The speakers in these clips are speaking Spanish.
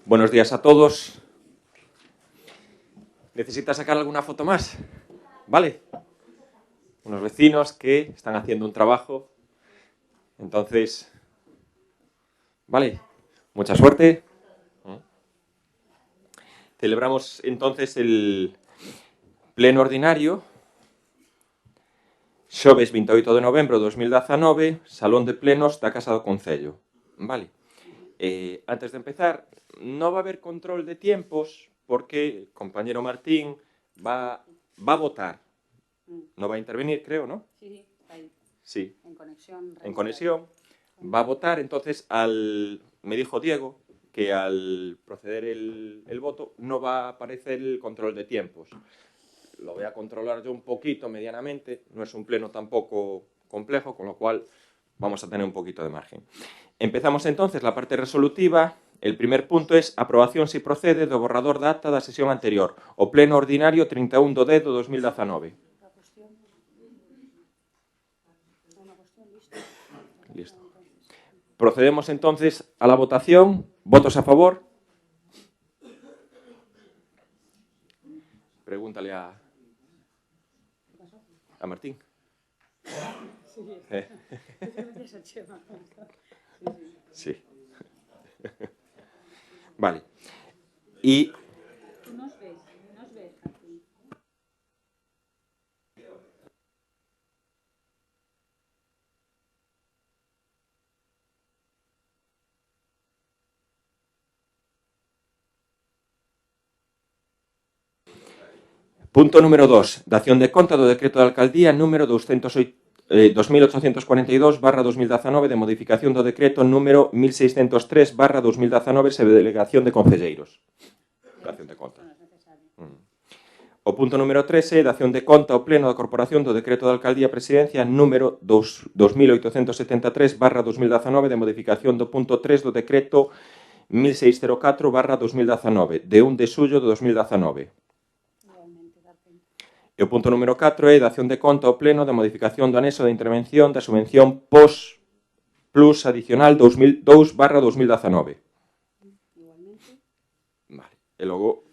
Buenos días a todos. ¿Necesitas sacar alguna foto más? ¿Vale? Unos vecinos que están haciendo un trabajo. Entonces, vale, mucha suerte. Celebramos entonces el pleno ordinario, xoves 28 de novembro de 2019, Salón de Plenos da Casa do Concello. Vale. Antes de empezar, no va a haber control de tiempos porque el compañero Martín va a votar. No va a intervenir, creo, ¿no? Sí, ahí. Sí. En conexión. Va a votar, entonces me dijo Diego que al proceder el voto no va a aparecer el control de tiempos. Lo voy a controlar yo un poquito, medianamente. No es un pleno tampoco complejo, con lo cual vamos a tener un poquito de margen. Empezamos entonces la parte resolutiva. El primer punto es aprobación si procede do borrador da acta da sesión anterior, o pleno ordinario 31 de 10 de 2019. Listo. Procedemos entonces a la votación. ¿Votos a favor? Pregúntale a Martín. Sí. Vale. Y... Tú nos ves aquí. Punto número 2. Dación de conta do decreto da alcaldía número 2842/2019 de modificación do decreto número 1603/2019 sobre delegación de concelleiros. Dación de conta. O punto número 3 é dación de conta ao pleno da corporación do decreto da alcaldía presidencia número 2873/2019 de modificación do punto 3 do decreto 1604/2019 de 1 de xullo de 2019. E o punto número 4 é dación de conta ao pleno da modificación do anexo de intervención da subvención POS Plus adicional 2002/2019. Vale. E logo,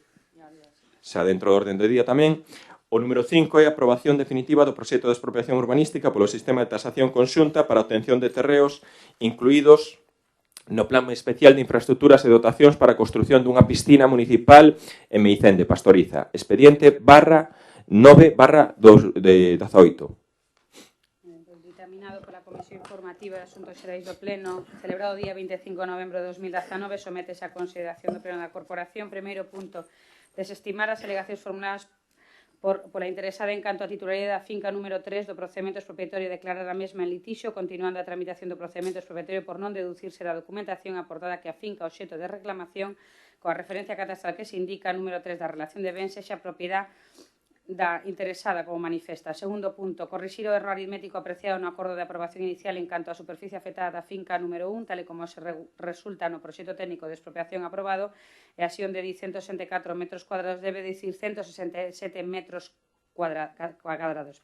xa dentro do orden do día tamén, o número 5 é a aprobación definitiva do proxecto de expropiación urbanística polo sistema de tasación conxunta para a obtención de terreos incluídos no Plan Especial de Infraestructuras e Dotacións para a construción dunha piscina municipal en Meicén de Pastoriza. Expediente /9/18. Dictaminado pola Comisión Informativa de Asuntos Xerais do Pleno, celebrado o día 25 de novembro de 2019, sométese a consideración do Pleno da Corporación. Primeiro punto, desestimar as alegacións formuladas pola interesada en canto a titularidade da finca número 3 do procedimento expropiatorio e declarar a mesma en litixio, continuando a tramitación do procedimento expropiatorio por non deducirse da documentación aportada que a finca obxecto de reclamación, coa referencia catastral que se indica, número 3 da relación de bens, sexa propiedade da interesada como manifesta. Segundo punto, corrixir o erro aritmético apreciado no acordo de aprobación inicial en canto á superficie afectada da finca número 1, tal e como se resulta no proxecto técnico de expropiación aprobado, e así onde di 164 metros cuadrados debe dicir 167 metros cuadrados.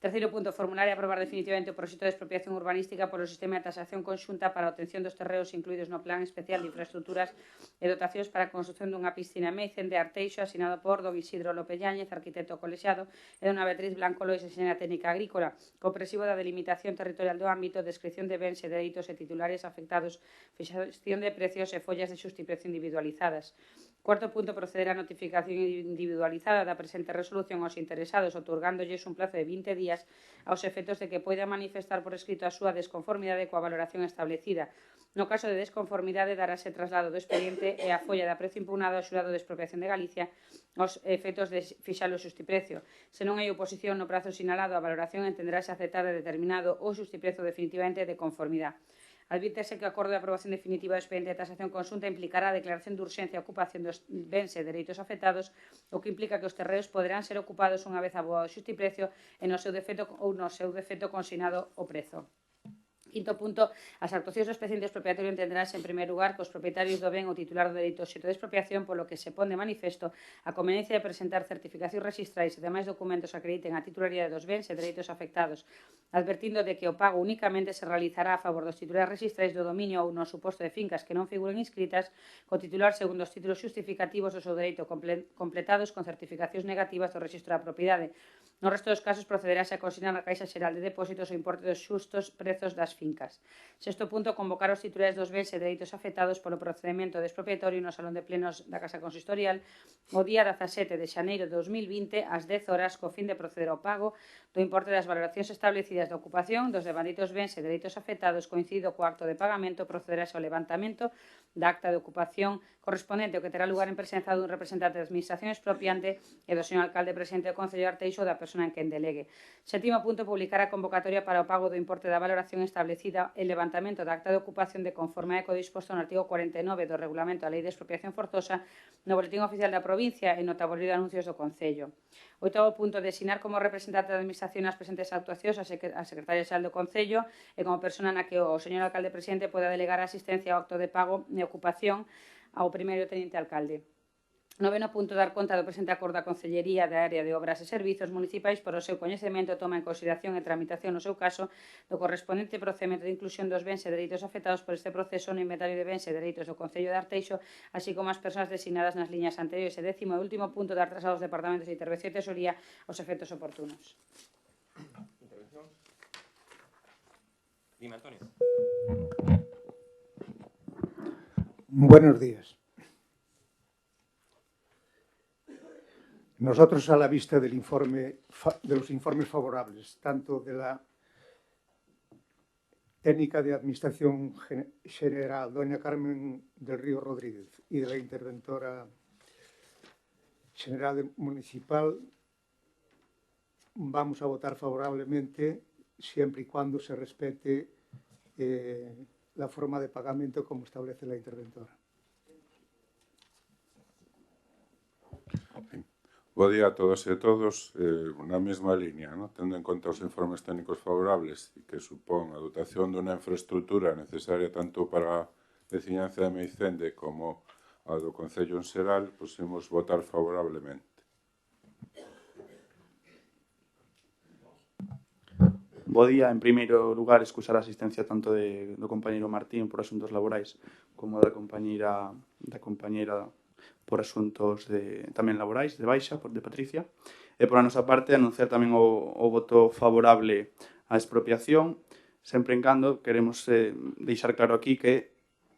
Terceiro punto, formular e aprobar definitivamente o proxecto de expropiación urbanística polo sistema de tasación conxunta para a obtención dos terreos incluídos no Plan Especial de Infraestructuras e Dotacións para a construción dunha piscina Meicén de Arteixo, asinado por don Isidro López Yáñez, arquitecto colexiado, e dona Beatriz Blanco Lois, enxeñera técnica agrícola, comprensivo da delimitación territorial do ámbito, descripción de bens e dereitos e titulares afectados, fixación de precios e follas de xustiprecio individualizadas. Cuarto punto, proceder á notificación individualizada da presente resolución aos interesados, otorgándolles un plazo de 20 días aos efectos de que poida manifestar por escrito a súa desconformidade coa valoración establecida. No caso de desconformidade, darase traslado do expediente e a folla de aprecio impugnado ao xurado de expropiación de Galicia aos efectos de fixar o xustiprecio. Se non hai oposición no prazo sinalado, a valoración entenderase aceptada e determinado o xustiprecio definitivamente de conformidade. Advírtese que o acordo de aprobación definitiva do expediente de tasación conxunta implicará a declaración de urxencia e ocupación dos bens e dereitos afectados, o que implica que os terreos poderán ser ocupados unha vez aboado o xustiprecio e no seu defecto consignado o prezo. Quinto punto, as actuacións do expediente expropiatorio entenderase en primeiro lugar que os propietarios do ben ou titular do dereito obxecto de expropiación, polo que se pon de manifesto a conveniencia de presentar certificacións rexistrais e demais documentos que acrediten a titularidade dos bens e dereitos afectados advertindo de que o pago únicamente se realizará a favor dos titulares rexistrais do dominio ou no suposto de fincas que non figuren inscritas co titular segundo os títulos xustificativos do seu dereito completados con certificacións negativas do rexistro da propiedade. No resto dos casos procederase a consignar na Caixa Xeral de Depósitos o importe dos xustos prezos das fincas. Sexto punto, convocar os titulares dos bens e dereitos afectados polo procedemento de expropiatorio no Salón de Plenos da Casa Consistorial o día 17 de xaneiro de 2020 ás 10 horas co fin de proceder ao pago do importe das valoracións establecidas da ocupación dos devanditos bens e dereitos afectados coincidido co acto de pagamento procederase ao levantamento da acta de ocupación correspondente ao que terá lugar en presenza dun representante da Administración expropiante e do señor alcalde presidente do Concello de Arteixo ou da persona en quen delegue. Sétimo punto, publicar a convocatoria para o pago do importe da valoración establecida e levantamento da acta de ocupación de conformidade co disposto no artigo 49 do Regulamento da Lei de Expropiación Forzosa no Boletín Oficial da Provincia e no tabuleiro de anuncios do Concello. Oitavo punto, designar como representante da Administración nas presentes actuacións a Secretaria Xeral do Concello e como persona na que o señor alcalde presidente poda delegar a asistencia ao acto de pago e ocupación ao primeiro teniente alcalde. Noveno punto, dar conta do presente acordo da Concellería da Área de Obras e Servizos Municipais por o seu coñecemento, toma en consideración e tramitación no seu caso do correspondente procedimento de inclusión dos bens e dereitos afectados por este proceso no inventario de bens e dereitos do Concello de Arteixo, así como as persoas designadas nas liñas anteriores. E décimo e último punto, dar traslado aos departamentos de intervención e tesoría aos efectos oportunos. Intervención. Dime, Antonio. Buenos días. Nosotros, a la vista del informe, de los informes favorables, tanto de la técnica de Administración General, doña Carmen del Río Rodríguez, y de la interventora general municipal, vamos a votar favorablemente siempre y cuando se respete la forma de pagamento como establece la interventora. Bo día a todos e a todos. Na mesma línea, ¿no? Tendo en conta os informes técnicos favorables e que supón a dotación dunha infraestructura necesaria tanto para a veciñanza de Meicende como a do Concello en xeral, pois imos votar favorablemente. Bo día. En primeiro lugar, excusar a asistencia tanto do compañeiro Martín por asuntos laborais como da compañeira por asuntos tamén laborais, de baixa, de Patricia. E por a nosa parte, anunciar tamén o voto favorable á expropiación, sempre en cando queremos deixar claro aquí que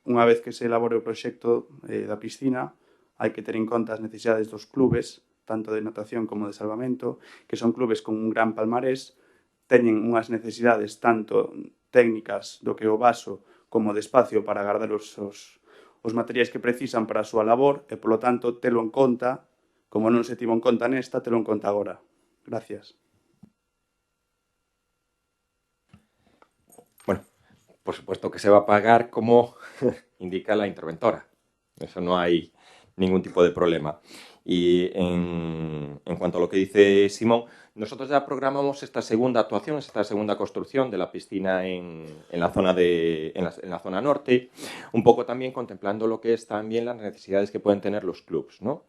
unha vez que se elabore o proxecto da piscina, hai que ter en conta as necesidades dos clubes, tanto de natación como de salvamento, que son clubes con un gran palmarés, teñen unhas necesidades tanto técnicas do que o vaso como de espacio para agardar os materiais que precisan para a súa labor e, polo tanto, telo en conta, como non se tivo en conta nesta, telo en conta agora. Gracias. Bueno, por supuesto que se va a pagar como indica la interventora. Eso no hay ningún tipo de problema. Y en cuanto a lo que dice Simón, nosotros ya programamos esta segunda actuación, esta segunda construcción de la piscina en la zona norte, un poco también contemplando lo que es también las necesidades que pueden tener los clubs, ¿no?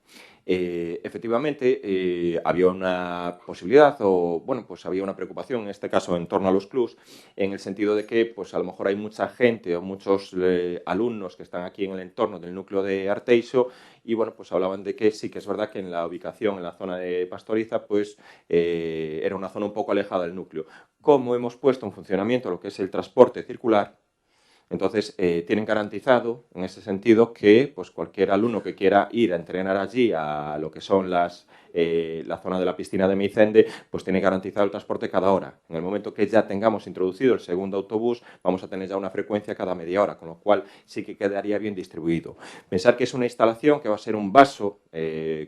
Efectivamente, había una posibilidad o, bueno, pues había una preocupación en este caso en torno a los clubs, en el sentido de que, pues a lo mejor hay mucha gente o muchos alumnos que están aquí en el entorno del núcleo de Arteixo y, bueno, pues hablaban de que sí que es verdad que en la ubicación, en la zona de Pastoriza, pues era una zona un poco alejada del núcleo. Como hemos puesto en funcionamiento lo que es el transporte circular, entonces tienen garantizado en ese sentido que pues cualquier alumno que quiera ir a entrenar allí a lo que son la zona de la piscina de Meicende, pues tiene garantizado el transporte cada hora. En el momento que ya tengamos introducido el segundo autobús, vamos a tener ya una frecuencia cada media hora, con lo cual sí que quedaría bien distribuido. Pensar que es una instalación que va a ser un vaso,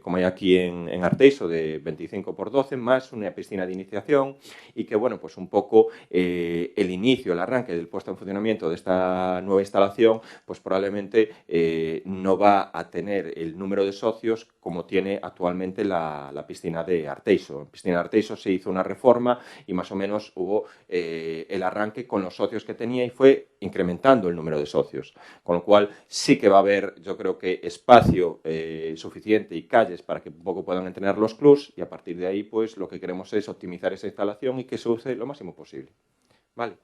como hay aquí en Arteixo, de 25 por 12, más una piscina de iniciación y que, bueno, pues un poco el inicio, el arranque del puesto en funcionamiento de esta esta nueva instalación, pues probablemente no va a tener el número de socios como tiene actualmente la piscina de Arteixo. En piscina de Arteixo se hizo una reforma y más o menos hubo el arranque con los socios que tenía y fue incrementando el número de socios. Con lo cual sí que va a haber, yo creo que espacio suficiente y calles para que un poco puedan entrenar los clubs, y a partir de ahí pues lo que queremos es optimizar esa instalación y que se use lo máximo posible. Vale.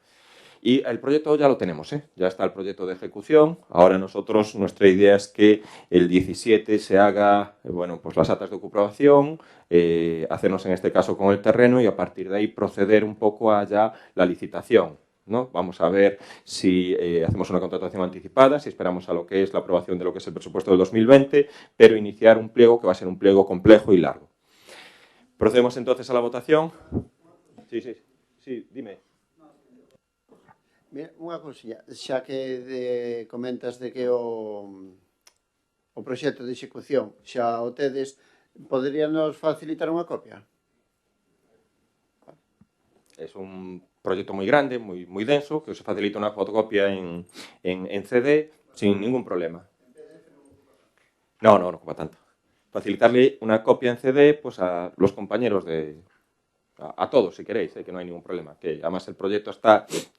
Y el proyecto ya lo tenemos, ya está el proyecto de ejecución. Ahora nosotros, nuestra idea es que el 17 se haga, bueno, pues las actas de ocupación, hacernos en este caso con el terreno y a partir de ahí proceder un poco a ya la licitación, ¿no? Vamos a ver si hacemos una contratación anticipada, si esperamos a lo que es la aprobación de lo que es el presupuesto del 2020, pero iniciar un pliego que va a ser un pliego complejo y largo. Procedemos entonces a la votación. Sí, dime. Mira, unha cousiña, xa que comentas de que o proxecto de execución xa o tedes, poderíanos facilitar unha copia? Es un proyecto muy grande, muy denso, que os facilita una fotocopia en CD sin ningún problema. No ocupa tanto. Facilitarle una copia en CD pues a los compañeros a todos, si queréis, que no hay ningún problema. Que además el proyecto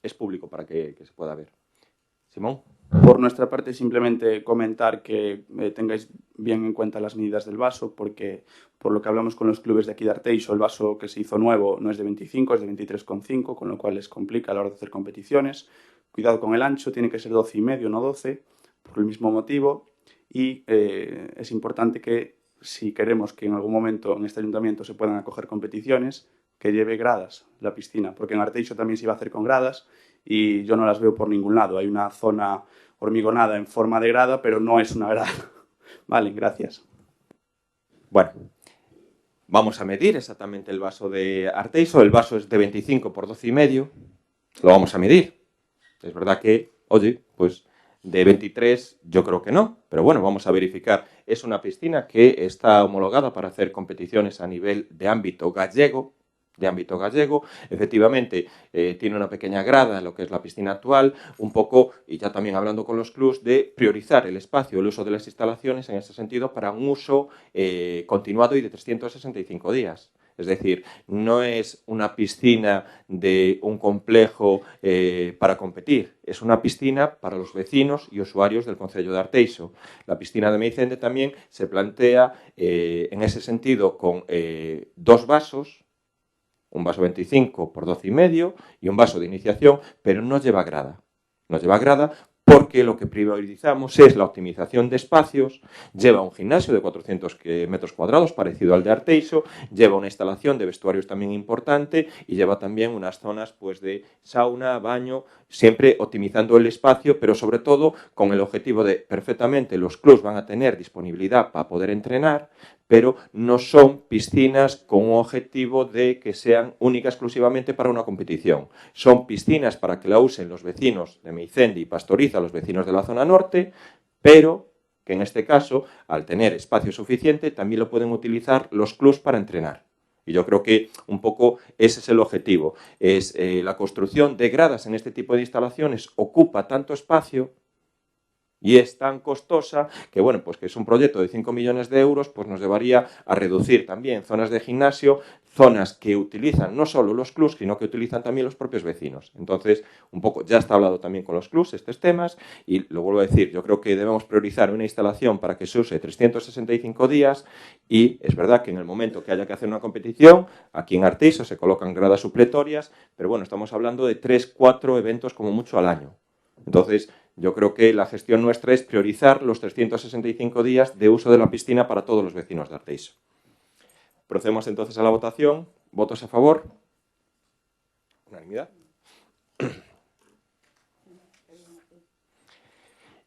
es público para que se pueda ver. Simón. Por nuestra parte, simplemente comentar que tengáis bien en cuenta las medidas del vaso, porque por lo que hablamos con los clubes de aquí de Arteixo, el vaso que se hizo nuevo no es de 25, es de 23,5, con lo cual les complica a la hora de hacer competiciones. Cuidado con el ancho, tiene que ser 12,5, no 12, por el mismo motivo. Y es importante que, si queremos que en algún momento en este ayuntamiento se puedan acoger competiciones, que lleve gradas la piscina, porque en Arteixo también se iba a hacer con gradas y yo no las veo por ningún lado. Hay una zona hormigonada en forma de grada, pero no es una grada. Vale, gracias. Bueno, vamos a medir exactamente el vaso de Arteixo. El vaso es de 25 por 12,5. Lo vamos a medir. Es verdad que, oye, pues de 23 yo creo que no, pero bueno, vamos a verificar. Es una piscina que está homologada para hacer competiciones a nivel de ámbito gallego. Efectivamente, tiene una pequeña grada en lo que es la piscina actual, un poco, y ya también hablando con los clubs, de priorizar el espacio, el uso de las instalaciones en ese sentido para un uso continuado y de 365 días. Es decir, no es una piscina de un complejo para competir, es una piscina para los vecinos y usuarios del concello de Arteixo. La piscina de Meicende también se plantea en ese sentido con dos vasos, un vaso 25 por 12,5 y un vaso de iniciación, pero no lleva grada. No lleva grada porque lo que priorizamos es la optimización de espacios. Lleva un gimnasio de 400 metros cuadrados, parecido al de Arteixo, lleva una instalación de vestuarios también importante y lleva también unas zonas pues, de sauna, baño, siempre optimizando el espacio, pero sobre todo con el objetivo de perfectamente los clubs van a tener disponibilidad para poder entrenar, pero no son piscinas con un objetivo de que sean únicas exclusivamente para una competición. Son piscinas para que la usen los vecinos de Meicende y Pastoriza, los vecinos de la zona norte, pero que en este caso, al tener espacio suficiente, también lo pueden utilizar los clubs para entrenar. Y yo creo que un poco ese es el objetivo. Es la construcción de gradas en este tipo de instalaciones ocupa tanto espacio y es tan costosa que, bueno, pues que es un proyecto de 5 millones de euros, pues nos llevaría a reducir también zonas de gimnasio, zonas que utilizan no solo los clubs, sino que utilizan también los propios vecinos. Entonces, un poco, ya está hablado también con los clubs estos temas y lo vuelvo a decir, yo creo que debemos priorizar una instalación para que se use 365 días y es verdad que en el momento que haya que hacer una competición, aquí en Arteixo se colocan gradas supletorias, pero bueno, estamos hablando de 3-4 eventos como mucho al año. Entonces, yo creo que la gestión nuestra es priorizar los 365 días de uso de la piscina para todos los vecinos de Arteixo. Procedemos entonces a la votación. ¿Votos a favor? Unanimidad.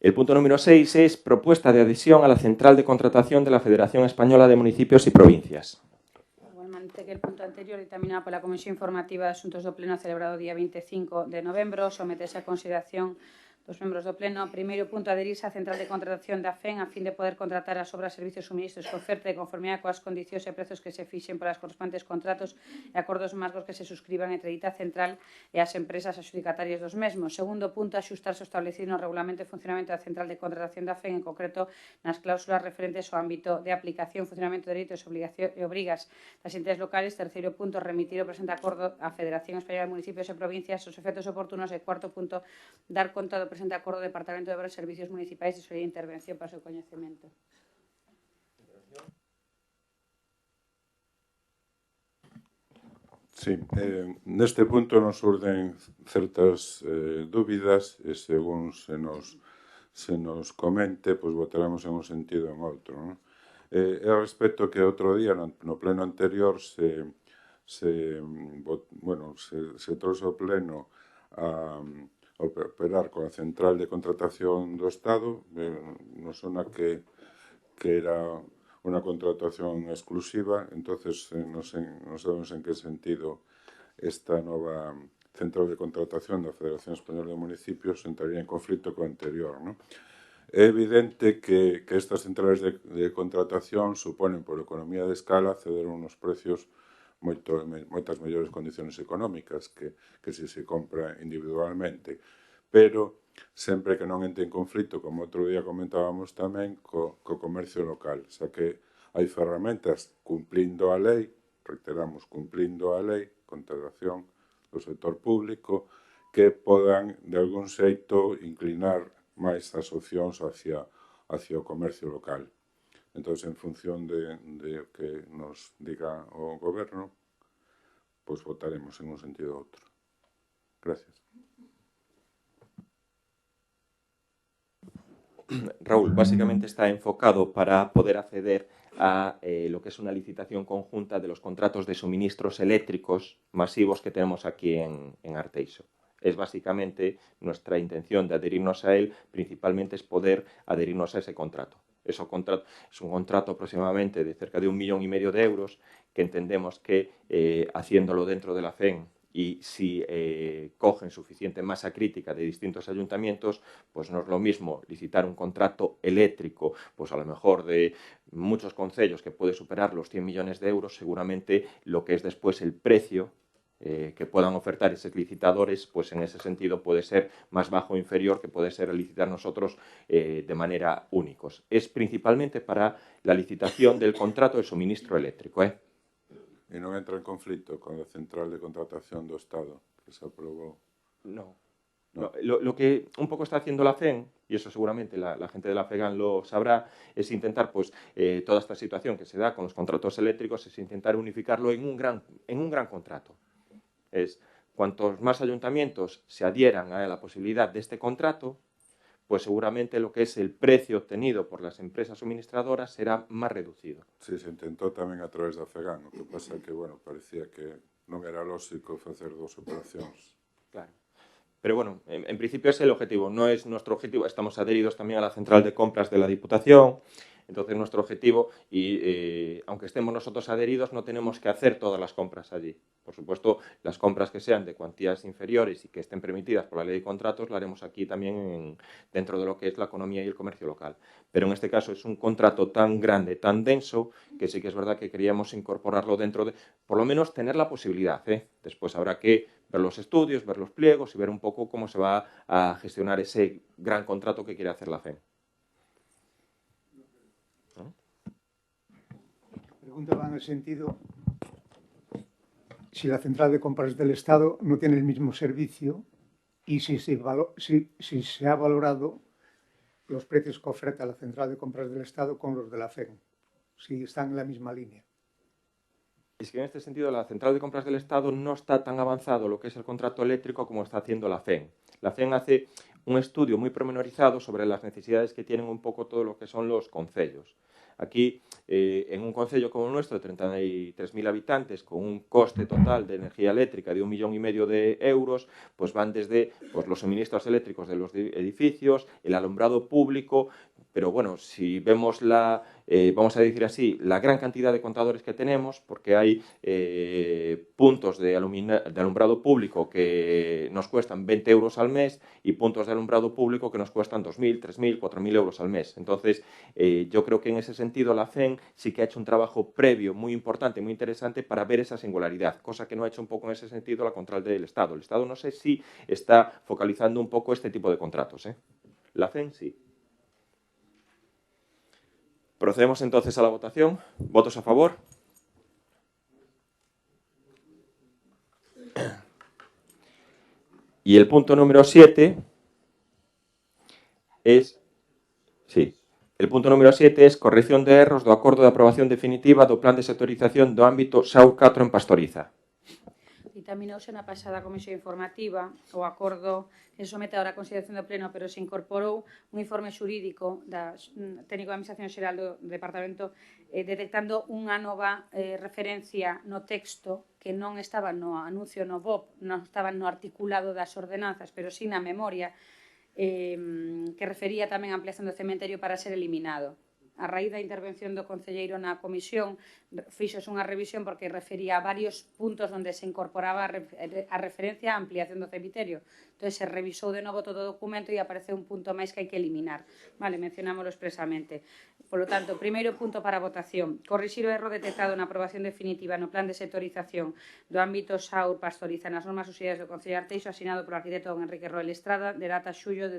El punto número 6 es propuesta de adhesión a la central de contratación de la Federación Española de Municipios y Provincias. Igualmente que el punto anterior, dictaminado por la Comisión Informativa de Asuntos do Pleno celebrado o día 25 de novembro, sometese a consideración dos membros do Pleno. Primeiro punto, adherirse á central de contratación da FEN a fin de poder contratar as obras, servicios e suministros que oferte de conformidade coas condicións e prezos que se fixen para os correspondes contratos e acordos marcos que se suscriban entre dita central e as empresas adxudicatarias dos mesmos. Segundo punto, axustarse o establecido no regulamento de funcionamento da central de contratación da FEN, en concreto nas cláusulas referentes ao ámbito de aplicación, funcionamento de dereitos e obrigas das entidades locales. Terceiro punto, remitir o presente acordo á Federación Española de Municipios e Provincias os efectos oportunos. E cuarto punto, dar conta do presente acordo do Departamento de Obras e Servicios Municipais de Tesorería e Intervención para o seu coñecemento. Sí, neste punto nos surden certas dúbidas e según se nos comente, pois votaremos en un sentido ou en outro, non? E ao respecto que outro día no pleno anterior se trouxe ao pleno a operar con a central de contratación do Estado, nos sona que era unha contratación exclusiva, entonces non sabemos en que sentido esta nova central de contratación da Federación Española de Municipios entraría en conflito co anterior, non? É evidente que estas centrales de contratación suponen, por economía de escala, acceder a unos precios moitas mellores condiciones económicas que se compra individualmente, pero sempre que non entre en conflito, como outro día comentábamos tamén, co comercio local, xa que hai ferramentas cumplindo a lei, reiteramos, cumplindo a lei, contratación do sector público, que podan, de algún xeito, inclinar máis as opcións hacia o comercio local. Entón, en función de que nos diga o goberno, pois votaremos en un sentido ou outro. Gracias. Raúl, básicamente está enfocado para poder acceder a lo que es una licitación conjunta de los contratos de suministros eléctricos masivos que tenemos aquí en Arteixo. Es básicamente nuestra intención de adherirnos a él, principalmente es poder adherirnos a ese contrato. Es un contrato aproximadamente de cerca de 1,5 millones de euros que entendemos que haciéndolo dentro de la FEN y si cogen suficiente masa crítica de distintos ayuntamientos, pues no es lo mismo licitar un contrato eléctrico, pues a lo mejor de muchos concellos que puede superar los 100 millones de euros, seguramente lo que es después el precio que puedan ofertar esos licitadores, pues en ese sentido puede ser más bajo o inferior que puede ser licitar nosotros de manera únicos. Es principalmente para la licitación del contrato de suministro eléctrico. E non entra en conflito con a central de contratación do Estado que se aprobou? No. Lo que un poco está haciendo la FEN, y eso seguramente la gente de la FEGAN lo sabrá, es intentar, pues, toda esta situación que se da con los contratos eléctricos, es intentar unificarlo en un gran contrato. Es cuantos más ayuntamientos se adhieran a la posibilidad de este contrato, pues seguramente lo que es el precio obtenido por las empresas suministradoras será más reducido. Sí, se intentou tamén a través da FEGAN, o que pasa que, bueno, parecía que non era lógico facer dos operacións. Claro. Pero bueno, en principio es el objetivo, no es nuestro objetivo. Estamos adheridos también a la central de compras de la Diputación. Entonces, nuestro objetivo, y aunque estemos nosotros adheridos, no tenemos que hacer todas las compras allí. Por supuesto, las compras que sean de cuantías inferiores y que estén permitidas por la ley de contratos, la haremos aquí también dentro de lo que es la economía y el comercio local. Pero en este caso es un contrato tan grande, tan denso, que sí que es verdad que queríamos incorporarlo dentro de, por lo menos, tener la posibilidad. Después habrá que ver los estudios, ver los pliegos y ver un poco cómo se va a gestionar ese gran contrato que quiere hacer la FEN. Pregunta va en el sentido si la central de compras del Estado no tiene el mismo servicio y si se ha valorado los precios que oferta la central de compras del Estado con los de la FEN, si están en la misma línea. Es que en este sentido la central de compras del Estado no está tan avanzado lo que es el contrato eléctrico como está haciendo la FEN. La FEN hace un estudio muy pormenorizado sobre las necesidades que tienen un poco todo lo que son los concellos. Aquí, en un concello como el nuestro, de 33.000 habitantes, con un coste total de energía eléctrica de 1,5 millones de euros, pues van desde los suministros eléctricos de los edificios, el alumbrado público, pero bueno, si vemos vamos a decir así, la gran cantidad de contadores que tenemos, porque hay puntos de alumbrado público que nos cuestan 20 euros al mes y puntos de alumbrado público que nos cuestan 2.000, 3.000, 4.000 euros al mes. Entonces, yo creo que en ese sentido la FEN sí que ha hecho un trabajo previo muy importante, muy interesante para ver esa singularidad, cosa que no ha hecho un poco en ese sentido la Control del Estado. El Estado no sé si está focalizando un poco este tipo de contratos. La FEN sí. Procedemos entonces a la votación. ¿Votos a favor? Y el punto número 7 es... Sí. El punto número 7 es corrección de erros do acordo de aprobación definitiva do plan de sectorización do ámbito SAUR 4 en Pastoriza. Ditaminouse na pasada comisión informativa o acordo que se somete ahora a consideración do pleno, pero se incorporou un informe xurídico da técnico da Administración Xeral do Departamento detectando unha nova referencia no texto que non estaba no anuncio no BOP, non estaba no articulado das ordenanzas, pero sí na memoria, que refería tamén a ampliación do cementerio para ser eliminado. A raíz da intervención do concelleiro na comisión, fixos unha revisión porque refería a varios puntos onde se incorporaba a referencia á ampliación do cemiterio. Entón, se revisou de novo todo o documento e apareceu un punto máis que hai que eliminar. Vale, mencionámoslo expresamente. Por lo tanto, primeiro punto para votación. Corrixir o erro detectado na aprobación definitiva no plan de sectorización do ámbito SAUR Pastoriza nas normas auxiliares do Concello de Arteixo, asinado polo arquitecto don Enrique Roel Estrada, de data xuño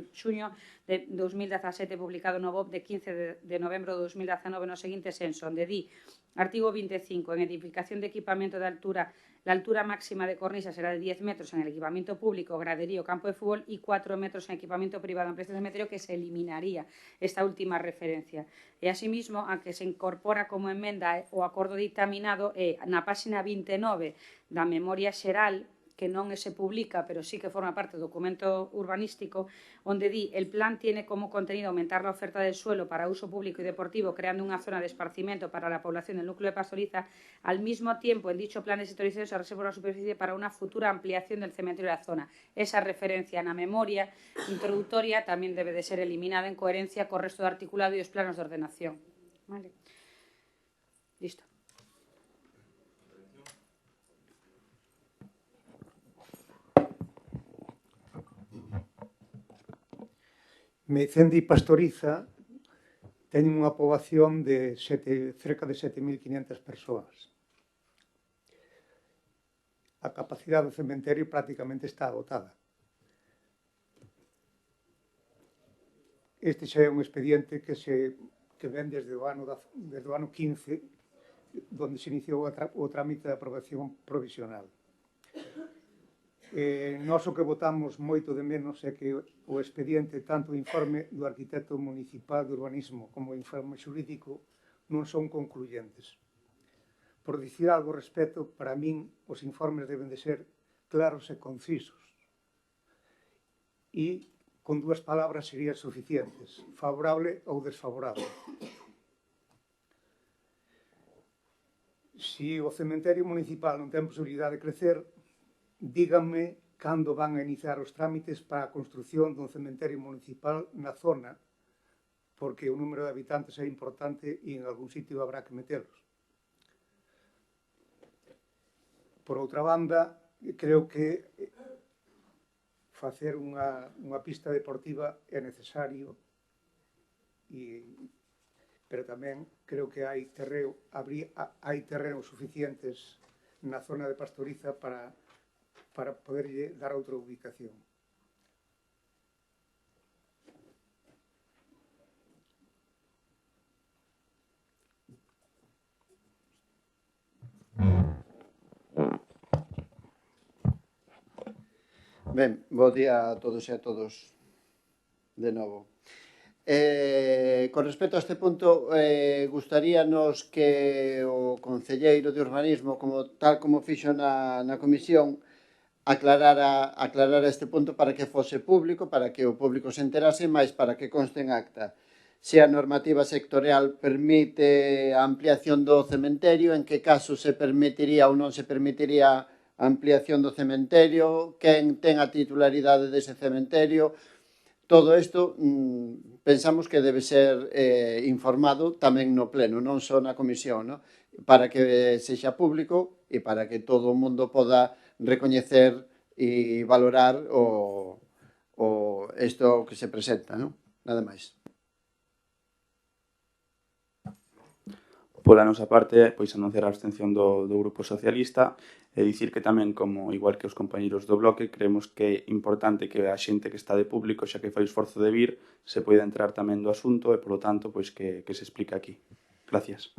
de 2017, publicado no BOP de 15 de novembro de 2019 no seguinte senso, onde di, artigo 25, en edificación de equipamento de altura, la altura máxima de cornisa será de 10 metros en el equipamiento público, graderío, campo de fútbol y 4 metros en equipamiento privado en precio de cementerio, que se eliminaría esta última referencia. E asimismo, a que se incorpora como enmenda o acordo dictaminado na páxina 29 da memoria xeral, que non se publica, pero sí que forma parte do documento urbanístico, onde di, el plan tiene como contenido aumentar la oferta del suelo para uso público y deportivo, creando una zona de esparcimiento para la población del núcleo de Pastoriza. Al mismo tiempo, en dicho plan de sectorización se reserva una superficie para una futura ampliación del cementerio de la zona. Esa referencia na memoria introductoria tamén debe de ser eliminada en coherencia co resto do articulado e os planos de ordenación. Vale. Listo. Meicende e Pastoriza teñen unha poboación de cerca de 7.500 persoas. A capacidade do cementerio prácticamente está agotada. Este xa é un expediente que ven desde o ano 15, onde se iniciou o trámite de aprobación provisional. Nós o que votamos moito de menos é que o expediente, tanto o informe do arquitecto municipal de urbanismo como o informe xurídico, non son concluyentes. Por dicir algo respecto, para min, os informes deben de ser claros e concisos. E con 2 palabras serían suficientes: favorable ou desfavorable. Se o cementerio municipal non ten posibilidade de crecer, díganme cando van a iniciar os trámites para a construción dun cementerio municipal na zona, porque o número de habitantes é importante e en algún sitio habrá que metelos. Por outra banda, creo que facer unha pista deportiva é necesario, pero tamén creo que hai terrenos suficientes na zona de Pastoriza para poderlle dar outra ubicación. Ben, bo día a todos e a todos de novo. Con respecto a este punto, gustaríanos que o concelleiro de urbanismo, tal como fixo na comisión, aclarara este punto para que fose público, para que o público se enterase, máis para que conste en acta. Se a normativa sectorial permite a ampliación do cementerio, en que caso se permitiría ou non se permitiría a ampliación do cementerio, quen ten a titularidade dese cementerio, todo isto pensamos que debe ser informado tamén no pleno, non só na comisión, non? Para que sexa público e para que todo o mundo poda recoñecer e valorar isto que se presenta, non? Nada máis. Pola nosa parte, pois anunciar a abstención do Grupo Socialista e dicir que tamén, como igual que os compañeros do bloque, creemos que é importante que a xente que está de público, xa que fai o esforzo de vir, se poida entrar tamén do asunto e, polo tanto, pois que se explique aquí. Gracias.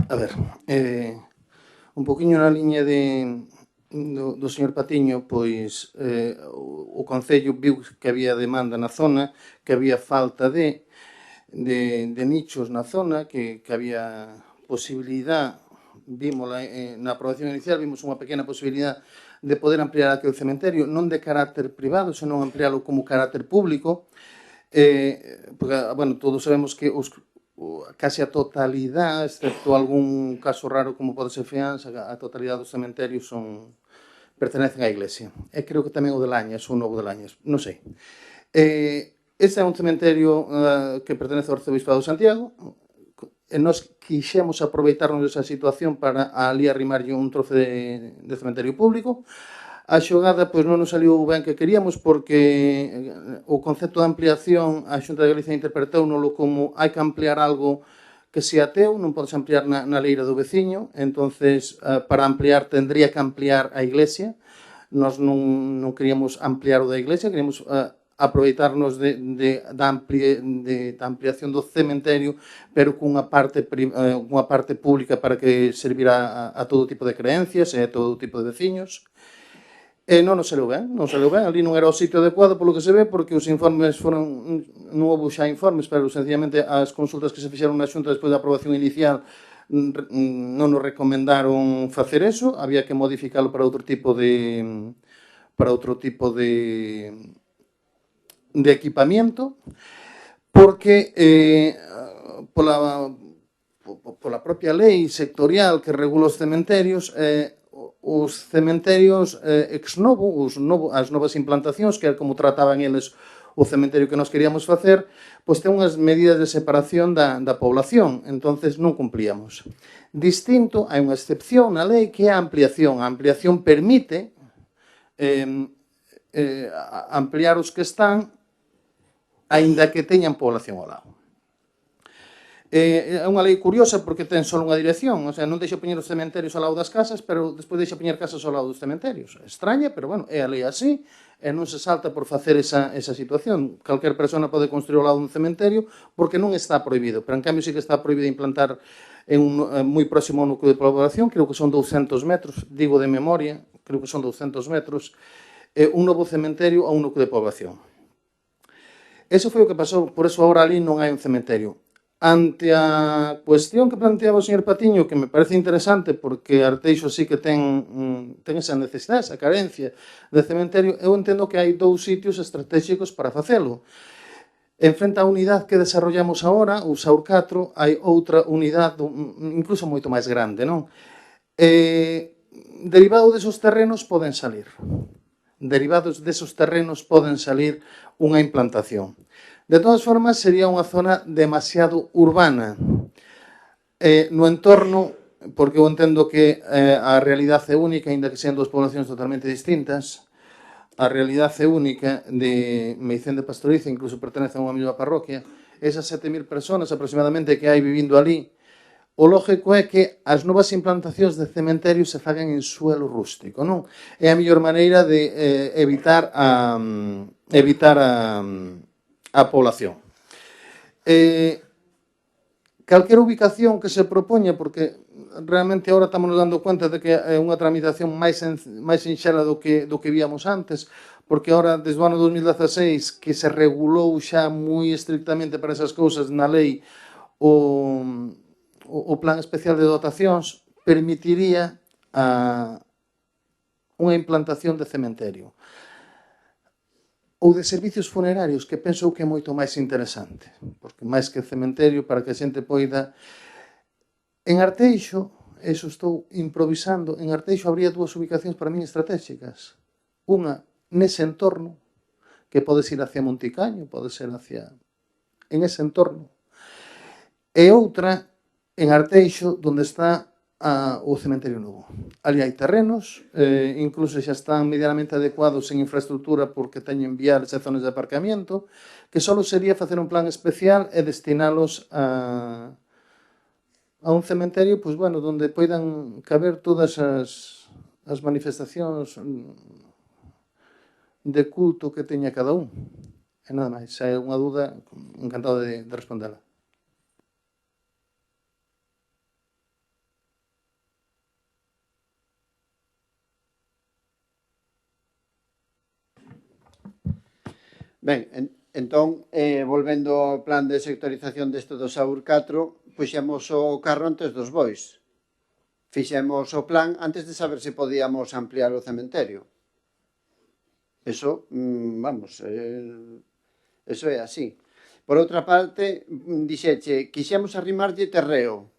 A ver, un poquinho na liña do señor Patiño, pois o Concello viu que había demanda na zona, que había falta de nichos na zona, que había posibilidad, vimos na aprobación inicial, vimos unha pequena posibilidad de poder ampliar aquel cementerio, non de carácter privado, senón ampliálo como carácter público, porque, bueno, todos sabemos que case a totalidade, excepto algún caso raro como pode ser Feanza, a totalidade dos cementerios pertenecen á Iglesia. E creo que tamén o de Lañas, o Novo de Lañas, non sei. Este é un cementerio que pertenece ao Arcebispado de Santiago, e nós quixemos aproveitarnos desa situación para ali arrimarlle un trozo de cementerio público. A xogada pois non nos saliu ben que queríamos porque o concepto de ampliación a Xunta de Galicia interpretóuno como hai que ampliar algo que se ateu, non podes ampliar na leira do veciño, entonces para ampliar tendría que ampliar a iglesia. Nós non queríamos ampliar o da iglesia, queríamos aproveitarnos da ampliación do cementerio, pero cunha parte pública para que servira a todo tipo de creencias e a todo tipo de veciños. E non nos saliu ben, ali non era o sitio adecuado polo que se ve, porque os informes foron, non houve xa informes, pero sencillamente as consultas que se fixeron na Xunta despois da aprobación inicial non nos recomendaron facer eso, había que modificalo para outro tipo de equipamiento, porque pola propia lei sectorial que regula os cementerios, os cementerios ex novo, as novas implantacións, que é como trataban eles o cementerio que nós queríamos facer, pois ten unhas medidas de separación da población, entonces non cumplíamos. Distinto, hai unha excepción na lei que é a ampliación. A ampliación permite ampliar os que están aínda que teñan población ao lado. É unha lei curiosa porque ten só unha dirección, o sea, non deixa poñer os cementerios ao lado das casas, pero despois deixa poñer casas ao lado dos cementerios. Extraña, pero bueno, é a lei así, e non se salta por facer esa situación. Calquer persona pode construir ao lado dun cementerio porque non está prohibido, pero en cambio sí que está prohibido implantar moi próximo ao núcleo de población, creo que son 200 metros, digo de memoria, creo que son 200 metros, un novo cementerio a un núcleo de población. Eso foi o que pasou, por eso agora ali non hai un cementerio. Ante a cuestión que planteaba o señor Patiño, que me parece interesante porque Arteixo sí que ten esa necesidade, esa carencia de cementerio, eu entendo que hai dous sitios estratégicos para facelo. En frente á unidade que desarrollamos agora, o SAUR 4, hai outra unidade incluso moito máis grande, non? Derivado desos terrenos poden salir. Derivados desos terrenos poden salir unha implantación. De todas formas, sería unha zona demasiado urbana. No entorno, porque eu entendo que a realidade única, ainda que sean dúas poblacións totalmente distintas, a realidade única de Meicén de Pastoriza, incluso pertenece a unha mesma parroquia, esas 7.000 personas aproximadamente que hai vivindo ali, o lógico é que as novas implantacións de cementerios se fagan en suelo rústico, non? É a mellor maneira de evitar a población. Calquera ubicación que se propoña, porque realmente agora estamos dando cuenta de que é unha tramitación máis sinxela do que víamos antes, porque agora, desde o ano 2016, que se regulou xa moi estrictamente para esas cousas na lei, o Plan Especial de Dotacións permitiría unha implantación de cementerio ou de servicios funerarios, que penso que é moito máis interesante, porque máis que cementerio, para que a xente poida... En Arteixo, eso estou improvisando, en Arteixo habría dúas ubicacións para min estratégicas. Unha nese entorno, que podes ir hacia Monticaño, pode ser hacia... en ese entorno. E outra en Arteixo, onde está o cementerio novo. Ali hai terrenos, incluso xa están medianamente adecuados en infraestructura porque teñen viales e zonas de aparcamiento, que só sería facer un plan especial e destinalos a un cementerio, pois, bueno, onde poidan caber todas as manifestacións de culto que teña cada un. E nada máis, se hai unha dúda, encantado de respondela. Ben, entón, volvendo ao plan de sectorización deste do SAUR 4, puxemos o carro antes dos bois. Fixemos o plan antes de saber se podíamos ampliar o cementerio. Eso, vamos, eso é así. Por outra parte, dixeche, quixemos arrimarlle terreo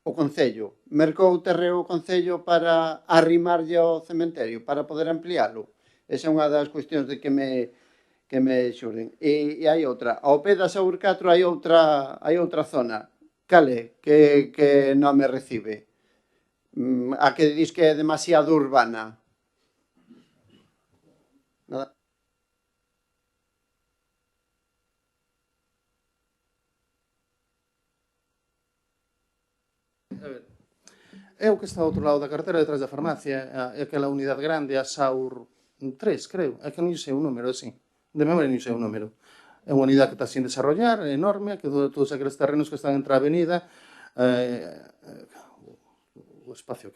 o Concello. Mercou terreo o Concello para arrimarlle ao cementerio, para poder ampliálo. Esa é unha das cuestións de que me xurden. E hai outra. Ao pé da SAUR 4 hai outra zona. Cale, que nome recibe? A que dis que é demasiado urbana. Nada. É o que está ao outro lado da carretera, detrás da farmacia, é aquela unidade grande, a SAUR 3, creo. É que non sei o número, así. De memoria non sei o número. É unha unidade que está sin desarrollar, é enorme, que todos aqueles terrenos que están entre a avenida, o espacio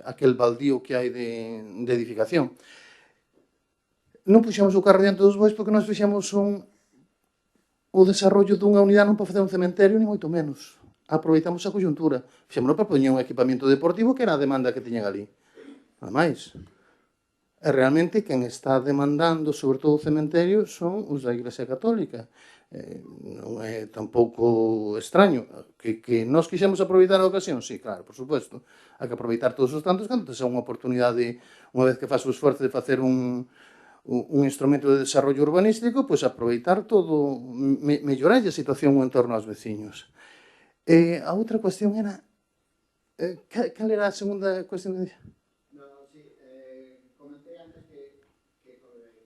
aquel baldío que hai de edificación. Non puxemos o carro diante dos bois porque nós fixemos o desarrollo dunha unidade non para facer un cementerio, ni moito menos. Aproveitamos a coyuntura. Fixémonos para poñer un equipamento deportivo que era a demanda que tiñan ali. Nada máis. E realmente quen está demandando sobre todo o cementerio son os da Iglesia Católica. Non é tampouco extraño que nós quixemos aproveitar a ocasión, sí, claro, por suposto. Hai que aproveitar todos os tantos cando sea unha oportunidade, unha vez que faz o esforzo de facer un instrumento de desarrollo urbanístico, pois aproveitar todo, mellorar a situación en torno aos veciños. A outra cuestión era... cal era a segunda cuestión que dixo?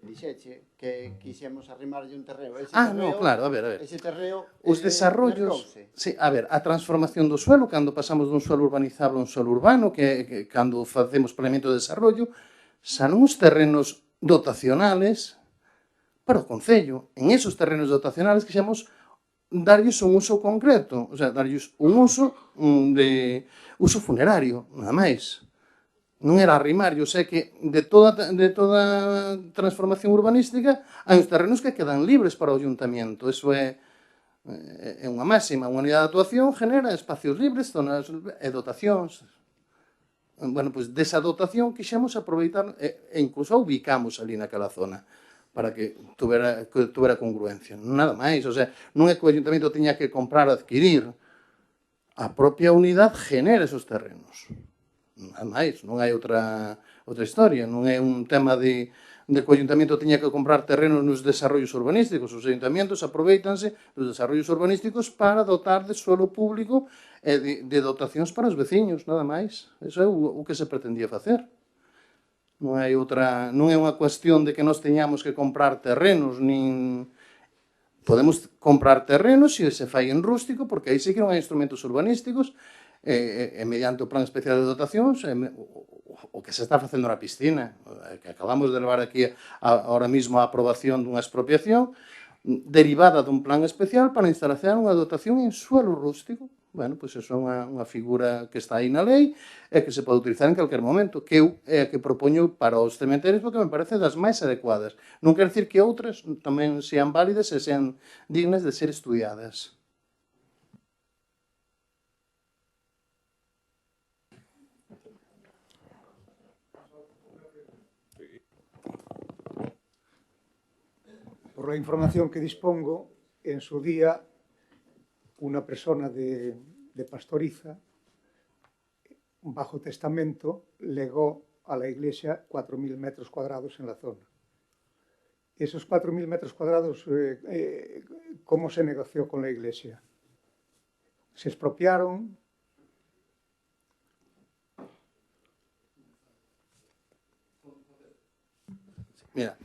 Dixeche que quixemos arrimarlle un terreo. No, claro, a ver. Ese terreo os desarrollos, sí, a ver, a transformación do suelo, cando pasamos dun suelo urbanizable a un suelo urbano, que cando facemos planeamento de desarrollo, son uns terrenos dotacionales para o Concello. En esos terrenos dotacionales quixemos darlles un uso concreto, o sea, darlles un uso de uso funerario, nada máis. Non era arrimarllos, é que de toda transformación urbanística hai uns terrenos que quedan libres para o ayuntamiento. Eso é unha máxima. Unha unidade de actuación genera espacios libres, zonas e dotacións. Bueno, pois desa dotación quixemos aproveitar e incluso ubicamos ali naquela zona para que tuvera congruencia. Nada máis, o sea, non é que o ayuntamiento teña que comprar, adquirir. A propia unidade genera esos terrenos. Nada máis, non hai outra historia, non é un tema de que o ayuntamiento teña que comprar terrenos nos desarrollos urbanísticos. Os ayuntamientos aproveitanse dos desarrollos urbanísticos para dotar de suelo público e de dotacións para os veciños, nada máis. Eso é o que se pretendía facer. Non é unha cuestión de que nós teñamos que comprar terrenos, nin... Podemos comprar terrenos se se fai en rústico, porque aí sí que non hai instrumentos urbanísticos, e mediante o plan especial de dotacións, o que se está facendo na piscina, que acabamos de levar aquí ahora mismo a aprobación dunha expropiación, derivada dun plan especial para instalación unha dotación en suelo rústico. Bueno, pois iso é unha figura que está aí na lei e que se pode utilizar en calquer momento, que eu é a que propoño para os cementerios porque me parece das máis adecuadas. Non quer dicir que outras tamén sean válidas e sean dignas de ser estudiadas. Por la información que dispongo, en su día, una persona de Pastoriza bajo testamento, legó a la Iglesia 4.000 metros cuadrados en la zona. Esos 4.000 metros cuadrados, ¿cómo se negoció con la Iglesia? Se expropiaron. Mira,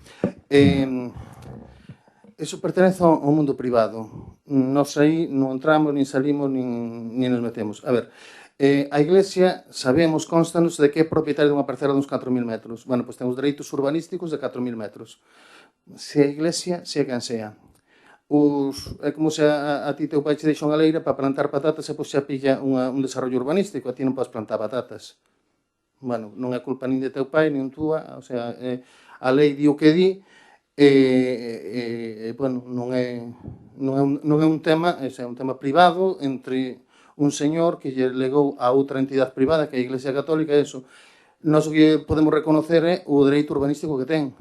eso pertenece ao mundo privado. Nós aí non entramos, nin salimos, nin nos metemos. A ver, a Iglesia, sabemos, constanos de que é propietaria dunha parcela de uns 4.000 metros. Bueno, pois ten os dereitos urbanísticos de 4.000 metros. Se a Iglesia, sea quen sea. É como se a ti teu pai che deixa unha leira para plantar patatas e pois xa pilla un desarrollo urbanístico. A ti non podes plantar patatas. Bueno, non é culpa nin de teu pai, nin túa. O sea, a lei di o que di. Bueno, non é un tema, é un tema privado entre un señor que lle legou a outra entidade privada, que é a Iglesia Católica, eso. Nós o que podemos reconocer é o dereito urbanístico que ten.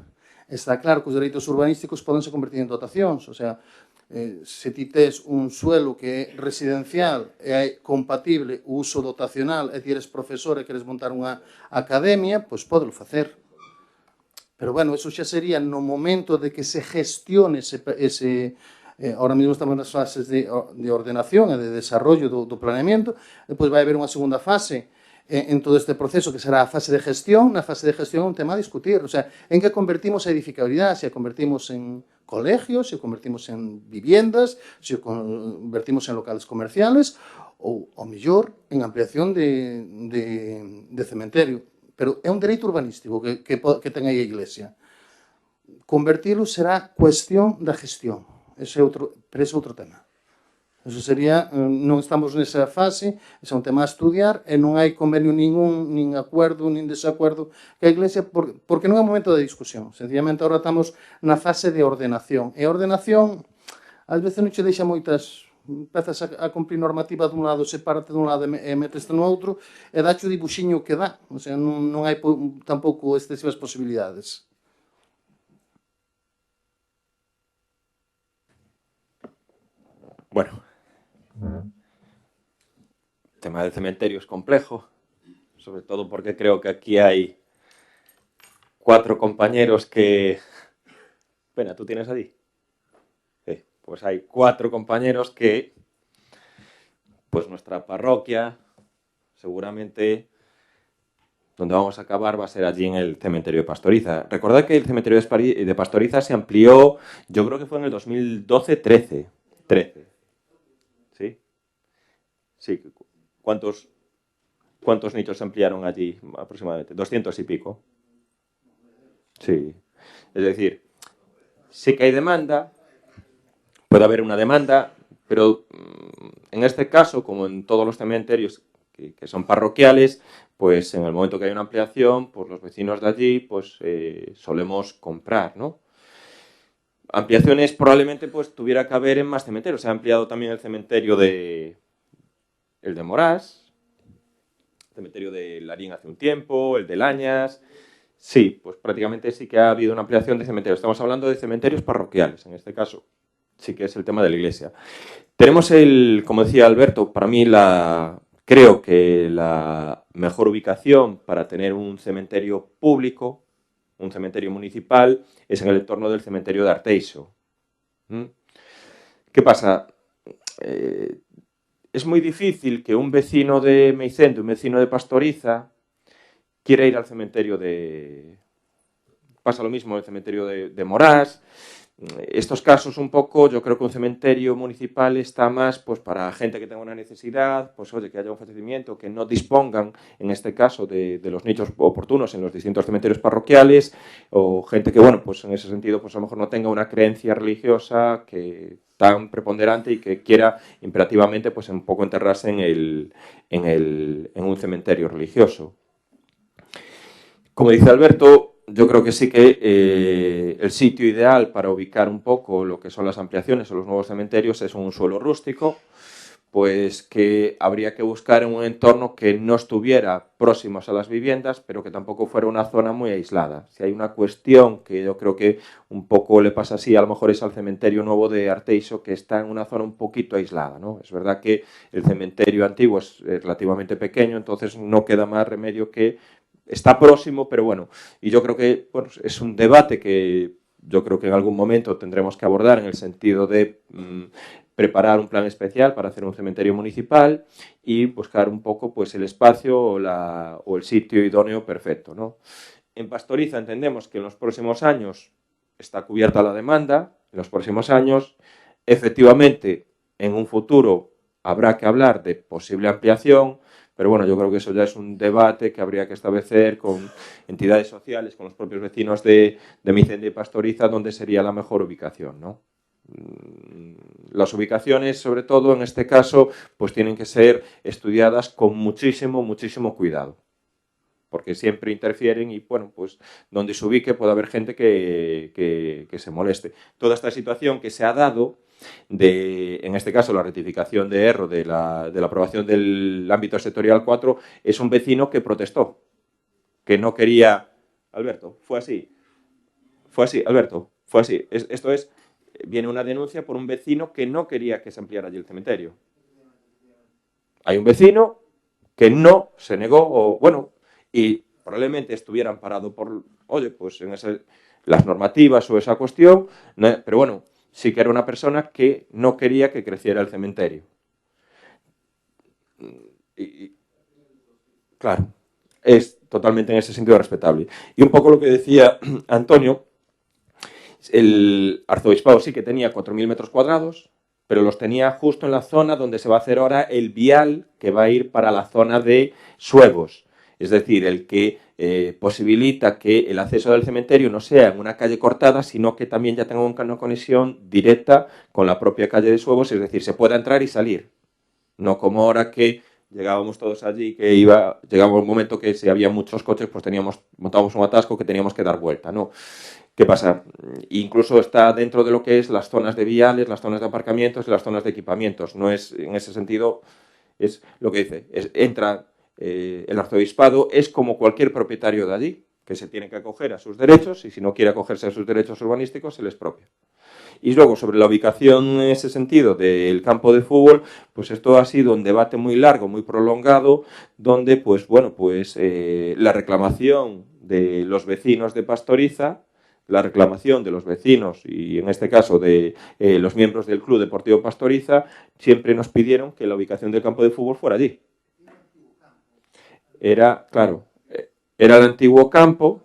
Está claro que os dereitos urbanísticos podense convertir en dotacións, o sea, se ti tes un suelo que é residencial e é compatible o uso dotacional e ti eres profesor e queres montar unha academia, pois podelo facer. Pero, bueno, eso xa sería no momento de que se gestione ahora mesmo estamos nas fases de ordenación e de desarrollo do planeamiento, depois vai haber unha segunda fase en todo este proceso, que será a fase de gestión. Na fase de gestión é un tema a discutir, o sea, en que convertimos a edificabilidade, se a convertimos en colegios, se a convertimos en viviendas, se a convertimos en locales comerciales, ou, ao mellor, en ampliación de cementerio. Pero é un dereito urbanístico que ten aí a Iglesia. Convertilo será cuestión da gestión. Pero ese é outro tema. Eso sería, non estamos nesa fase, ese é un tema a estudiar e non hai convenio ningún, nin acuerdo, nin desacuerdo que a Iglesia, porque non é un momento de discusión. Sencillamente, agora estamos na fase de ordenación. E a ordenación, ás veces non che deixa moitas pezas a cumprir normativa dun lado, sepárate dun lado e meteste no outro, e dache o dibuxiño que dá. O sea, non hai tampouco excesivas posibilidades. Bueno, el tema del cementerio es complejo, sobre todo porque creo que aquí hay 4 compañeros que... Pena, ¿tú tienes allí? Sí, pues hay 4 compañeros que, pues nuestra parroquia, seguramente donde vamos a acabar va a ser allí en el cementerio de Pastoriza. Recordad que el cementerio de Pastoriza se amplió, yo creo que fue en el 2012-13. ¿Sí? Sí. ¿Cuántos nichos se ampliaron allí aproximadamente? 200 y pico. Sí. Es decir, sí que hay demanda, puede haber una demanda, pero en este caso, como en todos los cementerios que son parroquiales, pues en el momento que hay una ampliación, pues los vecinos de allí pues solemos comprar, ¿no? Ampliaciones probablemente pues tuviera que haber en más cementerios. Se ha ampliado también el cementerio el de Morás, el cementerio de Larín hace un tiempo, el de Lañas. Sí, pues prácticamente sí que ha habido una ampliación de cementerios. Estamos hablando de cementerios parroquiales, en este caso. Sí que es el tema de la Iglesia. Tenemos como decía Alberto, para mí creo que la mejor ubicación para tener un cementerio público, un cementerio municipal, es en el entorno del cementerio de Arteixo. ¿Qué pasa? Es muy difícil que un vecino de Meicente, un vecino de Pastoriza, quiera ir al cementerio Pasa lo mismo en el cementerio de Morás. Estos casos un poco, yo creo que un cementerio municipal está más pues para gente que tenga una necesidad, pues oye, que haya un fallecimiento, que no dispongan, en este caso, de los nichos oportunos en los distintos cementerios parroquiales, o gente que, bueno, pues en ese sentido, pues a lo mejor no tenga una creencia religiosa tan preponderante y que quiera imperativamente, pues un poco enterrarse en un cementerio religioso. Como dice Alberto, yo creo que sí que el sitio ideal para ubicar un poco lo que son las ampliaciones o los nuevos cementerios es un suelo rústico, pues que habría que buscar un entorno que no estuviera próximo a las viviendas, pero que tampoco fuera una zona muy aislada. Si hay una cuestión que yo creo que un poco le pasa así, a lo mejor es al cementerio nuevo de Arteixo, que está en una zona un poquito aislada, ¿no? Es verdad que el cementerio antiguo es relativamente pequeño, entonces no queda más remedio que está próximo, pero bueno, y yo creo que bueno, es un debate que yo creo que en algún momento tendremos que abordar en el sentido de preparar un plan especial para hacer un cementerio municipal y buscar un poco pues, el espacio o el sitio idóneo perfecto, ¿no? En Pastoriza entendemos que en los próximos años está cubierta la demanda, en los próximos años, efectivamente, en un futuro habrá que hablar de posible ampliación, pero bueno, yo creo que eso ya es un debate que habría que establecer con entidades sociales, con los propios vecinos de Micende y Pastoriza, donde sería la mejor ubicación, ¿no? Las ubicaciones, sobre todo en este caso, pues tienen que ser estudiadas con muchísimo, muchísimo cuidado, porque siempre interfieren y, bueno, pues donde se ubique puede haber gente que se moleste. Toda esta situación que se ha dado, en este caso la rectificación de error de la aprobación del ámbito sectorial 4, es un vecino que protestó, que no quería... Alberto, fue así, Alberto, fue así. Esto es... Viene una denuncia por un vecino que no quería que se ampliara allí el cementerio. Hay un vecino que no se negó, o bueno, y probablemente estuviera amparado por, oye, pues en las normativas o esa cuestión, ¿no? Pero bueno, sí que era una persona que no quería que creciera el cementerio. Claro, es totalmente en ese sentido respetable. Y un poco lo que decía Antonio, el arzobispado sí que tenía 4.000 metros cuadrados, pero los tenía justo en la zona donde se va a hacer ahora el vial que va a ir para la zona de Suegos. Es decir, el que posibilita que el acceso del cementerio no sea en una calle cortada, sino que también ya tenga una conexión directa con la propia calle de Suegos, es decir, se pueda entrar y salir. No como ahora que llegábamos todos allí, llegaba un momento que si había muchos coches, pues montábamos un atasco que teníamos que dar vuelta, ¿no? ¿Qué pasa? Incluso está dentro de lo que es las zonas de viales, las zonas de aparcamientos y las zonas de equipamientos. No es, en ese sentido, es lo que dice, entra el arzobispado, es como cualquier propietario de allí, que se tiene que acoger a sus derechos, y si no quiere acogerse a sus derechos urbanísticos, se les expropia. Y luego, sobre la ubicación en ese sentido del campo de fútbol, pues esto ha sido un debate muy largo, muy prolongado, donde, pues bueno, pues la reclamación de los vecinos de Pastoriza, la reclamación de los vecinos y en este caso de los miembros del Club Deportivo Pastoriza, siempre nos pidieron que la ubicación del campo de fútbol fuera allí. Era, claro, era el antiguo campo.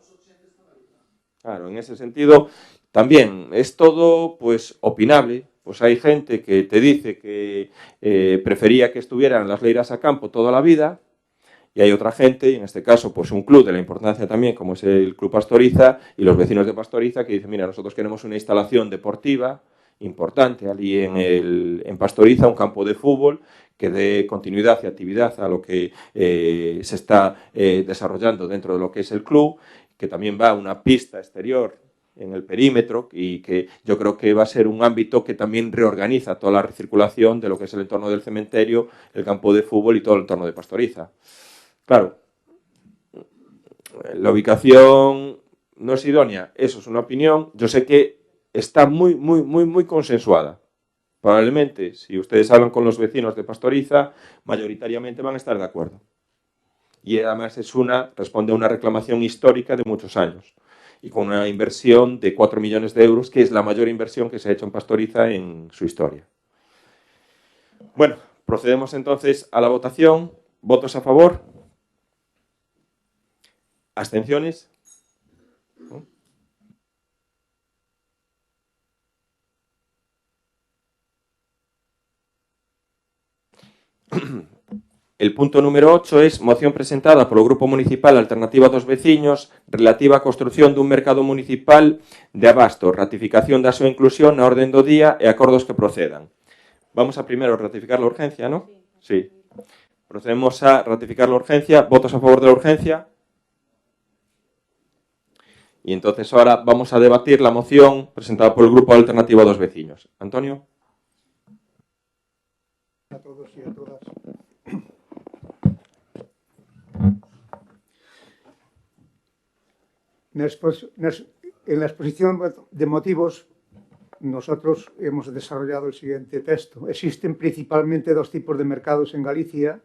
Claro, en ese sentido también es todo pues opinable. Pues hay gente que te dice que prefería que estuvieran las leiras a campo toda la vida. Y hay otra gente, y en este caso, pues un club de la importancia también, como es el Club Pastoriza, y los vecinos de Pastoriza, que dicen, mira, nosotros queremos una instalación deportiva importante allí en Pastoriza, un campo de fútbol, que dé continuidad y actividad a lo que se está desarrollando dentro de lo que es el club, que también va a una pista exterior en el perímetro y que yo creo que va a ser un ámbito que también reorganiza toda la recirculación de lo que es el entorno del cementerio, el campo de fútbol y todo el entorno de Pastoriza. Claro, la ubicación no es idónea, eso es una opinión. Yo sé que está muy, muy, muy, muy consensuada. Probablemente, si ustedes hablan con los vecinos de Pastoriza, mayoritariamente van a estar de acuerdo. Y además responde a una reclamación histórica de muchos años y con una inversión de 4 millones de euros, que es la mayor inversión que se ha hecho en Pastoriza en su historia. Bueno, procedemos entonces a la votación. ¿Votos a favor? ¿Abstenciones? El punto número 8 es moción presentada por el Grupo Municipal Alternativa dos Veciños relativa á construción dun mercado municipal de abasto, ratificación da súa inclusión na orden do día e acordos que procedan. Vamos a primero ratificar la urgencia, ¿no? Sí. Procedemos a ratificar la urgencia. ¿Votos a favor de la urgencia? Y entonces ahora vamos a debatir la moción presentada por el Grupo Alternativa dos Veciños. Antonio. a todos y a todas. En la exposición de motivos, nosotros hemos desarrollado el siguiente texto. Existen principalmente dos tipos de mercados en Galicia: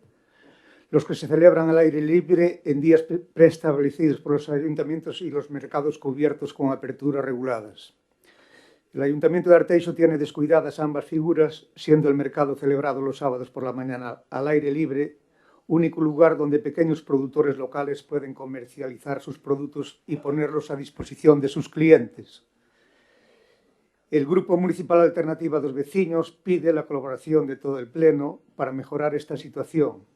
los que se celebran al aire libre en días preestablecidos por los ayuntamientos y los mercados cubiertos con aperturas reguladas. El Ayuntamiento de Arteixo tiene descuidadas ambas figuras, siendo el mercado celebrado los sábados por la mañana al aire libre, único lugar donde pequeños productores locales pueden comercializar sus productos y ponerlos a disposición de sus clientes. El Grupo Municipal Alternativa dos Veciños pide la colaboración de todo el Pleno para mejorar esta situación.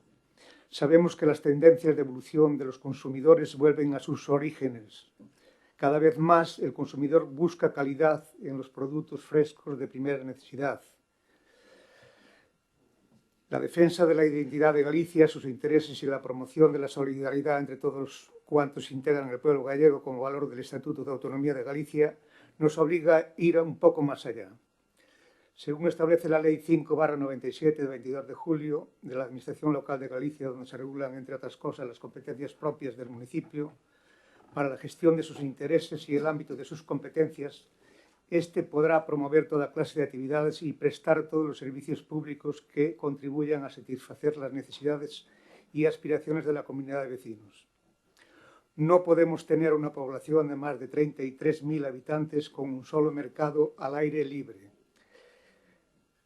Sabemos que las tendencias de evolución de los consumidores vuelven a sus orígenes. Cada vez más el consumidor busca calidad en los productos frescos de primera necesidad. La defensa de la identidad de Galicia, sus intereses y la promoción de la solidaridad entre todos cuantos integran el pueblo gallego como valor del Estatuto de Autonomía de Galicia nos obliga a ir un poco más allá. Según establece la Ley 5/97 de 22 de julio de la Administración Local de Galicia, donde se regulan, entre otras cosas, las competencias propias del municipio para la gestión de sus intereses y el ámbito de sus competencias, este podrá promover toda clase de actividades y prestar todos los servicios públicos que contribuyan a satisfacer las necesidades y aspiraciones de la comunidad de vecinos. No podemos tener una población de más de 33.000 habitantes con un solo mercado al aire libre.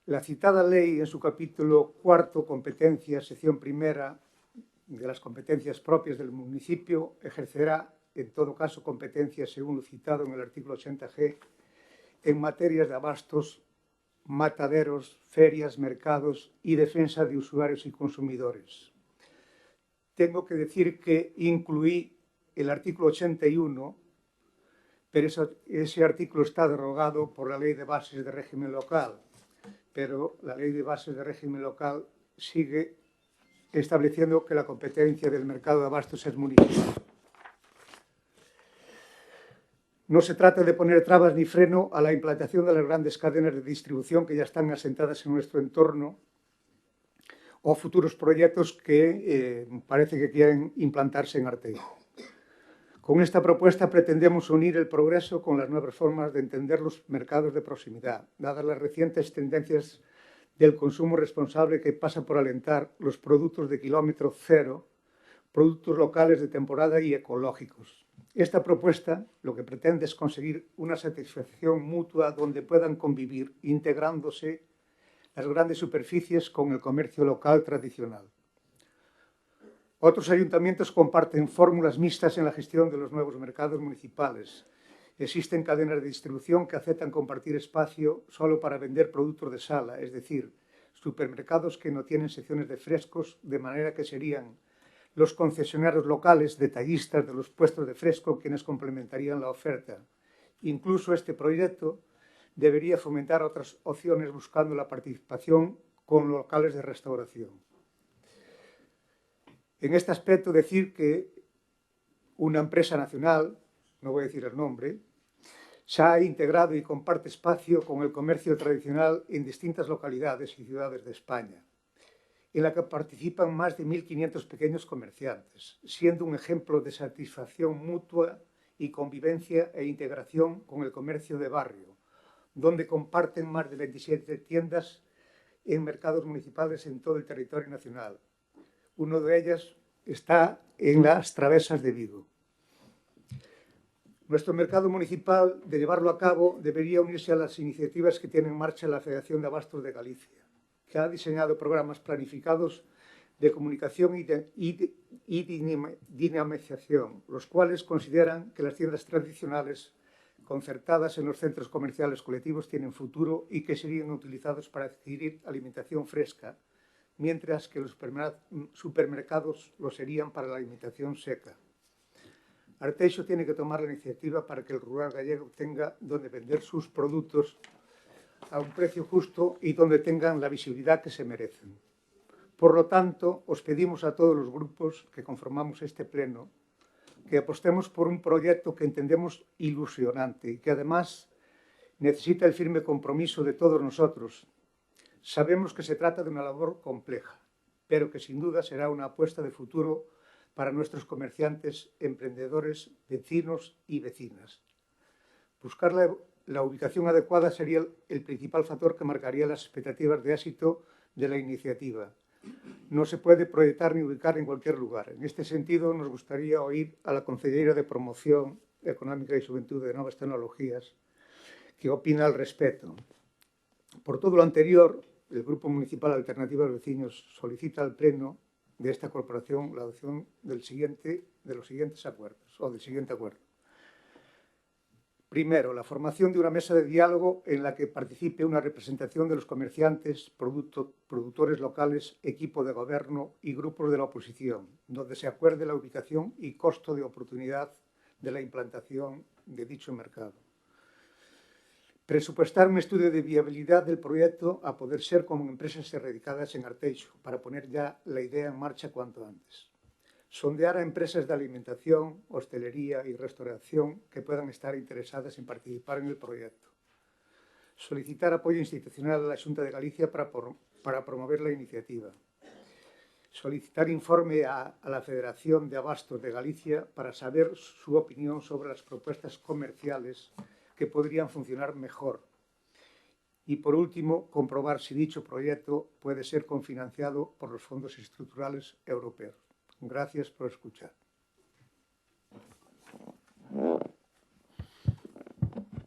La citada ley, en su capítulo cuarto, competencias, sección primera de las competencias propias del municipio, ejercerá, en todo caso, competencias según lo citado en el artículo 80G, en materias de abastos, mataderos, ferias, mercados y defensa de usuarios y consumidores. Tengo que decir que incluí el artículo 81, pero ese artículo está derogado por la Ley de Bases de Régimen Local, pero la Ley de Bases de Régimen Local sigue estableciendo que la competencia del mercado de abastos es municipal. No se trata de poner trabas ni freno a la implantación de las grandes cadenas de distribución que ya están asentadas en nuestro entorno o futuros proyectos que parece que quieren implantarse en Arteixo. Con esta propuesta pretendemos unir el progreso con las nuevas formas de entender los mercados de proximidad, dadas las recientes tendencias del consumo responsable que pasa por alentar los productos de kilómetro cero, productos locales de temporada y ecológicos. Esta propuesta lo que pretende es conseguir una satisfacción mutua donde puedan convivir, integrándose las grandes superficies con el comercio local tradicional. Otros ayuntamientos comparten fórmulas mixtas en la gestión de los nuevos mercados municipales. Existen cadenas de distribución que aceptan compartir espacio solo para vender productos de sala, es decir, supermercados que no tienen secciones de frescos, de manera que serían los concesionarios locales, detallistas de los puestos de fresco, quienes complementarían la oferta. Incluso este proyecto debería fomentar otras opciones buscando la participación con locales de restauración. En este aspecto, decir que una empresa nacional, no voy a decir el nombre, se ha integrado y comparte espacio con el comercio tradicional en distintas localidades y ciudades de España, en la que participan más de 1.500 pequeños comerciantes, siendo un ejemplo de satisfacción mutua y convivencia e integración con el comercio de barrio, donde comparten más de 27 tiendas en mercados municipales en todo el territorio nacional. Uno de ellas está en las Travesas de Vigo. Nuestro mercado municipal, de llevarlo a cabo, debería unirse a las iniciativas que tiene en marcha la Federación de Abastos de Galicia, que ha diseñado programas planificados de comunicación y dinamización, los cuales consideran que las tiendas tradicionales concertadas en los centros comerciales colectivos tienen futuro y que serían utilizados para adquirir alimentación fresca, mientras que los supermercados lo serían para la alimentación seca. Arteixo tiene que tomar la iniciativa para que el rural gallego tenga donde vender sus productos a un precio justo y donde tengan la visibilidad que se merecen. Por lo tanto, os pedimos a todos los grupos que conformamos este pleno que apostemos por un proyecto que entendemos ilusionante y que además necesita el firme compromiso de todos nosotros. Sabemos que se trata de una labor compleja, pero que sin duda será una apuesta de futuro para nuestros comerciantes, emprendedores, vecinos y vecinas. Buscar la ubicación adecuada sería el principal factor que marcaría las expectativas de éxito de la iniciativa. No se puede proyectar ni ubicar en cualquier lugar. En este sentido, nos gustaría oír a la Conselleira de Promoción Económica y Xuventud de Novas Tecnologías qué opina al respecto. Por todo lo anterior, el Grupo Municipal Alternativa de Vecinos solicita al Pleno de esta corporación la adopción del siguiente acuerdo. Primero, la formación de una mesa de diálogo en la que participe una representación de los comerciantes, productores locales, equipo de gobierno y grupos de la oposición, donde se acuerde la ubicación y costo de oportunidad de la implantación de dicho mercado. Presupuestar un estudio de viabilidad del proyecto a poder ser como empresas radicadas en Arteixo, para poner ya la idea en marcha cuanto antes. Sondear a empresas de alimentación, hostelería y restauración que puedan estar interesadas en participar en el proyecto. Solicitar apoyo institucional a la Xunta de Galicia para promover la iniciativa. Solicitar informe a la Federación de Abastos de Galicia para saber su opinión sobre las propuestas comerciales que podrían funcionar mejor. Y, por último, comprobar si dicho proyecto puede ser confinanciado por los fondos estructurales europeos. Gracias por escuchar.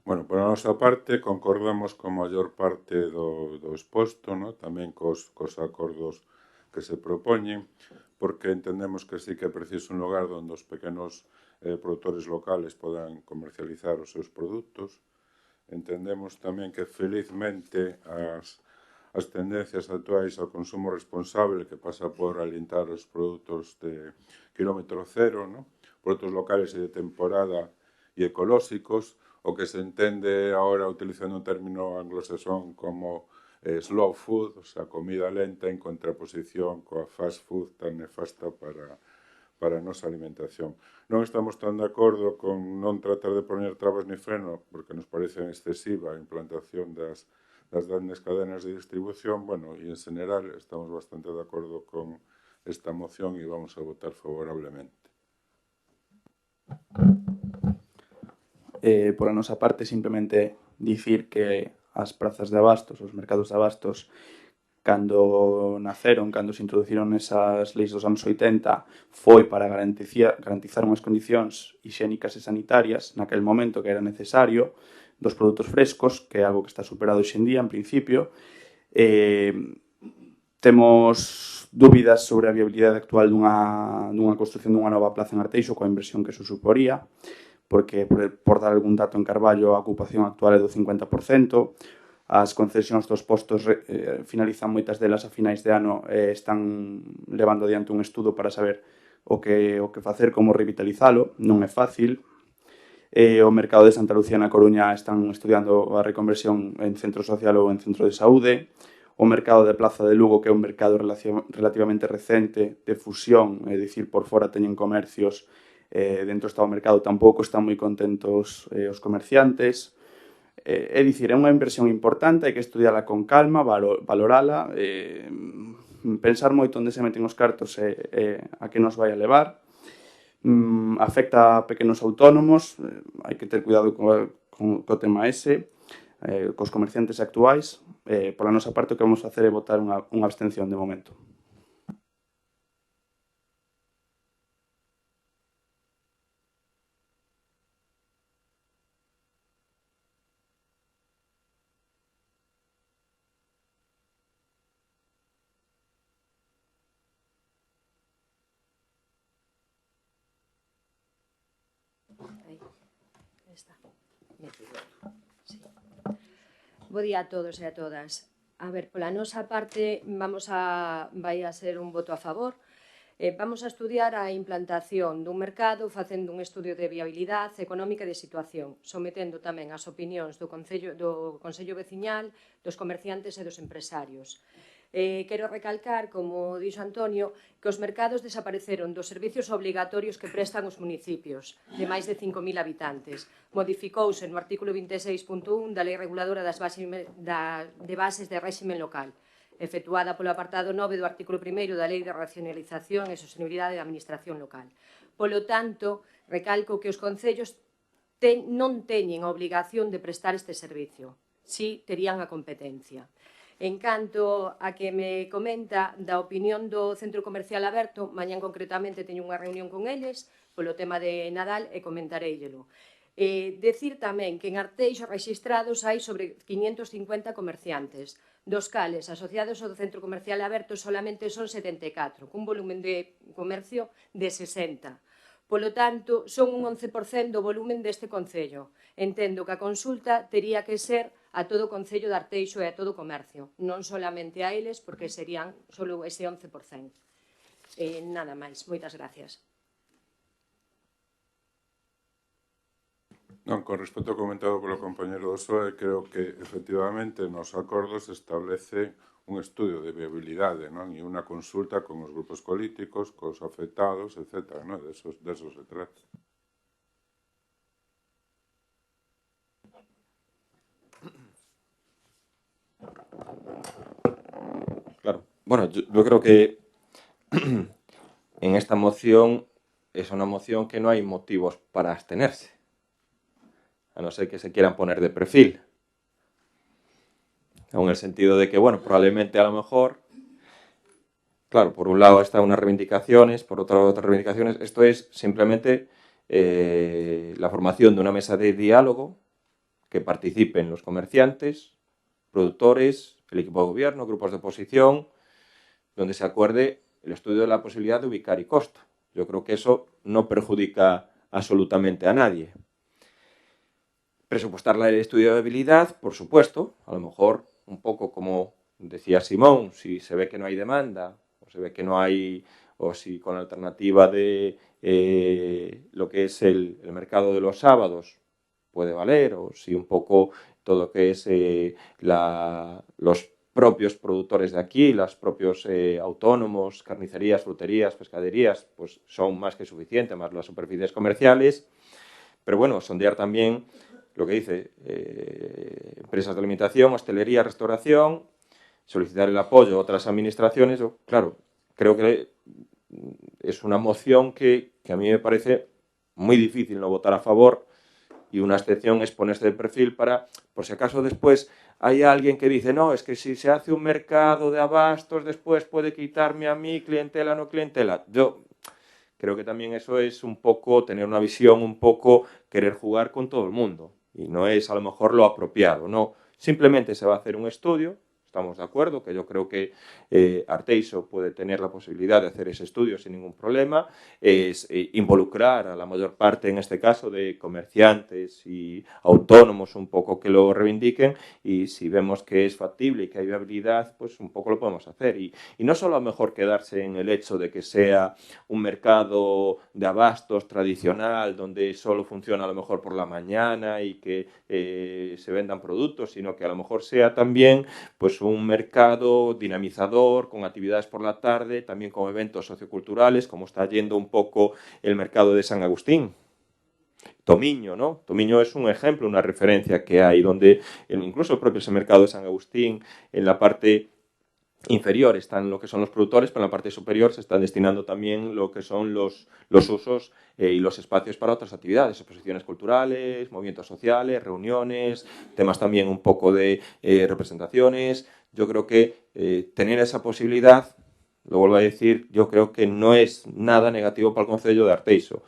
Bueno, por a nosa parte, concordamos con maior parte do exposto, ¿no? Tamén cos acordos que se propoñen, porque entendemos que sí que é preciso un lugar onde os pequenos produtores locales podan comercializar os seus produtos. Entendemos tamén que, felizmente, as tendencias actuais ao consumo responsable, que pasa por alentar os produtos de kilómetro cero, ¿no? Produtos locales e de temporada e ecolóxicos, o que se entende ahora utilizando un término anglosajón como slow food, o sea, comida lenta en contraposición coa fast food tan nefasta para a nosa alimentación. Non estamos tan de acordo con non tratar de poner trabas ni freno, porque nos parece excesiva a implantación das grandes cadenas de distribución. Bueno, e en general estamos bastante de acordo con esta moción e vamos a votar favorablemente. Por a nosa parte, simplemente dicir que as prazas de abastos, os mercados de abastos, cando naceron, cando se introduciron esas leis dos anos 80, foi para garantizar unhas condicións higiénicas e sanitarias naquel momento que era necesario dos produtos frescos, que é algo que está superado hoxe en día, en principio. Temos dúbidas sobre a viabilidade actual dunha construción dunha nova plaza en Arteixo coa inversión que se suporía, porque, por dar algún dato en Carballo, a ocupación actual é do 50%, as concesións dos postos finalizan moitas delas a finais de ano, están levando adiante un estudo para saber o que facer, como revitalizalo, non é fácil. O mercado de Santa Lucía na Coruña están estudiando a reconversión en centro social ou en centro de saúde. O mercado de Plaza de Lugo, que é un mercado relativamente recente de fusión, é dicir, por fora teñen comercios, dentro está o mercado, tampouco están moi contentos os comerciantes. É dicir, é unha inversión importante, hai que estudiala con calma, valorala, pensar moito onde se meten os cartos e a que nos vai a levar. Afecta a pequenos autónomos, hai que ter cuidado co tema ese, cos comerciantes actuais. Pola nosa parte, o que vamos facer é votar unha abstención de momento. Bo día a todos e a todas. A ver, pola nosa parte vai a ser un voto a favor. Vamos a estudiar a implantación dun mercado facendo un estudio de viabilidade económica e de situación, sometendo tamén as opinións do Consello Veciñal, dos comerciantes e dos empresarios. Quero recalcar, como dixo Antonio, que os mercados desapareceron dos servicios obligatorios que prestan os municipios, de máis de 5.000 habitantes. Modificouse no artículo 26.1 da Lei Reguladora de Bases de Réximen Local. efectuada polo apartado 9 do artículo 1º da Lei de Racionalización e Sostenibilidade da Administración Local. Polo tanto, recalco que os concellos non teñen a obligación de prestar este servicio, si terían a competencia. En canto a que me comenta da opinión do Centro Comercial Aberto, mañán concretamente teño unha reunión con eles polo tema de Nadal e comentareillelo. Decir tamén que en Arteixo registrados hai sobre 550 comerciantes, dos cales asociados ao Centro Comercial Aberto solamente son 74, cun volumen de comercio de 60. Polo tanto, son un 11% do volumen deste concello. Entendo que a consulta tería que ser a todo o concello de Arteixo e a todo o comercio, non solamente a eles, porque serían só ese 11%. Nada máis. Moitas gracias. Non, con respecto ao comentado polo compañero do PSOE, creo que efectivamente nos acordos establece un estudio de viabilidade, non? E unha consulta con os grupos políticos, cos afectados, etc. Non? De eso se trata. Claro. Bueno, yo creo que en esta moción es una moción que no hay motivos para abstenerse, a no ser que se quieran poner de perfil. En el sentido de que, bueno, probablemente a lo mejor, claro, por un lado están unas reivindicaciones, por otro lado otras reivindicaciones. Esto es simplemente la formación de una mesa de diálogo que participen los comerciantes, productores, el equipo de gobierno, grupos de oposición, donde se acuerde el estudio de la posibilidad de ubicar y costo. Yo creo que eso no perjudica absolutamente a nadie. Presupuestar el estudio de viabilidad, por supuesto, a lo mejor un poco como decía Simón, si se ve que no hay demanda, o se ve que no hay, o si con la alternativa de lo que es el mercado de los sábados puede valer, o si un poco todo lo que es los propios productores de aquí, los propios autónomos, carnicerías, fruterías, pescaderías, pues son más que suficientes, más las superficies comerciales. Pero bueno, sondear también lo que dice empresas de alimentación, hostelería, restauración, solicitar el apoyo a otras administraciones. Yo, claro, creo que es una moción que a mí me parece muy difícil no votar a favor, y una excepción es ponerse de perfil para, por si acaso después hay alguien que dice, no, es que si se hace un mercado de abastos después puede quitarme a mí clientela, no clientela. Yo creo que también eso es un poco tener una visión, un poco querer jugar con todo el mundo. Y no es a lo mejor lo apropiado, no. Simplemente se va a hacer un estudio, estamos de acuerdo, que yo creo que Arteixo puede tener la posibilidad de hacer ese estudio sin ningún problema, es involucrar a la mayor parte, en este caso, de comerciantes y autónomos un poco que lo reivindiquen, y si vemos que es factible y que hay viabilidad, pues un poco lo podemos hacer. Y no solo a lo mejor quedarse en el hecho de que sea un mercado de abastos tradicional, donde solo funciona a lo mejor por la mañana y que se vendan productos, sino que a lo mejor sea también pues un mercado dinamizador, con actividades por la tarde, también con eventos socioculturales, como está yendo un poco el mercado de San Agustín. Tomiño, ¿no? Tomiño es un ejemplo, una referencia que hay, donde incluso el propio ese mercado de San Agustín, en la parte inferior están lo que son los productores, pero en la parte superior se están destinando también lo que son los usos y los espacios para otras actividades, exposiciones culturales, movimientos sociales, reuniones, temas también un poco de representaciones. Yo creo que tener esa posibilidad, lo vuelvo a decir, yo creo que no es nada negativo para el concello de Arteixo.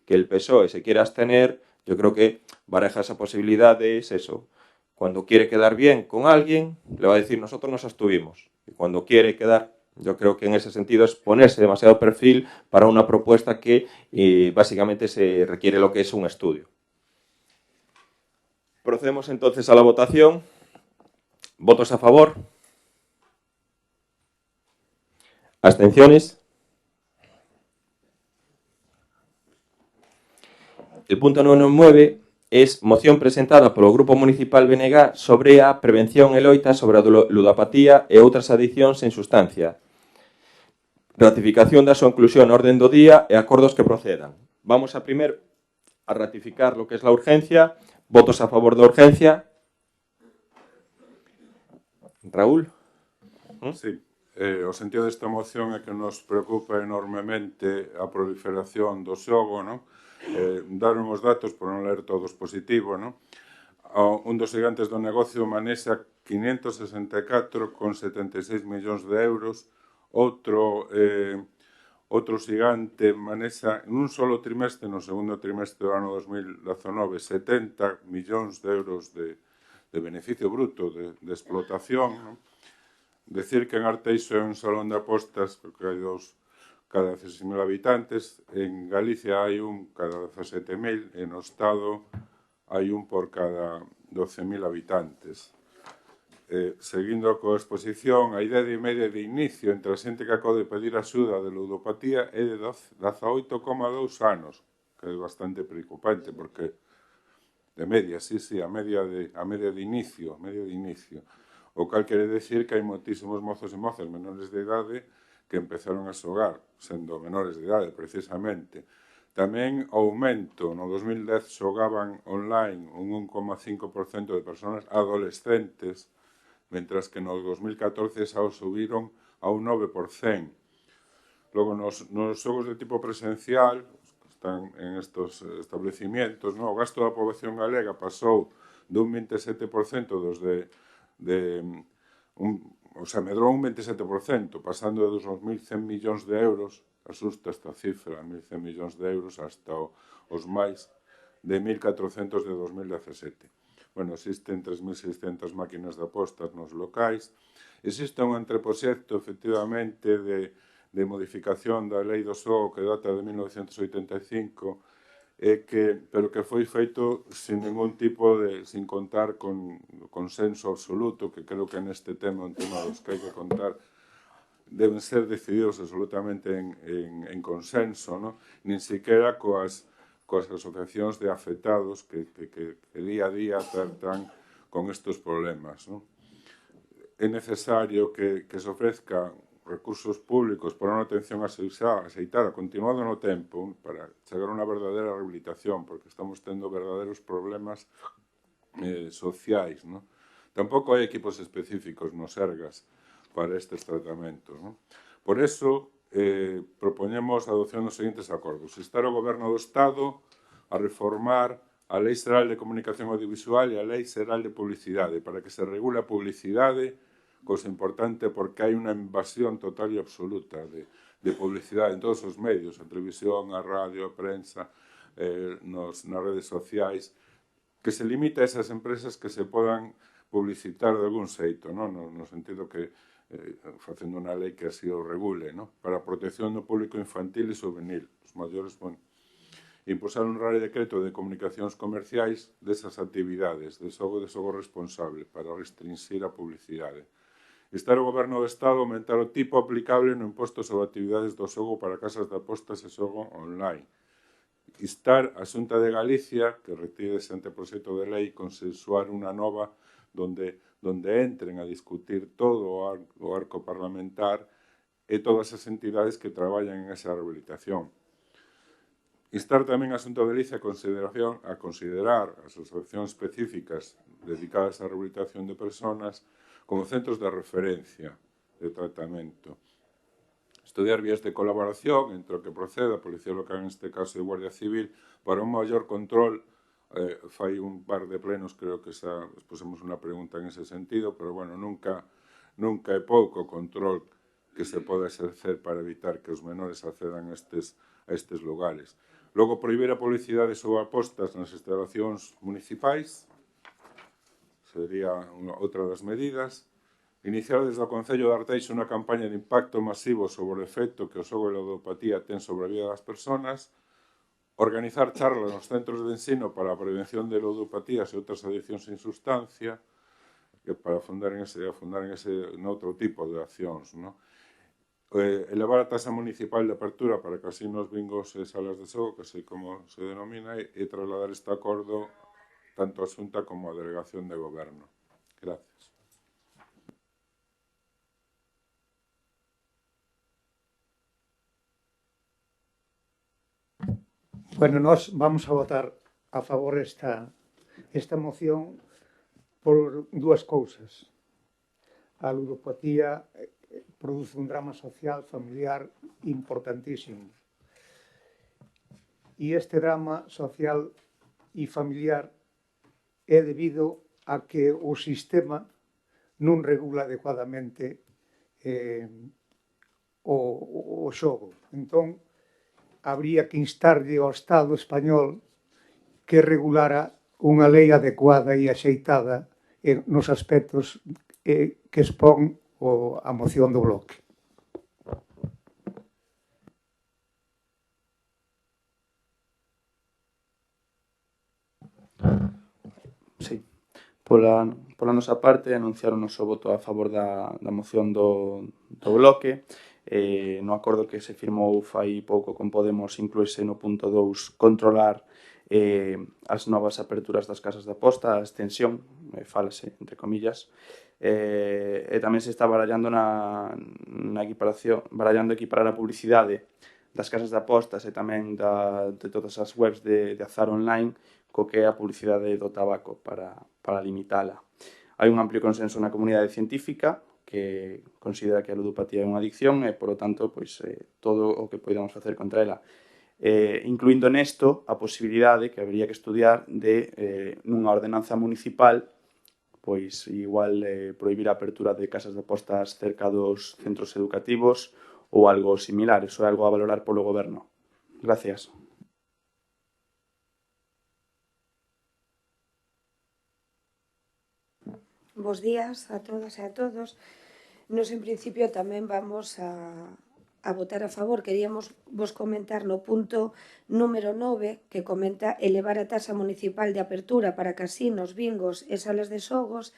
Que el PSOE se quiera abstener, yo creo que baraja esa posibilidad de eso. Cuando quiere quedar bien con alguien, le va a decir, nosotros nos abstuvimos. Y cuando quiere quedar, yo creo que en ese sentido es ponerse demasiado perfil para una propuesta que básicamente se requiere lo que es un estudio. Procedemos entonces a la votación. ¿Votos a favor? ¿Abstenciones? El punto número 9 es moción presentada polo Grupo Municipal BNG sobre a prevención e loita sobre a ludopatía e outras adiccións en sustancia. Ratificación da súa inclusión na orden do día e acordos que procedan. Vamos a primeiro a ratificar lo que es la urgencia. Votos a favor da urgencia. Raúl. Sí. O sentido desta moción é que nos preocupa enormemente a proliferación do xogo, non? Dar uns datos, por non ler todos positivo, non? Un dos gigantes do negocio manexa 564,76 millóns de euros, outro xigante manexa en un solo trimestre, no segundo trimestre do ano 2019, 70 millóns de euros de beneficio bruto de explotación, non? Decir que en Arteixo é un salón de apostas que hai dos cada 16.000 habitantes, en Galicia hai un cada 17.000, e no Estado hai un por cada 12.000 habitantes. Seguindo coa exposición, a idea de media de inicio entre a xente que acode pedir axuda de ludopatía é de 18,2 anos, que é bastante preocupante, porque de media, sí, a media de inicio, o cal quere decir que hai moitísimos mozos e mozas menores de idade que empezaron a xogar, sendo menores de idade, precisamente. Tamén o aumento, no 2010 xogaban online un 1,5% de persoas adolescentes, mentras que no 2014 xa o subiron a un 9%. Logo, nos xogos de tipo presencial, que están en estos establecimientos, o gasto da poboación galega pasou dun 27% medrou un 27%, pasando de 2.100 millóns de euros, asusta esta cifra, 1.100 millóns de euros, hasta os máis de 1.400 de 2017. Bueno, existen 3.600 máquinas de apostas nos locais. Existe un anteproxecto, efectivamente, de modificación da lei do xogo que data de 1985, pero que foi feito sin ningún tipo sin contar con consenso absoluto, que creo que neste tema é un tema dos que hai que contar, deben ser decididos absolutamente en consenso, non? Nin siquiera coas asociacións de afectados que día a día tratan con estes problemas, non? É necesario que se ofrezca recursos públicos para unha atención axeitada, continuado no tempo, para chegar a unha verdadeira rehabilitación, porque estamos tendo verdadeiros problemas sociais, non? Tampouco hai equipos específicos nos Sergas para estes tratamentos, non? Por eso, propoñemos a adopción dos seguintes acordos. Instar o Goberno do Estado a reformar a Lei Xeral de Comunicación Audiovisual e a Lei Xeral de Publicidade, para que se regule a publicidade, cousa importante porque hai unha invasión total e absoluta de publicidade en todos os medios, a televisión, a radio, a prensa, nas redes sociais, que se limita a esas empresas que se podan publicitar de algún xeito, no sentido que facendo unha lei que así o regule, para a protección do público infantil e juvenil, os maiores, impulsar un real decreto de comunicacións comerciais desas actividades, de xogo responsable, para restringir a publicidade. Instar o Goberno do Estado a aumentar o tipo aplicable no imposto sobre actividades do xogo para casas de apostas e xogo online. Instar a Xunta de Galicia, que retire ese anteproxecto de lei, consensuar unha nova donde entren a discutir todo o arco parlamentar e todas as entidades que traballan en esa rehabilitación. Instar tamén a Xunta de Galicia a considerar as asociacións específicas dedicadas á rehabilitación de persoas como centros de referencia de tratamento. Estudiar vías de colaboración entre o que proceda a Policía Local, neste caso e Guardia Civil, para un maior control. Fai un par de plenos, creo que xa pusemos unha pregunta en ese sentido, pero, bueno, nunca é pouco o control que se pode exercer para evitar que os menores accedan a estes lugares. Logo, prohibir a publicidade sobre apostas nas instalacións municipais, sería outra das medidas. Iniciar desde o Concello de Arteixo unha campaña de impacto masivo sobre o efecto que o xogo e a ludopatía ten sobre a vida das persoas. Organizar charlas nos centros de ensino para a prevención de ludopatías e outras adiccións sin sustancia, para afundar en outro tipo de accións, non? Elevar a tasa municipal de apertura para casinos, bingos e salas de xogo, que sei como se denomina, e trasladar este acordo tanto a Xunta como a Delegación de Goberno. Gracias. Bueno, nós vamos a votar a favor esta moción por dúas cousas. a ludopatía produce un drama social familiar importantísimo. E este drama social e familiar é debido a que o sistema non regula adecuadamente o xogo. Entón, habría que instarlle ao Estado español que regulara unha lei adecuada e axeitada nos aspectos que expón a moción do bloque. Sí. Pola nosa parte, anunciar o noso voto a favor da moción do bloque. No acordo que se firmou fai pouco con Podemos incluíse no punto 2 controlar as novas aperturas das casas de aposta, a extensión, fálase, entre comillas, e tamén se está barallando na equiparación, barallando equiparar a publicidade das casas de apostas e tamén de todas as webs de azar online co que é a publicidade do tabaco para limitala. Hai un amplio consenso na comunidade científica que considera que a ludopatía é unha adicción e, por lo tanto, pois, todo o que podamos facer contra ela. Incluindo nesto a posibilidade que habría que estudiar de nunha ordenanza municipal pois igual prohibir a apertura de casas de apostas cerca dos centros educativos ou algo similar. Iso é algo a valorar polo goberno. Gracias. Bos días a todas e a todos. Nos, en principio, tamén vamos a votar a favor. Queríamos vos comentar no punto número 9 que comenta elevar a taxa municipal de apertura para casinos, bingos e salas de xogos,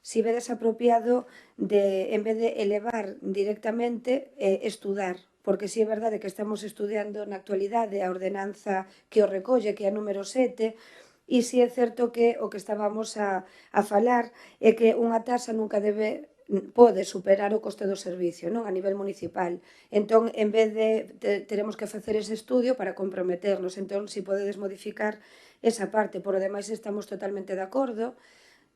si vedes apropiado en vez de elevar directamente, estudar, porque si é verdade que estamos estudiando na actualidade a ordenanza que o recolle, que é a número 7, e si é certo que o que estábamos a falar é que unha taxa nunca pode superar o coste do servicio, non, a nivel municipal. Entón, en vez de teremos que facer ese estudio para comprometernos. Entón, si podedes modificar esa parte. Por o demais, estamos totalmente de acordo.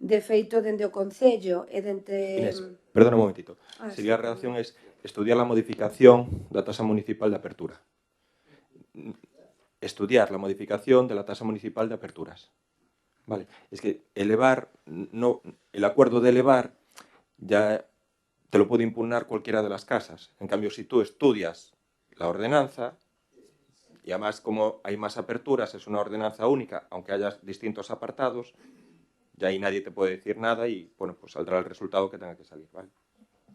De feito, dende o Concello e dende... Inés, perdona un momentito. Sería a redacción es estudiar la modificación da tasa municipal de apertura. Estudiar la modificación de la tasa municipal de aperturas. Vale. Es que elevar, no, el acuerdo de elevar ya te lo puede impugnar cualquiera de las casas. En cambio, si tú estudias la ordenanza, y además como hay más aperturas, es una ordenanza única, aunque haya distintos apartados, ya ahí nadie te puede decir nada y, bueno, pues saldrá el resultado que tenga que salir, ¿vale?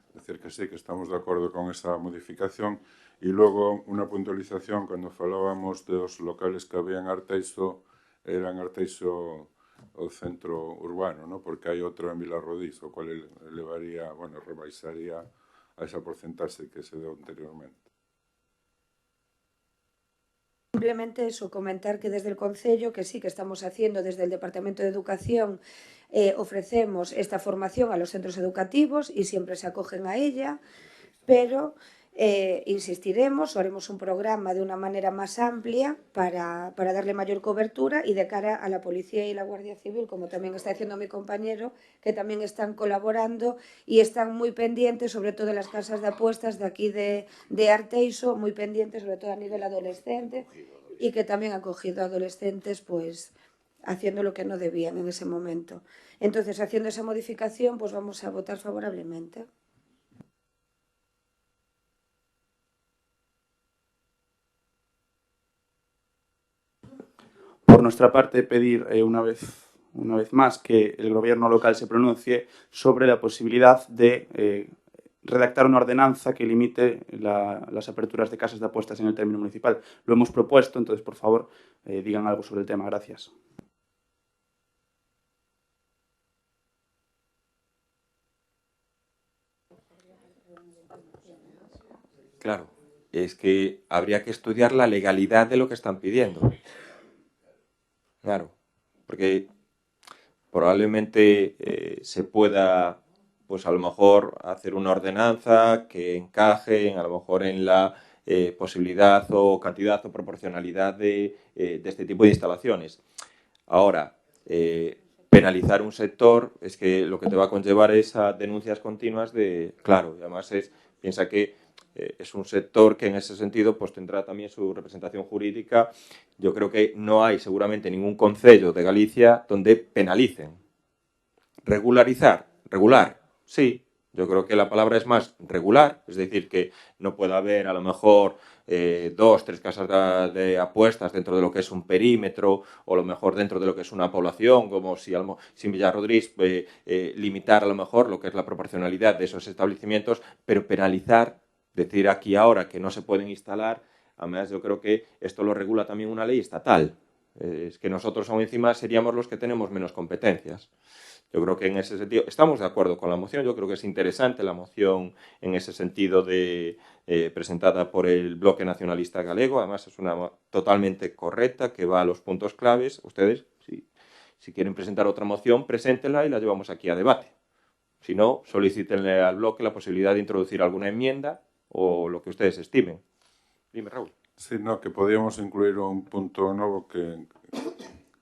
Es decir, que sí, que estamos de acordo con esa modificación. E logo, unha puntualización, cando falábamos dos locales que había en Arteixo, eran Arteixo o centro urbano, ¿no? Porque hai outro en Vilarrodís, o cual elevaría, bueno, rebaixaría a esa porcentaxe que se deu anteriormente. Simplemente eso, comentar que desde el Concello, que sí que estamos haciendo desde el Departamento de Educación, ofrecemos esta formación a los centros educativos y siempre se acogen a ella, pero insistiremos o haremos un programa de una manera más amplia para darle mayor cobertura y de cara a la Policía y la Guardia Civil, como también está diciendo mi compañero, que también están colaborando y están muy pendientes, sobre todo en las casas de apuestas de aquí de Arteixo, muy pendientes sobre todo a nivel adolescente y que también han cogido adolescentes pues haciendo lo que no debían en ese momento. Entonces, haciendo esa modificación, pues vamos a votar favorablemente. Por nuestra parte, pedir una vez más que el gobierno local se pronuncie sobre la posibilidad de redactar una ordenanza que limite las aperturas de casas de apuestas en el término municipal. Lo hemos propuesto, entonces, por favor, digan algo sobre el tema. Gracias. Claro, es que habría que estudiar la legalidad de lo que están pidiendo. Claro, porque probablemente se pueda, pues a lo mejor, hacer una ordenanza que encaje a lo mejor en la posibilidad o cantidad o proporcionalidad de este tipo de instalaciones. Ahora, penalizar un sector es que lo que te va a conllevar es a denuncias continuas de, claro, y además piensa que es un sector que en ese sentido pues tendrá también su representación jurídica. Yo creo que no hay seguramente ningún concello de Galicia donde penalicen. Regularizar, regular, sí. Yo creo que la palabra es más regular, es decir, que no pueda haber a lo mejor 2, 3 casas de apuestas dentro de lo que es un perímetro o a lo mejor dentro de lo que es una población, como si en Villarrodriz limitar a lo mejor lo que es la proporcionalidad de esos establecimientos, pero penalizar, decir aquí ahora que no se pueden instalar, además yo creo que esto lo regula también una ley estatal. Es que nosotros aún encima seríamos los que tenemos menos competencias. Yo creo que en ese sentido estamos de acuerdo con la moción. Yo creo que es interesante la moción en ese sentido presentada por el Bloque Nacionalista Galego. Además es una totalmente correcta que va a los puntos claves. Ustedes, si quieren presentar otra moción, preséntenla y la llevamos aquí a debate. Si no, solicítenle al bloque la posibilidad de introducir alguna enmienda o lo que ustedes estimen. Dime, Raúl. Sí, no, que podíamos incluir un punto novo que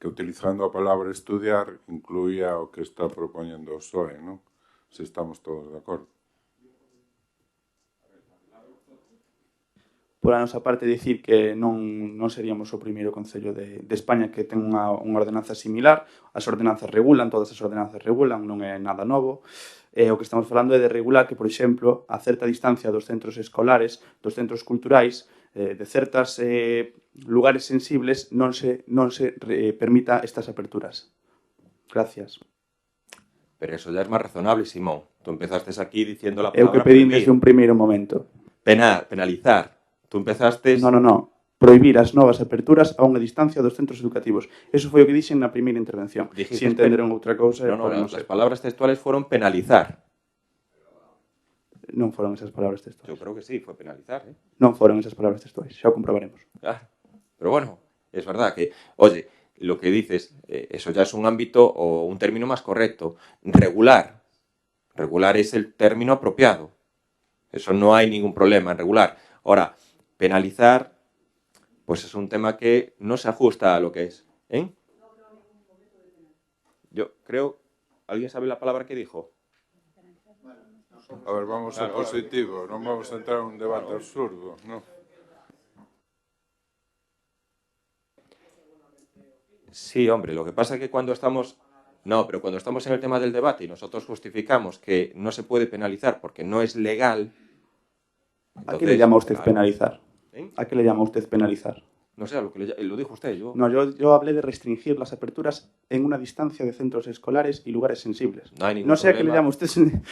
utilizando a palabra estudiar incluía o que está propoñendo o PSOE, non? Se estamos todos de acordo. Por a nosa parte, dicir que non seríamos o primeiro concello de España que ten unha ordenanza similar. As ordenanzas regulan, todas as ordenanzas regulan, non é nada novo. O que estamos falando é de regular que, por exemplo, a certa distancia dos centros escolares, dos centros culturais, de certas lugares sensibles non se permita estas aperturas. Gracias. Pero eso ya es más razonable, Simón. Tú empezaste aquí diciendo la É palabra o que pedín prohibir. desde un primeiro momento. Penalizar. Tú empezaste... No. Prohibir as novas aperturas a unha distancia dos centros educativos. Eso foi o que dixen na primeira intervención. Dijiste Si entenderon outra cousa... No, las palabras textuales fueron penalizar. Non foron esas palabras textuales. Yo creo que sí, fue penalizar. Non foron esas palabras textuales, xa o comprobaremos. Pero bueno, es verdad que, oye, lo que dices, eso ya es un ámbito o un término más correcto. Regular. Regular es el término apropiado. Eso no hay ningún problema en regular. Ahora, penalizar, pues es un tema que no se ajusta a lo que es. Yo creo... ¿Alguien sabe la palabra que dijo? A ver, vamos a ser positivos, non vamos a entrar en un debate absurdo, non? Sí, hombre, lo que pasa es que cuando estamos... No, pero cuando estamos en el tema del debate y nosotros justificamos que no se puede penalizar porque no es legal... Entonces, ¿a qué le llama usted penalizar? ¿A qué le llama usted penalizar? No sé, lo dijo usted. No, yo hablé de restringir las aperturas en una distancia de centros escolares y lugares sensibles. No hay ningún No sé problema. a qué le llama usted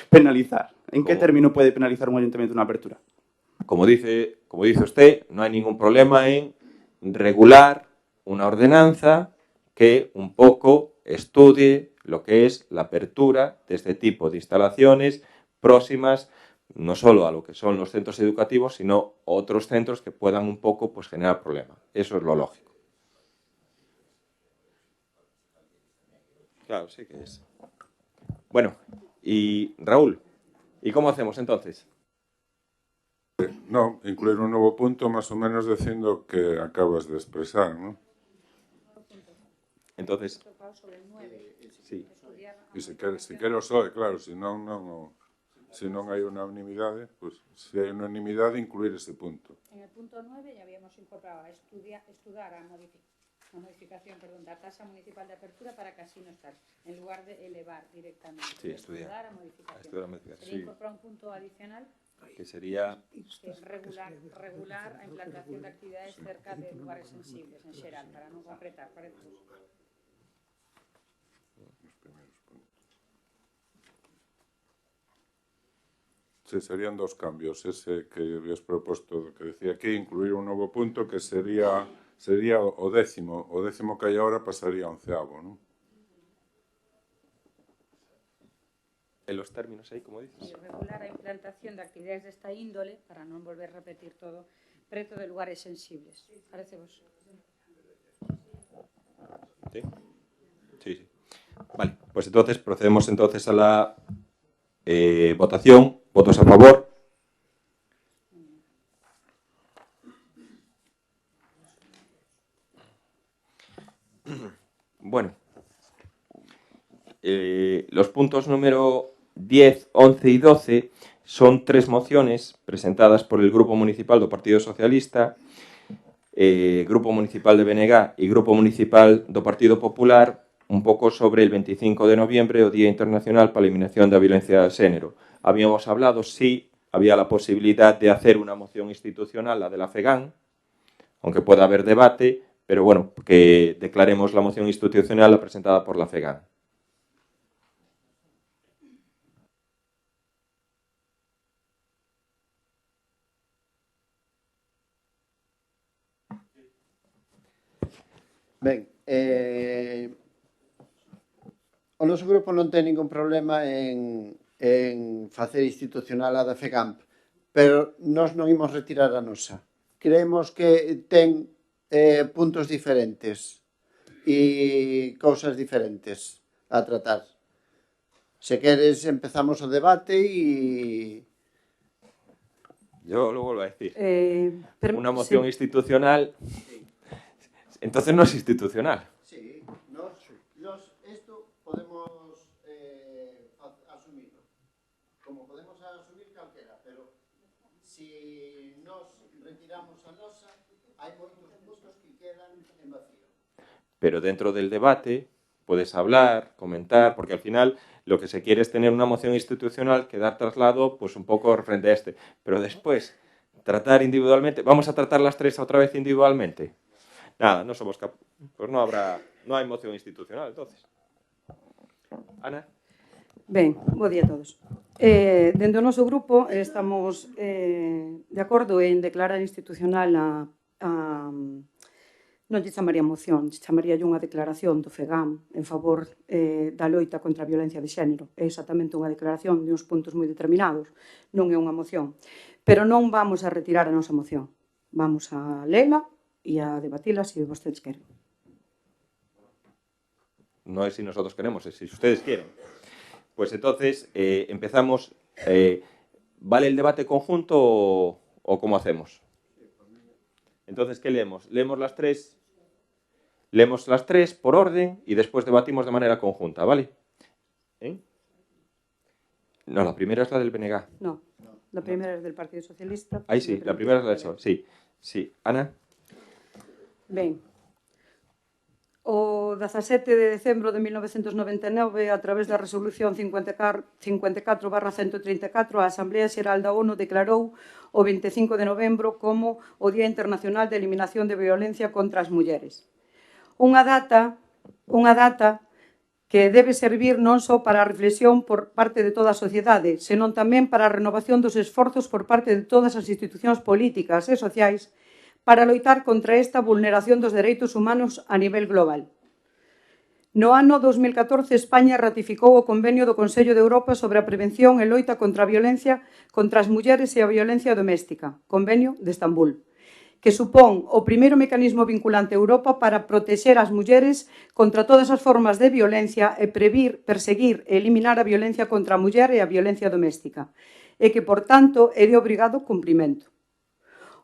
penalizar. ¿En qué término puede penalizar un ayuntamiento una apertura? Como dice usted, no hay ningún problema en regular una ordenanza que un poco estudie lo que es la apertura de este tipo de instalaciones próximas no solo a lo que son los centros educativos, sino otros centros que puedan un poco pues, generar problemas. Eso es lo lógico. Claro, sí que es. Bueno, y Raúl, ¿y cómo hacemos entonces? No, incluir un novo punto máis ou menos dicindo que acabas de expresar, non? Entonces... Sí. E se quero soe, claro, se non hai unanimidade, pues, se hai unanimidade, incluir ese punto. En el punto 9 ya habíamos incorporado a estudiar a modificación da tasa municipal de apertura para casinos tal, en lugar de elevar directamente. Sí, estudiar a modificación. Sería sí. Incorporar un punto adicional que sería regular a implantación de actividades cerca de lugares sensibles en xeral, para non concretar, parece. Sí, serían dos cambios. Ese que habías proposto, que decía aquí, incluir un novo punto que sería o décimo. O décimo que hai ahora pasaría a 11avo, non? En los términos aí, como dices. Regular a implantación de actividades desta índole, para non volver a repetir todo, preto de lugares sensibles. Parece vos? Sí. Sí. Vale, pues entonces procedemos entonces a la votación. ¿Votos a favor? Bueno, Los puntos número 10, 11 y 12 son 3 mociones presentadas por el Grupo Municipal do Partido Socialista, Grupo Municipal de BNG e Grupo Municipal do Partido Popular, un pouco sobre el 25 de noviembre, o Día Internacional para a Eliminación da Violencia de Xénero. Habíamos hablado si había la posibilidad de hacer una moción institucional, la de la FEGAN, aunque pueda haber debate, pero bueno, que declaremos la moción institucional presentada por la FEGAN. Ben, o noso grupo non ten ningún problema en facer institucional a da FEGAMP, pero nós non imos retirar a nosa. Creemos que ten puntos diferentes e cousas diferentes a tratar. Se queres, empezamos o debate e... Yo lo vuelvo a decir. Una moción institucional... Entonces no es institucional. Sí, esto podemos asumirlo. Como podemos asumir calquera, pero si nos retiramos a nosa, hai moitos puntos que quedan en vacío. Pero dentro del debate puedes hablar, comentar, porque al final lo que se quiere es tener una moción institucional que dar traslado pues un poco frente a este. Pero después, tratar individualmente... ¿Vamos a tratar las 3 otra vez individualmente? Nada, no somos capaces. Pues no hai moción institucional, entonces. Ana? Ben, bo día a todos. Dentro do noso grupo estamos de acordo en declarar institucional non lle chamaría moción, lle chamaría unha declaración do FEGAM en favor da loita contra a violencia de xénero. É exactamente unha declaración de uns puntos moi determinados, non é unha moción. Pero non vamos a retirar a nosa moción. Vamos a lela e a debatila se vostedes queren. No es si nosotros queremos, es si ustedes quieren. Pues entonces empezamos. ¿Vale el debate conjunto o cómo hacemos? Entonces, ¿qué leemos? Leemos las 3 por orden y después debatimos de manera conjunta, ¿vale? No, la primera es la del BNG. No, la primera es del Partido Socialista. Ahí sí, la primera es la del PSOE. Sí, sí. Ana? Ben, o 17 de decembro de 1999, a través da resolución 54/134, a Asamblea Xeral da ONU declarou o 25 de novembro como o Día Internacional de Eliminación de Violencia contra as Mulleres. Unha data que debe servir non só para a reflexión por parte de toda a sociedade, senón tamén para a renovación dos esforzos por parte de todas as institucións políticas e sociais para loitar contra esta vulneración dos dereitos humanos a nivel global. No ano 2014, España ratificou o Convenio do Consello de Europa sobre a prevención e loita contra a violencia contra as mulleres e a violencia doméstica, Convenio de Estambul, que supón o primeiro mecanismo vinculante a Europa para protexer as mulleres contra todas as formas de violencia e previr, perseguir e eliminar a violencia contra a muller e a violencia doméstica, e que, por tanto, é de obrigado cumprimento.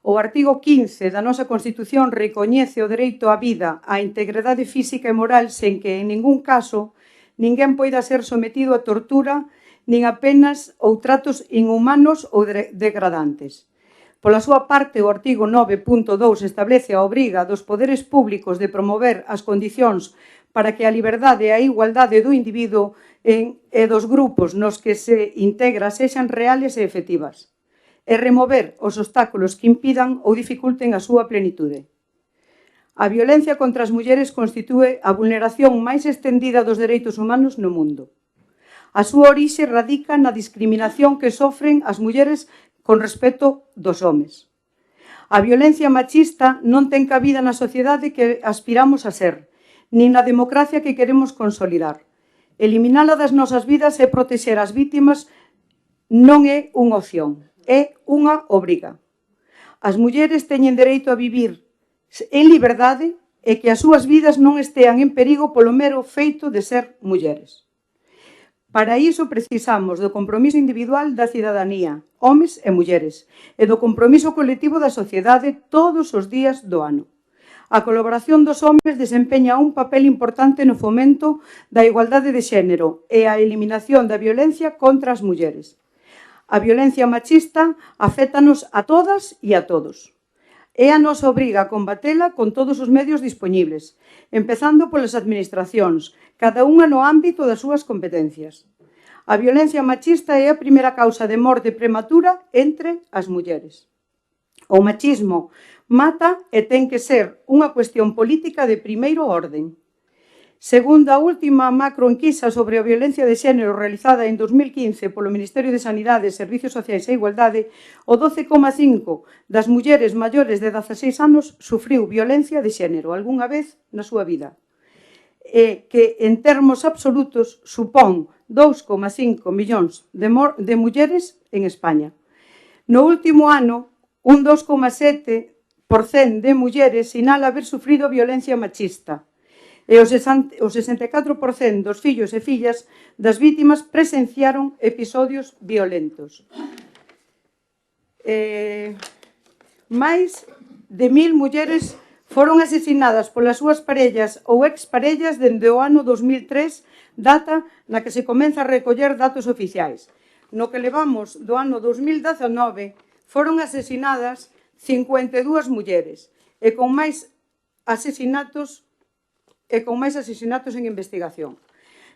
O artigo 15 da nosa Constitución recoñece o dereito á vida, á integridade física e moral sen que, en ningún caso, ninguén poida ser sometido a tortura nin a penas ou tratos inhumanos ou degradantes. Pola súa parte, o artigo 9.2 establece a obriga dos poderes públicos de promover as condicións para que a liberdade e a igualdade do individuo e dos grupos nos que se integra sexan reales e efectivas, e remover os obstáculos que impidan ou dificulten a súa plenitude. A violencia contra as mulleres constitúe a vulneración máis extendida dos dereitos humanos no mundo. A súa orixe radica na discriminación que sofren as mulleres con respecto dos homes. A violencia machista non ten cabida na sociedade que aspiramos a ser, nin na democracia que queremos consolidar. Eliminala das nosas vidas e protexer as vítimas non é unha opción, é unha obriga. As mulleres teñen dereito a vivir en liberdade e que as súas vidas non estean en perigo polo mero feito de ser mulleres. Para iso precisamos do compromiso individual da cidadanía, homes e mulleres, e do compromiso colectivo da sociedade todos os días do ano. A colaboración dos homes desempeña un papel importante no fomento da igualdade de xénero e a eliminación da violencia contra as mulleres. A violencia machista afétanos a todas e a todos. É a nosa obriga a combatela con todos os medios dispoñibles, empezando polas administracións, cada unha no ámbito das súas competencias. A violencia machista é a primeira causa de morte prematura entre as mulleres. O machismo mata e ten que ser unha cuestión política de primeiro orden. Segundo a última macroenquisa sobre a violencia de xénero realizada en 2015 polo Ministerio de Sanidade, Servicios Sociais e Igualdade, o 12,5% das mulleres maiores de 16 anos sufriu violencia de xénero algunha vez na súa vida. E que, en termos absolutos, supón 2,5 millóns de mulleres en España. No último ano, un 2,7% de mulleres sinala haber sufrido violencia machista e o 64% dos fillos e fillas das vítimas presenciaron episodios violentos. Máis de 1000 mulleres foron asesinadas polas súas parellas ou exparellas dende o ano 2003, data na que se comeza a recoller datos oficiais. No que levamos do ano 2019 foron asesinadas 52 mulleres e con máis asesinatos en investigación.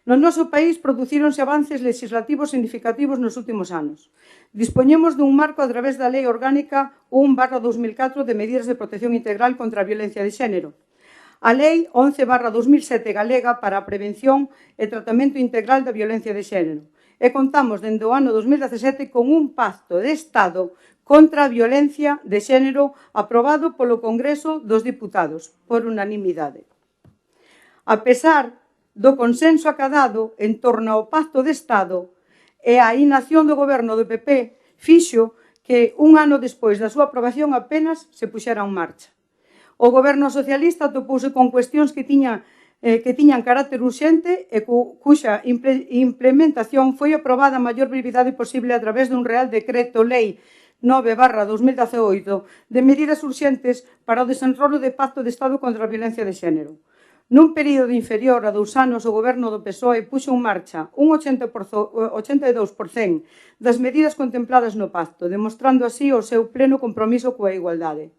No noso país producíronse avances legislativos significativos nos últimos anos. Dispoñemos dun marco a través da Lei Orgánica 1/2004 de Medidas de Protección Integral contra a Violencia de Xénero. A Lei 11/2007 galega para a Prevención e Tratamento Integral da Violencia de Xénero. E contamos dende o ano 2017 con un pacto de Estado contra a violencia de xénero aprobado polo Congreso dos Diputados por unanimidade. A pesar do consenso acadado en torno ao Pacto de Estado e a inacción do goberno do PP fixo que un ano despois da súa aprobación apenas se puxera en marcha. O goberno socialista atopouse con cuestións que tiñan carácter urxente e cuxa implementación foi aprobada a maior brevidade posible a través dun Real Decreto Lei 9/2018 de medidas urxentes para o desenrolo de Pacto de Estado contra a Violencia de Xénero. Nun período inferior a 2 anos, o goberno do PSOE puxo en marcha un 82% das medidas contempladas no pacto, demostrando así o seu pleno compromiso coa igualdade.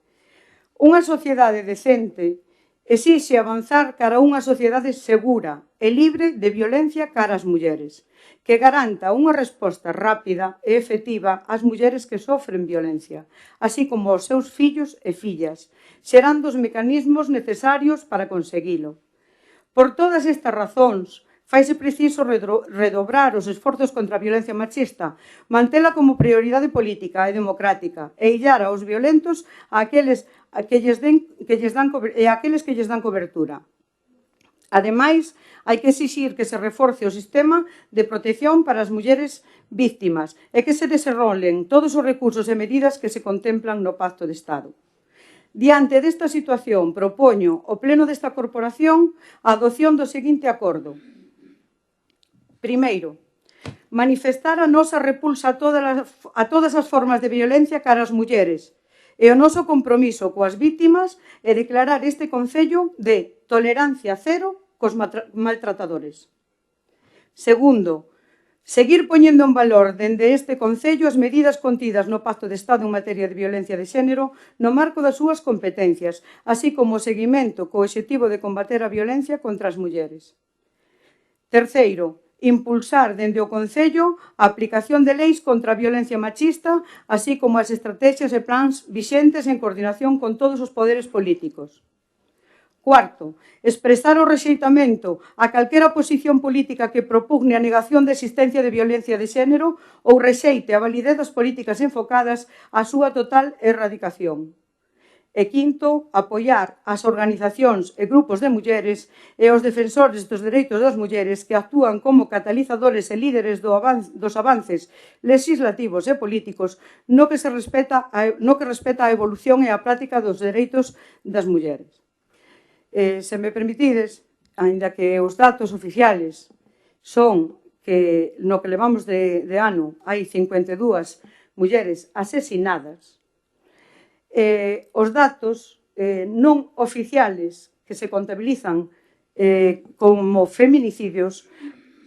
Unha sociedade decente exixe avanzar cara a unha sociedade segura e libre de violencia cara ás mulleres, que garanta unha resposta rápida e efectiva ás mulleres que sofren violencia, así como aos seus fillos e fillas, xerando os mecanismos necesarios para conseguilo. Por todas estas razóns, faise preciso redobrar os esforzos contra a violencia machista, mantela como prioridade política e democrática e illar aos violentos a aqueles que lles dan cobertura. Ademais, hai que exixir que se reforce o sistema de protección para as mulleres víctimas e que se desenrolen todos os recursos e medidas que se contemplan no Pacto de Estado. Diante desta situación, propoño ao Pleno desta Corporación a adopción do seguinte acordo. Primeiro, manifestar a nosa repulsa a todas as formas de violencia cara ás mulleres e o noso compromiso coas vítimas e declarar este Concello de tolerancia cero cos maltratadores. Segundo, seguir poñendo en valor dende este Concello as medidas contidas no Pacto de Estado en materia de violencia de xénero no marco das súas competencias, así como o seguimento co obxectivo de combater a violencia contra as mulleres. Terceiro, impulsar dende o Concello a aplicación de leis contra a violencia machista, así como as estrategias e plans vixentes en coordinación con todos os poderes políticos. Cuarto, expresar o rexeitamento a calquera posición política que propugne a negación de existencia de violencia de xénero ou rexeite a validez das políticas enfocadas á súa total erradicación. E quinto, apoiar as organizacións e grupos de mulleres e os defensores dos dereitos das mulleres que actúan como catalizadores e líderes dos avances legislativos e políticos no que respeta a evolución e a práctica dos dereitos das mulleres. Se me permitides, aínda que os datos oficiales son que no que levamos de ano hai 52 mulleres asesinadas, os datos non oficiales que se contabilizan como feminicidios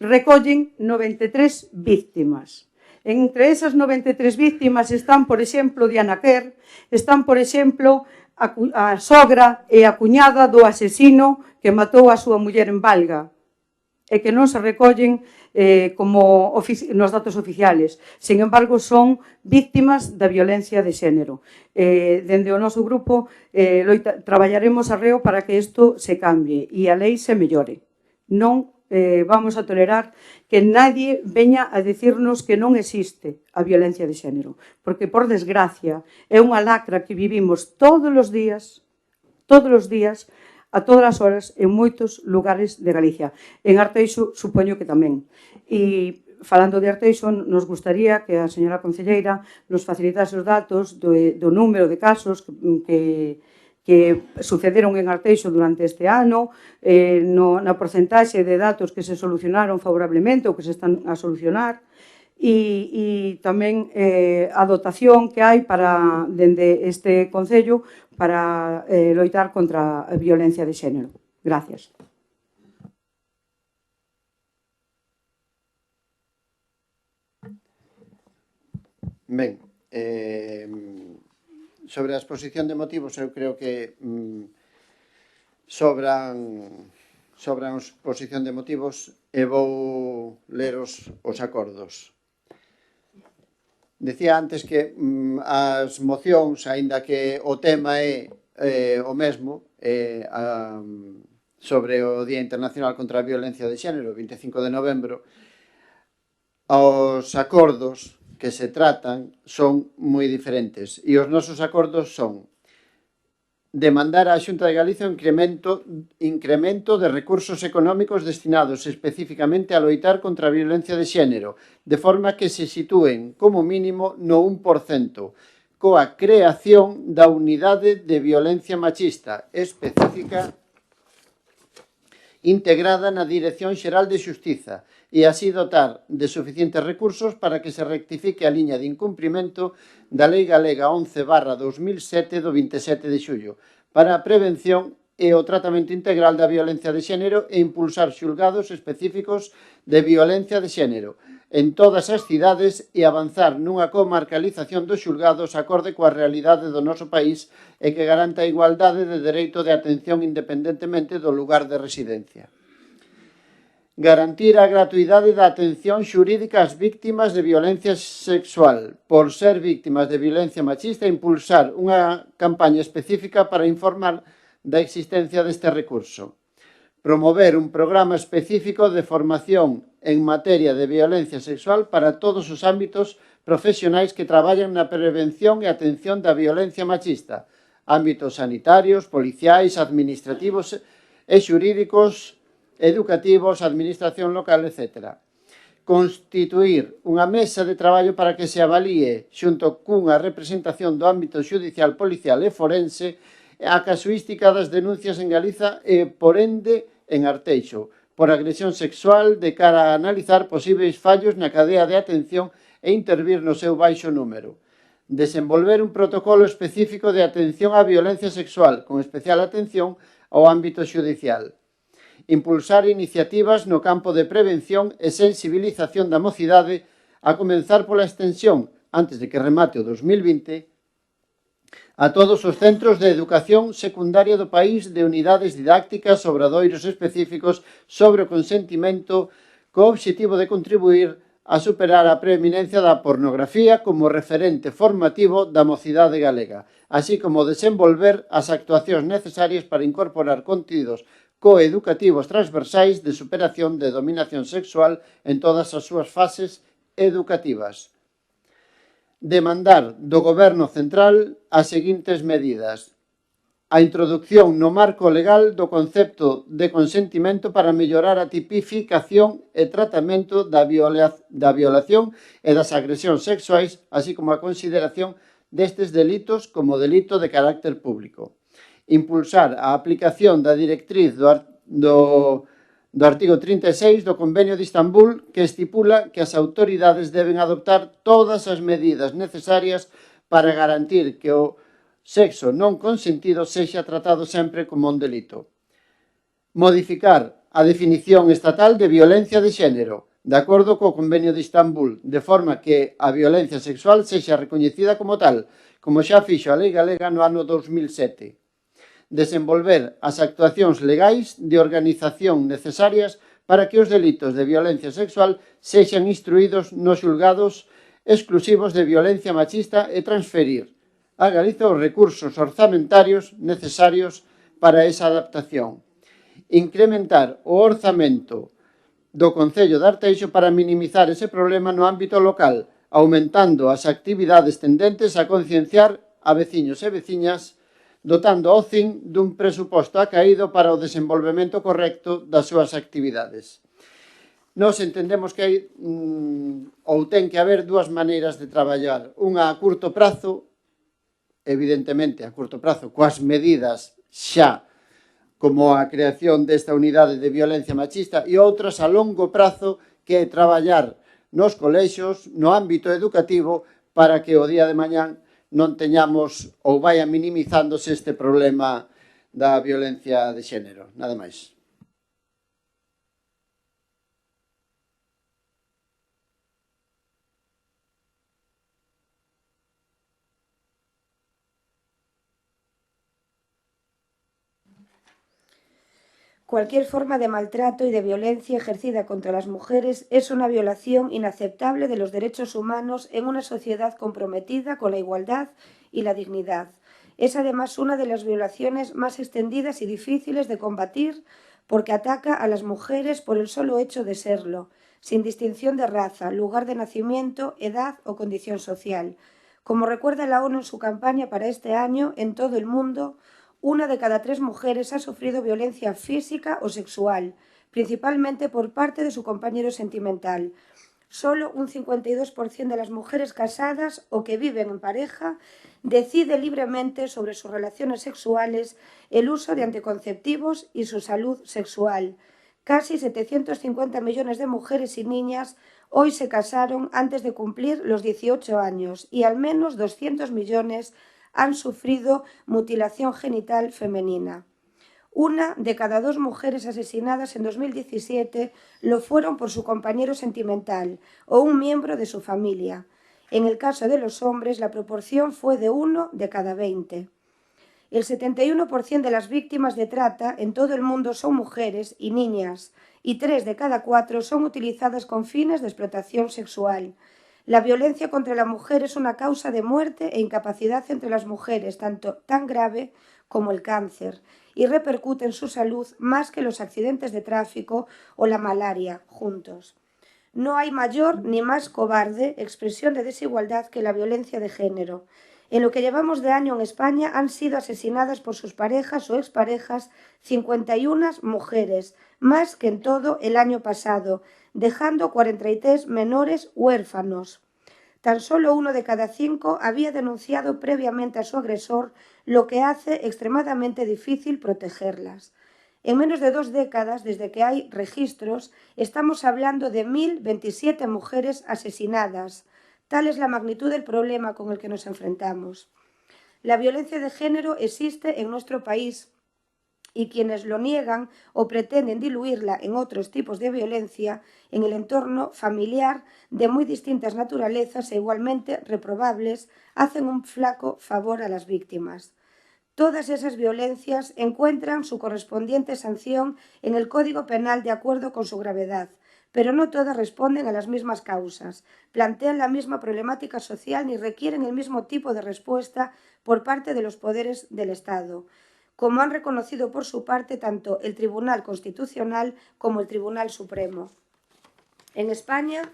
recollen 93 víctimas. Entre esas 93 víctimas están, por exemplo, Diana Kerr, están, por exemplo, a sogra e a cuñada do asesino que matou a súa muller en Valga e que non se recollen como nos datos oficiales. Sin embargo, son víctimas da violencia de xénero. Dende o noso grupo traballaremos arreo para que isto se cambie e a lei se mellore. Non vamos a tolerar que nadie veña a decirnos que non existe a violencia de xénero, porque, por desgracia, é unha lacra que vivimos todos os días, a todas as horas, en moitos lugares de Galicia. En Arteixo, supoño que tamén. E, falando de Arteixo, nos gustaría que a señora concelleira nos facilitase os datos do número de casos que sucederon en Arteixo durante este ano, na porcentaxe de datos que se solucionaron favorablemente ou que se están a solucionar, e tamén a dotación que hai para, dende este Concello, para loitar contra a violencia de xénero. Gracias. Ben, sobre a exposición de motivos, eu creo que sobran exposición de motivos e vou ler os acordos. Decía antes que as mocións, aínda que o tema é o mesmo, sobre o Día Internacional contra a Violencia de Xénero, 25 de novembro, os acordos que se tratan son moi diferentes. E os nosos acordos son demandar á Xunta de Galicia un incremento de recursos económicos destinados especificamente a loitar contra a violencia de xénero, de forma que se sitúen como mínimo no 1%, coa creación da unidade de violencia machista específica integrada na Dirección Xeral de Xustiza e así dotar de suficientes recursos para que se rectifique a liña de incumprimento da Lei Galega 11/2007 do 27 de xullo para a prevención e o tratamento integral da violencia de xénero e impulsar xulgados específicos de violencia de xénero en todas as cidades e avanzar nunha comarcalización dos xulgados acorde coa realidade do noso país e que garanta a igualdade de dereito de atención independentemente do lugar de residencia. Garantir a gratuidade da atención xurídica ás víctimas de violencia sexual por ser víctimas de violencia machista e impulsar unha campaña específica para informar da existencia deste recurso. Promover un programa específico de formación en materia de violencia sexual para todos os ámbitos profesionais que traballan na prevención e atención da violencia machista, ámbitos sanitarios, policiais, administrativos e xurídicos, educativos, administración local, etc. Constituir unha mesa de traballo para que se avalíe, xunto cunha representación do ámbito xudicial, policial e forense, a casuística das denuncias en Galiza e, por ende, en Arteixo, por agresión sexual de cara a analizar posíveis fallos na cadea de atención e intervir no seu baixo número. Desenvolver un protocolo específico de atención á violencia sexual, con especial atención ao ámbito xudicial. Impulsar iniciativas no campo de prevención e sensibilización da mocidade, a comenzar pola extensión, antes de que remate o 2020, a todos os centros de educación secundaria do país de unidades didácticas, obradoiros específicos sobre o consentimento, co obxectivo de contribuir a superar a preeminencia da pornografía como referente formativo da mocidade galega, así como desenvolver as actuacións necesarias para incorporar contidos coeducativos transversais de superación de dominación sexual en todas as súas fases educativas. Demandar do Goberno Central as seguintes medidas: a introducción no marco legal do concepto de consentimento para mellorar a tipificación e tratamento da violación e das agresións sexuais, así como a consideración destes delitos como delito de carácter público. Impulsar a aplicación da directriz do artigo 36 do Convenio de Istambul, que estipula que as autoridades deben adoptar todas as medidas necesarias para garantir que o sexo non consentido sexa tratado sempre como un delito. Modificar a definición estatal de violencia de xénero, de acordo co Convenio de Istambul, de forma que a violencia sexual sexa recoñecida como tal, como xa fixo a Lei Galega no ano 2007. Desenvolver as actuacións legais de organización necesarias para que os delitos de violencia sexual sexan instruídos nos xulgados exclusivos de violencia machista e transferir a Galiza os recursos orzamentarios necesarios para esa adaptación. Incrementar o orzamento do Concello de Arteixo para minimizar ese problema no ámbito local, aumentando as actividades tendentes a concienciar a veciños e veciñas, dotando ao CIN dun presuposto acaído para o desenvolvemento correcto das súas actividades. Nos entendemos que hai ou ten que haber dúas maneiras de traballar. Unha a curto prazo, evidentemente a curto prazo, coas medidas xa como a creación desta unidade de violencia machista, e outras a longo prazo, que é traballar nos colexios, no ámbito educativo, para que o día de mañán non teñamos ou vaya minimizándose este problema da violencia de xénero. Nada máis. Cualquier forma de maltrato y de violencia ejercida contra las mujeres es una violación inaceptable de los derechos humanos en una sociedad comprometida con la igualdad y la dignidad. Es además una de las violaciones más extendidas y difíciles de combatir porque ataca a las mujeres por el solo hecho de serlo, sin distinción de raza, lugar de nacimiento, edad o condición social. Como recuerda la ONU en su campaña para este año, en todo el mundo, 1 de cada 3 mujeres ha sufrido violencia física o sexual, principalmente por parte de su compañero sentimental. Solo un 52% de las mujeres casadas o que viven en pareja decide libremente sobre sus relaciones sexuales, el uso de anticonceptivos y su salud sexual. Casi 750 millones de mujeres y niñas hoy se casaron antes de cumplir los 18 años y al menos 200 millones han sufrido mutilación genital femenina. 1 de cada 2 mujeres asesinadas en 2017 lo fueron por su compañero sentimental o un miembro de su familia. En el caso de los hombres, la proporción fue de 1 de cada 20. El 71% de las víctimas de trata en todo el mundo son mujeres y niñas, y 3 de cada 4 son utilizadas con fines de explotación sexual. La violencia contra la mujer es una causa de muerte e incapacidad entre las mujeres, tan grave como el cáncer, y repercute en su salud más que los accidentes de tráfico o la malaria juntos. No hay mayor ni más cobarde expresión de desigualdad que la violencia de género. En lo que llevamos de año en España han sido asesinadas por sus parejas o exparejas 51 mujeres, más que en todo el año pasado, dejando 43 menores huérfanos. Tan solo 1 de cada 5 había denunciado previamente a su agresor, lo que hace extremadamente difícil protegerlas. En menos de 2 décadas, desde que hay registros, estamos hablando de 1.027 mujeres asesinadas. Tal es la magnitud del problema con el que nos enfrentamos. La violencia de género existe en nuestro país y quienes lo niegan o pretenden diluirla en otros tipos de violencia en el entorno familiar de muy distintas naturalezas e igualmente reprobables hacen un flaco favor a las víctimas. Todas esas violencias encuentran su correspondiente sanción en el Código Penal de acuerdo con su gravedad, pero no todas responden a las mismas causas, plantean la misma problemática social ni requieren el mismo tipo de respuesta por parte de los poderes del Estado, como han reconocido por su parte tanto el Tribunal Constitucional como el Tribunal Supremo. En España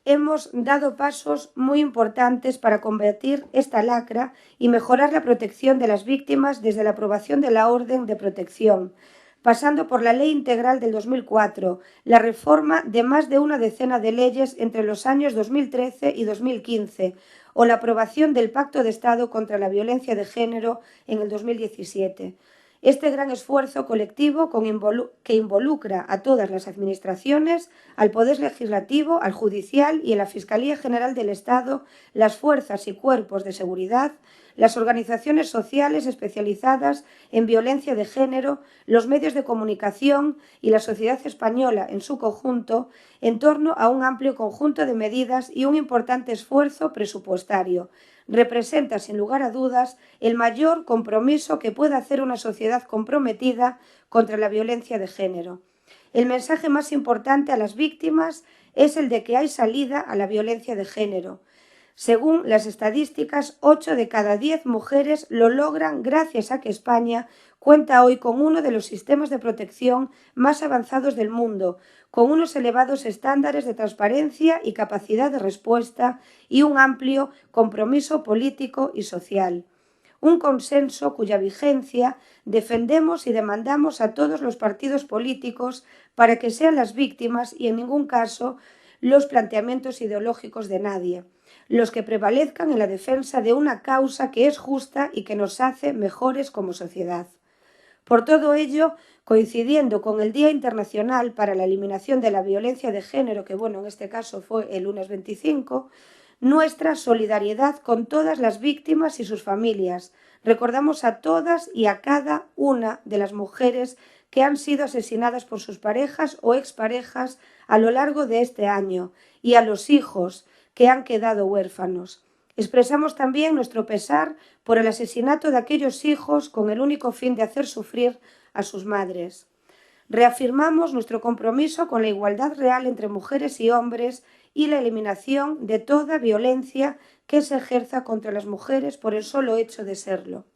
hemos dado pasos muy importantes para combatir esta lacra y mejorar la protección de las víctimas desde la aprobación de la Orden de Protección, pasando por la Ley Integral del 2004, la reforma de más de una decena de leyes entre los años 2013 y 2015, o la aprobación del Pacto de Estado contra la Violencia de Género en el 2017. Este gran esfuerzo colectivo que involucra a todas las administraciones, al Poder Legislativo, al Judicial y a la Fiscalía General del Estado, las fuerzas y cuerpos de seguridad, las organizaciones sociales especializadas en violencia de género, los medios de comunicación y la sociedad española en su conjunto en torno a un amplio conjunto de medidas y un importante esfuerzo presupuestario. Representa, sin lugar a dudas, el mayor compromiso que pueda hacer una sociedad comprometida contra la violencia de género. El mensaje más importante a las víctimas es el de que hay salida a la violencia de género. Según las estadísticas, 8 de cada 10 mujeres lo logran gracias a que España cuenta hoy con uno de los sistemas de protección más avanzados del mundo, con unos elevados estándares de transparencia y capacidad de respuesta y un amplio compromiso político y social. Un consenso cuya vigencia defendemos y demandamos a todos los partidos políticos para que sean las víctimas y en ningún caso los planteamientos ideológicos de nadie los que prevalezcan en la defensa de una causa que es justa y que nos hace mejores como sociedad. Por todo ello, coincidiendo con el Día Internacional para la Eliminación de la Violencia de Género, que en este caso fue el lunes 25, nuestra solidaridad con todas las víctimas y sus familias. Recordamos a todas y a cada una de las mujeres que han sido asesinadas por sus parejas o exparejas a lo largo de este año y a los hijos que han quedado huérfanos. Expresamos también nuestro pesar por el asesinato de aquellos hijos con el único fin de hacer sufrir a sus madres. Reafirmamos nuestro compromiso con la igualdad real entre mujeres y hombres y la eliminación de toda violencia que se ejerza contra las mujeres por el solo hecho de serlo.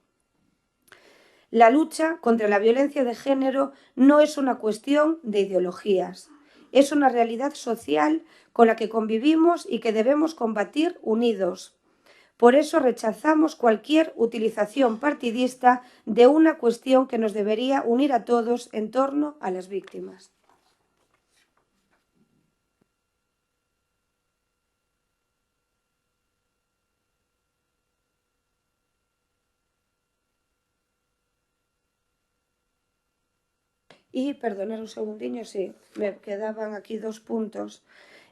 La lucha contra la violencia de género no es una cuestión de ideologías. Es una realidad social con la que convivimos y que debemos combatir unidos. Por eso rechazamos cualquier utilización partidista de una cuestión que nos debería unir a todos en torno a las víctimas. Y, perdonad un segundinho, sí, me quedaban aquí 2 puntos.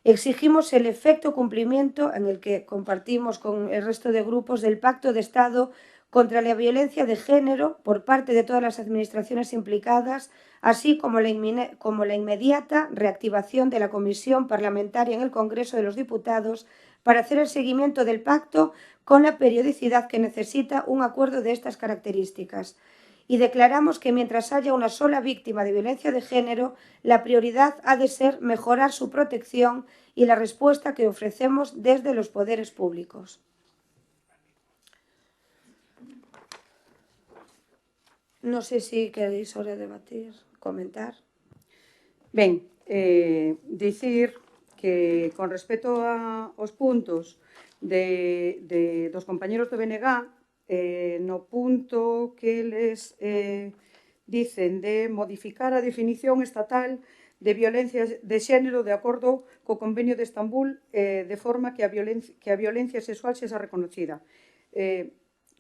Exigimos el efecto cumplimiento en el que compartimos con el resto de grupos del Pacto de Estado contra la violencia de género por parte de todas las administraciones implicadas, así como la inmediata reactivación de la Comisión Parlamentaria en el Congreso de los Diputados para hacer el seguimiento del pacto con la periodicidad que necesita un acuerdo de estas características. Y declaramos que mientras haya una sola víctima de violencia de género, la prioridad ha de ser mejorar su protección y la respuesta que ofrecemos desde los poderes públicos. No sé si queréis ahora debatir, comentar. Ben, dicir que con respecto aos puntos dos compañeros do BNG, no punto que les dicen de modificar a definición estatal de violencia de xénero de acordo co Convenio de Estambul de forma que a violencia sexual sexa reconocida.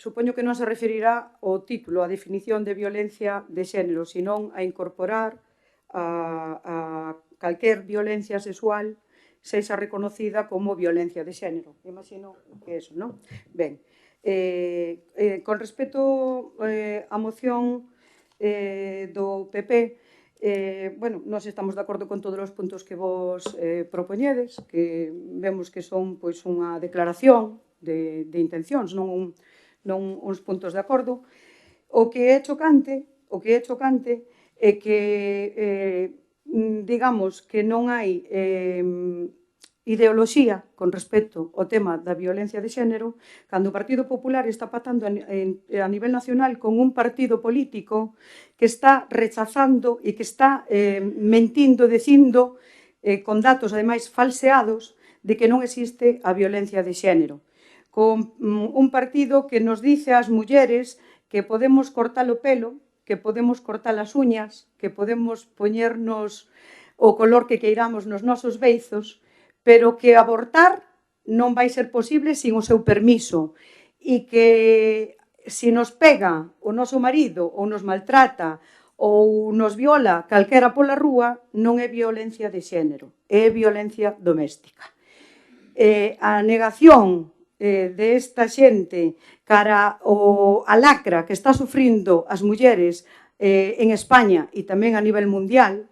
Supoño que non se referirá ao título, a definición de violencia de xénero, senón a incorporar a calquer violencia sexual sexa reconocida como violencia de xénero. Imagino que eso, non? Ben, con respecto á moción do PP, nós estamos de acordo con todos os puntos que vos propoñedes, que vemos que son unha declaración de intencións, non uns puntos de acordo. O que é chocante é que digamos que non hai ideoloxía con respecto ao tema da violencia de xénero, cando o Partido Popular está pactando a nivel nacional con un partido político que está rechazando e que está mentindo, dicindo, con datos ademais falseados, de que non existe a violencia de xénero. Con un partido que nos dice ás mulleres que podemos cortar o pelo, que podemos cortar as uñas, que podemos poñernos o color que queiramos nos nosos beizos, pero que abortar non vai ser posible sin o seu permiso e que se nos pega o noso marido ou nos maltrata ou nos viola calquera pola rúa, non é violencia de xénero, é violencia doméstica. A negación desta xente cara a lacra que está sufrindo as mulleres en España e tamén a nivel mundial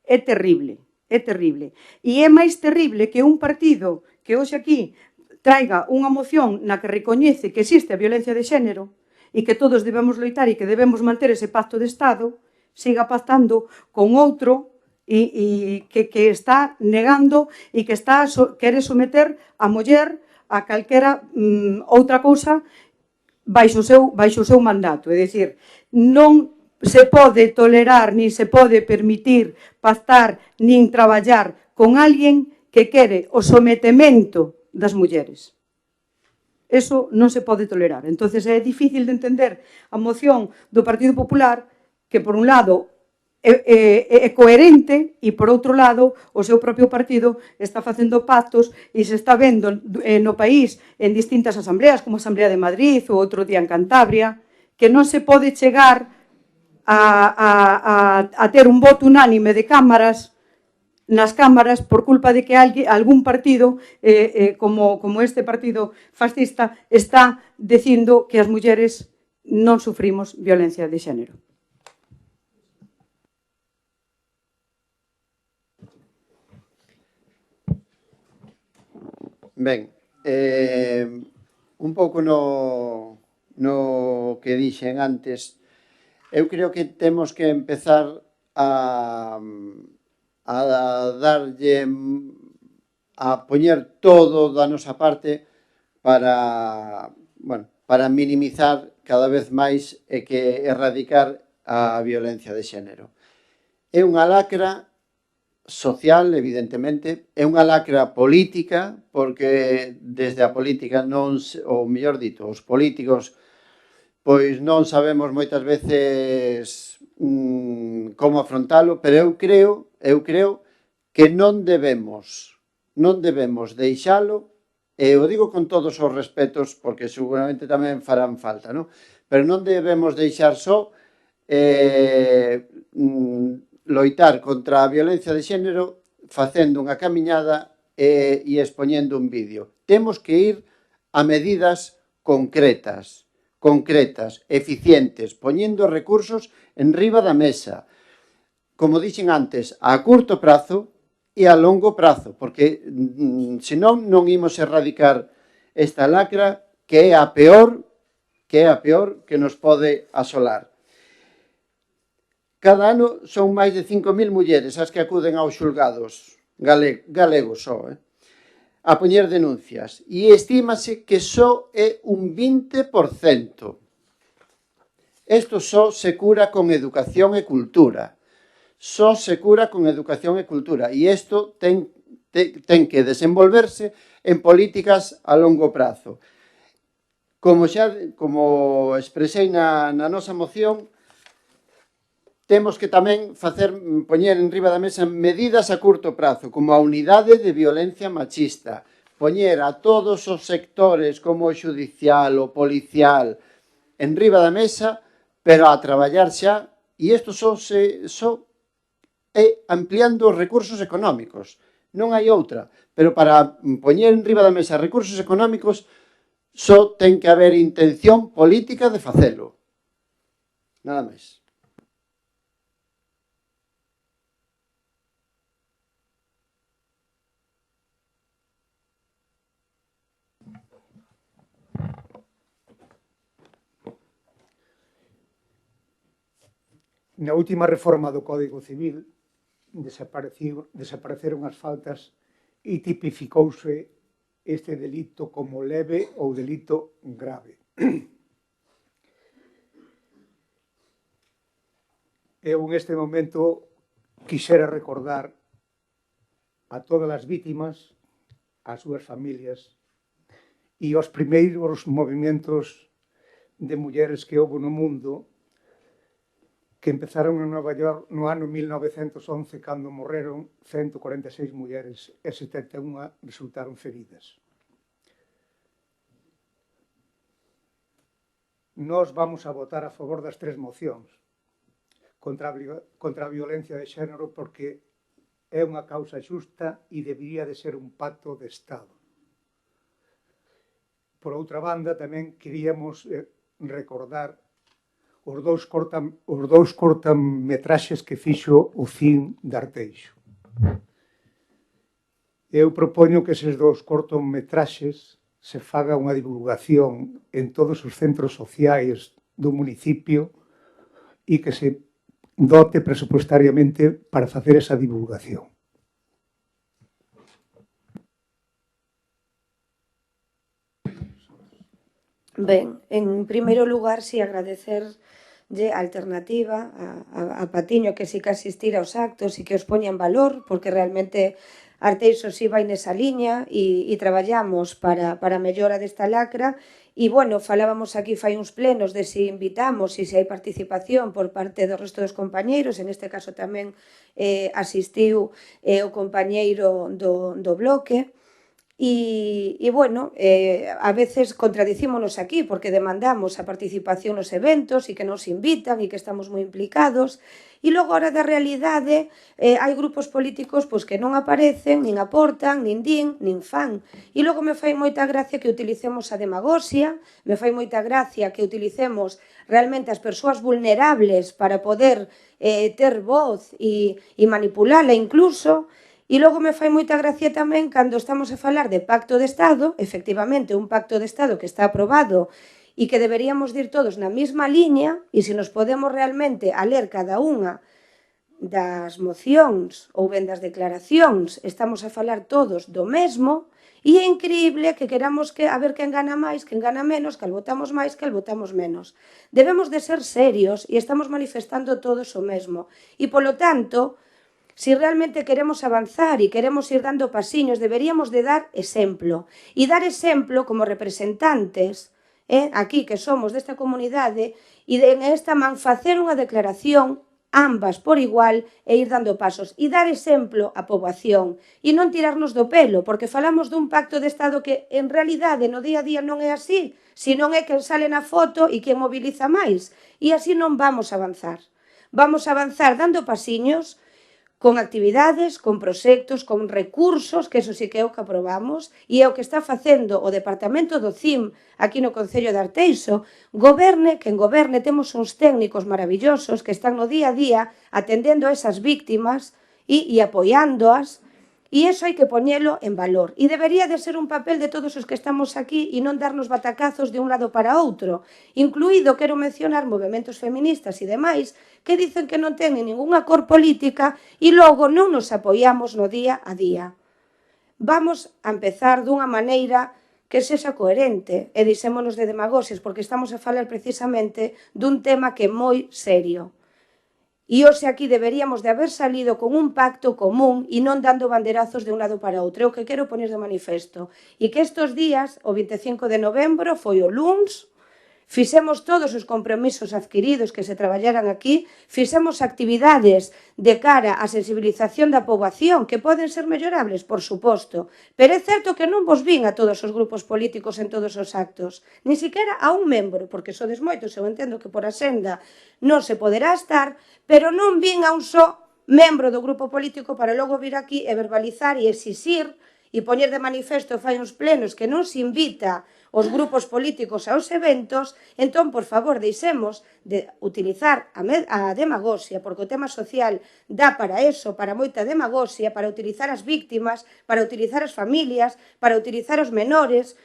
é terrible, é terrible. E é máis terrible que un partido que hoxe aquí traiga unha moción na que recoñece que existe a violencia de xénero e que todos debemos loitar e que debemos manter ese pacto de Estado, siga pactando con outro e que está negando e que quere someter a muller a calquera outra cousa baixo o seu mandato. É dicir, non se pode tolerar, nin se pode permitir pactar, nin traballar con alguén que quere o sometemento das mulleres. Eso non se pode tolerar. Entonces é difícil de entender a moción do Partido Popular que, por un lado, é coherente e, por outro lado, o seu propio partido está facendo pactos e se está vendo no país en distintas asambleas, como a Asamblea de Madrid ou outro día en Cantabria, que non se pode chegar a ter un voto unánime de cámaras nas cámaras por culpa de que algún partido, como este partido fascista, está dicindo que as mulleres non sufrimos violencia de xénero. Ben, un pouco no que dixen antes, eu creo que temos que empezar a darlle, a poñer todo da nosa parte para minimizar cada vez máis e que erradicar a violencia de xénero. É unha lacra social, evidentemente, é unha lacra política, porque desde a política non, ou mellor dito, os políticos, pois non sabemos moitas veces como afrontalo, pero eu creo que non debemos deixalo, e o digo con todos os respetos, porque seguramente tamén farán falta, non? Pero non debemos deixar só loitar contra a violencia de xénero facendo unha camiñada e expoñendo un vídeo. Temos que ir a medidas concretas, eficientes, poñendo recursos en riba da mesa. Como dixen antes, a curto prazo e a longo prazo, porque senón non imos erradicar esta lacra que é a peor que nos pode asolar. Cada ano son máis de 5.000 mulleres as que acuden aos xulgados galegos só, a poñer denuncias. E estímase que só é un 20%. Isto só se cura con educación e cultura. Só se cura con educación e cultura. E isto ten que desenvolverse en políticas a longo prazo. Como expresei na nosa moción, temos que tamén poñer en riba da mesa medidas a curto prazo, como a unidade de violencia machista, poñer a todos os sectores como o xudicial, o policial, en riba da mesa, pero a traballar xa, e isto só é ampliando os recursos económicos. Non hai outra, pero para poñer en riba da mesa recursos económicos só ten que haber intención política de facelo. Nada máis. Na última reforma do Código Civil desapareceron as faltas e tipificouse este delito como leve ou delito grave. Eu neste momento quixera recordar a todas as vítimas, as súas familias e os primeiros movimentos de mulleres que houve no mundo que empezaron en Nova York no ano 1911, cando morreron 146 mulleres e 71 resultaron feridas. Nós vamos a votar a favor das tres mocións contra a violencia de xénero porque é unha causa xusta e debería de ser un pacto de Estado. por outra banda, tamén queríamos recordar os dous cortametraxes que fixo o CIN de Arteixo. Eu propoño que eses dous cortometraxes se faga unha divulgación en todos os centros sociais do municipio e que se dote presupuestariamente para facer esa divulgación. Ben, en primeiro lugar, si agradecerlle a alternativa a Patiño que si que asistir aos actos e que os poña en valor, porque realmente Arteixo si vai nesa liña e traballamos para a mellora desta lacra. E, bueno, falábamos aquí fai uns plenos de si invitamos e se hai participación por parte do resto dos compañeiros, en este caso tamén asistiu o compañeiro do bloque. E bueno, a veces contradicímonos aquí porque demandamos a participación nos eventos e que nos invitan e que estamos moi implicados e logo, hora da realidade, hai grupos políticos que non aparecen, nin aportan, nin din, nin fan. E logo me fai moita gracia que utilicemos a demagoxia, me fai moita gracia que utilicemos realmente as persoas vulnerables para poder ter voz e manipulala incluso. E logo me fai moita gracia tamén cando estamos a falar de pacto de Estado, efectivamente un pacto de Estado que está aprobado e que deberíamos ir todos na mesma liña, e se nos podemos realmente a ler cada unha das mocións ou ben das declaracións, estamos a falar todos do mesmo, e é increíble que queramos a ver quen gana máis, quen gana menos, cal votamos máis, cal votamos menos. Debemos de ser serios e estamos manifestando todos o mesmo. E, polo tanto, si realmente queremos avanzar e queremos ir dando pasiños, deberíamos de dar exemplo. E dar exemplo como representantes, aquí que somos desta comunidade, e en esta man facer unha declaración ambas por igual e ir dando pasos. E dar exemplo á poboación. E non tirarnos do pelo, porque falamos dun pacto de Estado que en realidade no día a día non é así, senón é quen sale na foto e quen moviliza máis. E así non vamos a avanzar. Vamos a avanzar dando pasiños, con actividades, con proxectos, con recursos, que eso sí que é o que aprobamos, e é o que está facendo o Departamento do CIM aquí no Concello de Arteixo. Goberne, quen goberne, temos uns técnicos maravillosos que están no día a día atendendo a esas víctimas e apoiándoas, e iso hai que poñelo en valor. E debería de ser un papel de todos os que estamos aquí e non darnos batacazos de un lado para outro, incluído, quero mencionar, movementos feministas e demais, que dicen que non teñen ningunha cor política e logo non nos apoiamos no día a día. Vamos a empezar dunha maneira que sexa coherente e dixémonos de demagoxias, porque estamos a falar precisamente dun tema que é moi serio. E hoxe aquí deberíamos de haber salido con un pacto común e non dando banderazos de un lado para outro. É o que quero poner de manifesto. E que estes días, o 25 de novembro, foi o luns, fixemos todos os compromisos adquiridos que se traballaran aquí, fixemos actividades de cara á sensibilización da poboación que poden ser mellorables, por suposto, pero é certo que non vos vin a todos os grupos políticos en todos os actos, ni siquiera a un membro, porque sodes moitos, eu entendo que por a senda non se poderá estar, pero non vin a un só membro do grupo político para logo vir aquí e verbalizar e exixir e poñer de manifesto fai uns plenos que non se invita os grupos políticos aos eventos, entón, por favor, deixemos de utilizar a demagoxia, porque o tema social dá para eso, para moita demagoxia, para utilizar as víctimas, para utilizar as familias, para utilizar os menores,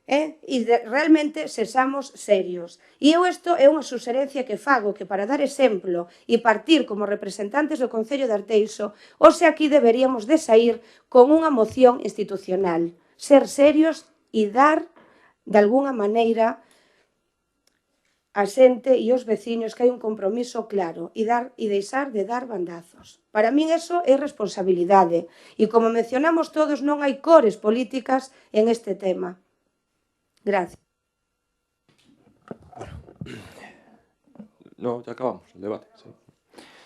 e realmente sexamos serios. E eu isto é unha suxerencia que fago, que para dar exemplo e partir como representantes do Concello de Arteixo, hoxe aquí deberíamos de sair con unha moción institucional, ser serios e dar de alguna maneira a xente e os veciños que hai un compromiso claro e deixar de dar bandazos. Para min eso é responsabilidade e como mencionamos todos non hai cores políticas en este tema. Gracias. No, ya acabamos el debate. Sí.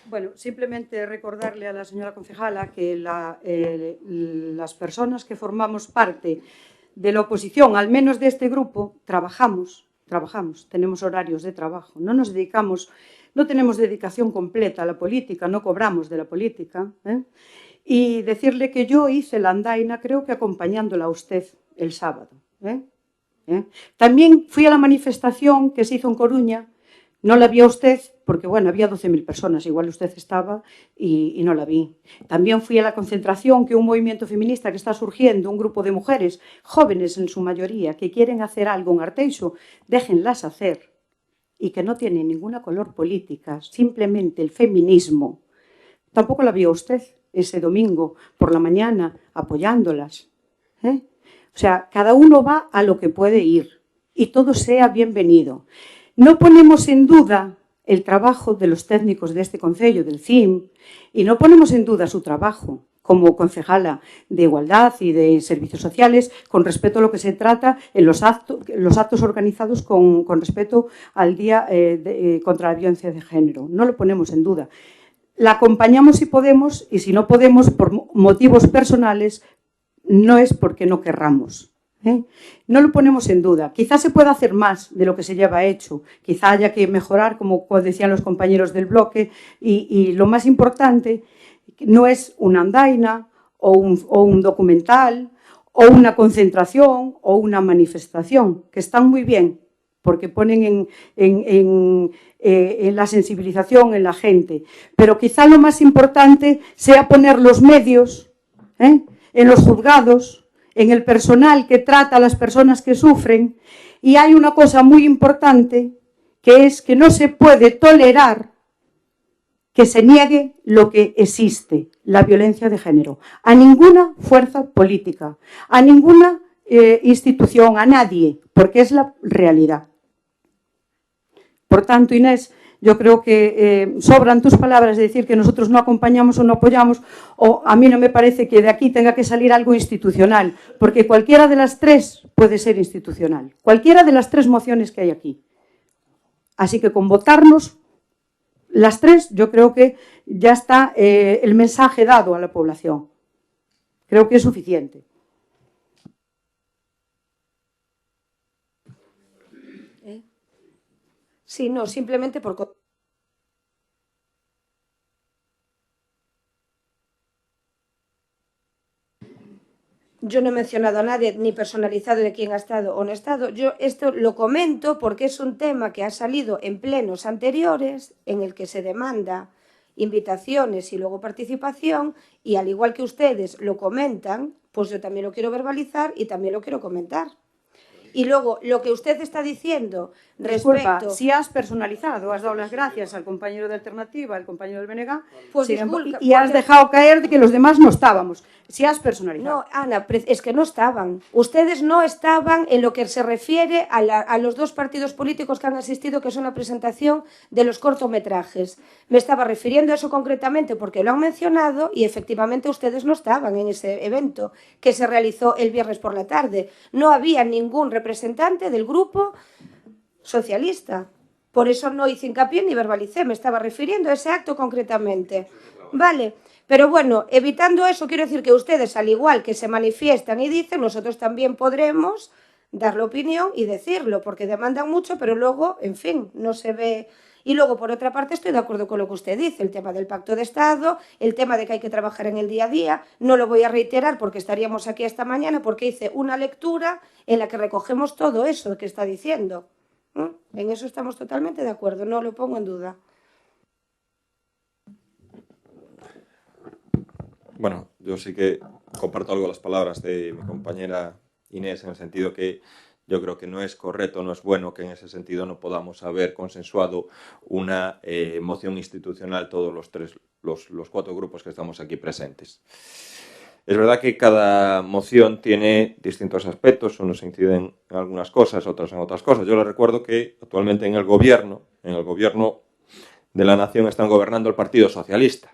Bueno, simplemente recordarle a la señora concejala que las personas que formamos parte de la oposición, al menos de este grupo, trabajamos, tenemos horarios de trabajo, no nos dedicamos, no tenemos dedicación completa a la política, no cobramos de la política, y decirle que yo hice la andaina, creo que acompañándola a usted el sábado, También fui a la manifestación que se hizo en Coruña. No la vio usted porque, bueno, había 12.000 personas, igual usted estaba y no la vi. También fui a la concentración que un movimiento feminista que está surgiendo, un grupo de mujeres, jóvenes en su mayoría, que quieren hacer algo en Arteixo, déjenlas hacer, y que no tienen ninguna color política, simplemente el feminismo. Tampoco la vio usted ese domingo por la mañana apoyándolas. O sea, cada uno va a lo que puede ir y todo sea bienvenido. No ponemos en duda el trabajo de los técnicos de este concello, del CIM, y no ponemos en duda su trabajo como concejala de Igualdad y de Servicios Sociales con respecto a lo que se trata en los actos organizados con respecto al Día contra la Violencia de Género. No lo ponemos en duda. La acompañamos si podemos y si no podemos por motivos personales no es porque no querramos. No lo ponemos en duda. Quizá se pueda hacer más de lo que se lleva hecho. Quizá haya que mejorar, como decían los compañeros del bloque, y lo más importante no es una andaina o un documental o una concentración o una manifestación, que están muy bien porque ponen en la sensibilización en la gente. Pero quizá lo más importante sea poner los medios en los juzgados, en el personal que trata a las personas que sufren. Y hay una cosa muy importante, que es que no se puede tolerar que se niegue lo que existe, la violencia de género, a ninguna fuerza política, a ninguna institución, a nadie, porque es la realidad. Por tanto, Inés, yo creo que sobran tus palabras de decir que nosotros no acompañamos o no apoyamos, o a mí no me parece que de aquí tenga que salir algo institucional, porque cualquiera de las tres puede ser institucional, cualquiera de las tres mociones que hay aquí. Así que con votarnos las tres, yo creo que ya está el mensaje dado a la población. Creo que es suficiente. Sí, no, simplemente por... Yo no he mencionado a nadie ni personalizado de quién ha estado o no ha estado. Yo esto lo comento porque es un tema que ha salido en plenos anteriores en el que se demanda invitaciones y luego participación, y al igual que ustedes lo comentan, pues yo también lo quiero verbalizar y también lo quiero comentar. Y luego, lo que usted está diciendo Disculpa, respecto... si has personalizado, has dado las gracias al compañero de Alternativa, al compañero del BNG, Pues y has dejado caer de que los demás no estábamos. Si has personalizado. No, Ana, es que no estaban. Ustedes no estaban en lo que se refiere a los dos partidos políticos que han asistido, que son la presentación de los cortometrajes. Me estaba refiriendo a eso concretamente porque lo han mencionado y efectivamente ustedes no estaban en ese evento que se realizó el viernes por la tarde. No había ningún representante del grupo socialista. Por eso no hice hincapié ni verbalicé, me estaba refiriendo a ese acto concretamente. Vale, pero bueno, evitando eso, quiero decir que ustedes, al igual que se manifiestan y dicen, nosotros también podremos dar la opinión y decirlo, porque demandan mucho, pero luego, en fin, no se ve... Y luego, por otra parte, estoy de acuerdo con lo que usted dice, el tema del pacto de Estado, el tema de que hay que trabajar en el día a día. No lo voy a reiterar porque estaríamos aquí esta mañana, porque hice una lectura en la que recogemos todo eso que está diciendo. En eso estamos totalmente de acuerdo, no lo pongo en duda. Bueno, yo sí que comparto algo las palabras de mi compañera Inés, en el sentido que yo creo que no es correcto, no es bueno que en ese sentido no podamos haber consensuado una moción institucional todos los cuatro grupos que estamos aquí presentes. Es verdad que cada moción tiene distintos aspectos, unos inciden en algunas cosas, otros en otras cosas. Yo les recuerdo que actualmente en el gobierno de la nación están gobernando el Partido Socialista,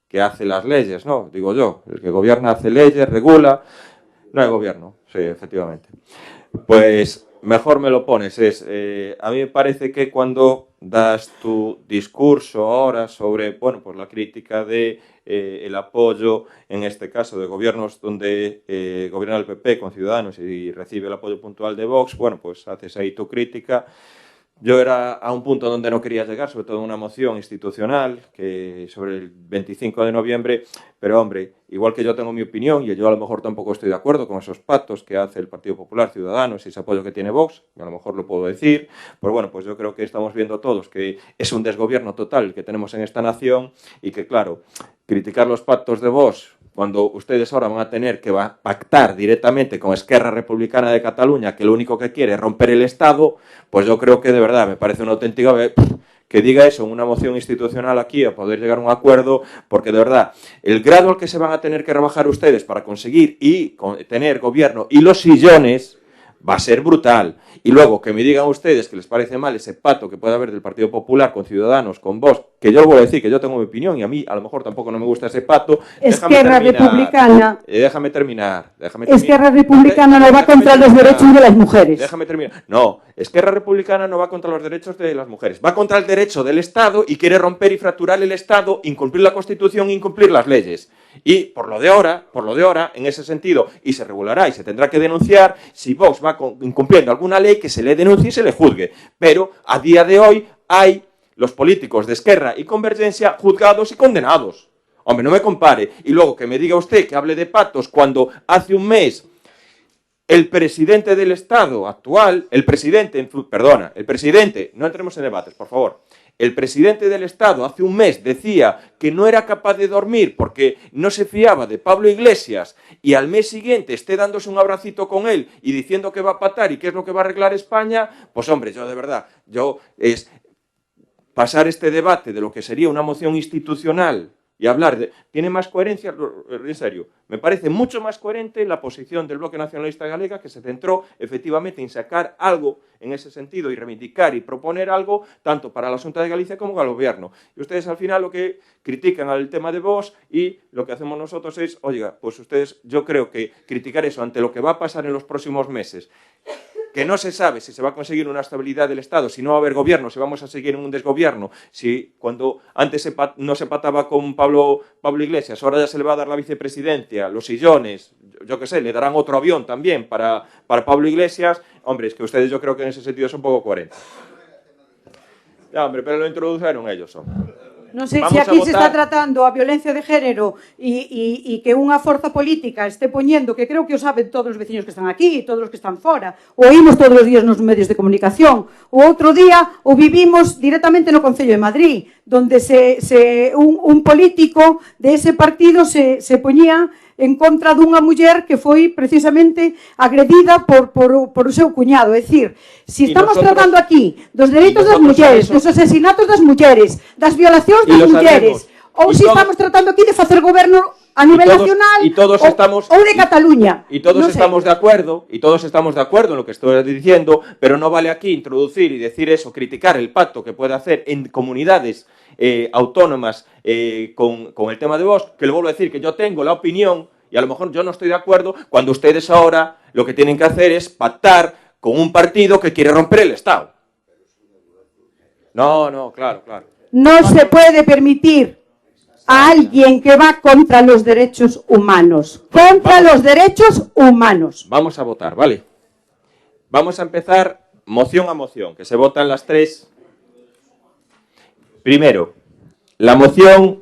que hace las leyes, ¿no? Digo yo, el que gobierna hace leyes, regula, no hay gobierno, sí, efectivamente. Pues mejor me lo pones. A mí me parece que cuando das tu discurso ahora sobre, bueno, pues la crítica de el apoyo, en este caso, de gobiernos donde gobierna el PP con Ciudadanos y recibe el apoyo puntual de Vox, bueno, pues haces ahí tu crítica, Yo era a un punto donde no quería llegar, sobre todo en una moción institucional que sobre el 25 de noviembre, pero hombre, igual que yo tengo mi opinión y yo a lo mejor tampoco estoy de acuerdo con esos pactos que hace el Partido Popular, Ciudadanos y ese apoyo que tiene Vox, a lo mejor lo puedo decir, pues bueno, pues yo creo que estamos viendo todos que es un desgobierno total el que tenemos en esta nación y que claro, criticar los pactos de Vox cuando ustedes ahora van a tener que pactar directamente con Esquerra Republicana de Cataluña, que lo único que quiere es romper el Estado, pues yo creo que de verdad me parece una auténtica... que diga eso en una moción institucional aquí a poder llegar a un acuerdo, porque de verdad, el grado al que se van a tener que rebajar ustedes para conseguir y tener gobierno y los sillones va a ser brutal. Y luego que me digan ustedes que les parece mal ese pacto que puede haber del Partido Popular con Ciudadanos, con Vox, que yo voy a decir que yo tengo mi opinión y a mí a lo mejor tampoco no me gusta ese pacto. Esquerra Republicana. Déjame terminar. Esquerra Republicana no va contra los derechos de las mujeres. Déjame terminar. No, Esquerra Republicana no va contra los derechos de las mujeres. Va contra el derecho del Estado y quiere romper y fracturar el Estado, incumplir la Constitución e incumplir las leyes. Y por lo de ahora, en ese sentido, y se regulará y se tendrá que denunciar, si Vox va incumpliendo alguna ley, que se le denuncie y se le juzgue. Pero a día de hoy hay los políticos de Esquerra y Convergencia juzgados y condenados. Hombre, no me compare. Y luego que me diga usted que hable de pactos cuando hace un mes el presidente del Estado actual, el presidente, no entremos en debates, por favor. El presidente del Estado hace un mes decía que no era capaz de dormir porque no se fiaba de Pablo Iglesias y al mes siguiente esté dándose un abracito con él y diciendo que va a pactar y qué es lo que va a arreglar España, pues hombre, yo de verdad, es pasar este debate de lo que sería una moción institucional y hablar de... ¿Tiene más coherencia? En serio, me parece mucho más coherente la posición del Bloque Nacionalista Galega, que se centró efectivamente en sacar algo en ese sentido y reivindicar y proponer algo tanto para la Xunta de Galicia como para el Gobierno. Y ustedes al final lo que critican al tema de Vox y lo que hacemos nosotros es, oiga, pues ustedes, yo creo que criticar eso ante lo que va a pasar en los próximos meses, que no se sabe si se va a conseguir una estabilidad del Estado, si no va a haber gobierno, si vamos a seguir en un desgobierno, si cuando antes no se pataba con Pablo Iglesias, ahora ya se le va a dar la vicepresidencia, los sillones, yo qué sé, le darán otro avión también para Pablo Iglesias. Hombre, es que ustedes yo creo que en ese sentido son un pouco coherentes. Ya, hombre, pero lo introdujeron ellos, hombre. Non sei se aquí se está tratando a violencia de género e que unha forza política este poñendo, que creo que o saben todos os veciños que están aquí e todos os que están fora, o oímos todos os días nos medios de comunicación, o outro día o vivimos directamente no Concello de Madrid, donde un político de ese partido se poñía en contra dunha muller que foi precisamente agredida por o seu cuñado. É dicir, se estamos tratando aquí dos dereitos das mulleres, dos asesinatos das mulleres, das violacións das mulleres, ou se estamos tratando aquí de facer goberno a nivel nacional ou de Cataluña. Y todos estamos de acuerdo, en lo que estoy diciendo, pero no vale aquí introducir y decir eso, criticar el pacto que puede hacer en comunidades autónomas con el tema de Vox, que le vuelvo a decir que yo tengo la opinión y a lo mejor yo no estoy de acuerdo cuando ustedes ahora lo que tienen que hacer es pactar con un partido que quiere romper el Estado. No, claro. No se puede permitir a alguien que va contra los derechos humanos. Los derechos humanos. Vamos a votar, ¿vale? Vamos a empezar moción a moción, que se votan las tres. Primero, la moción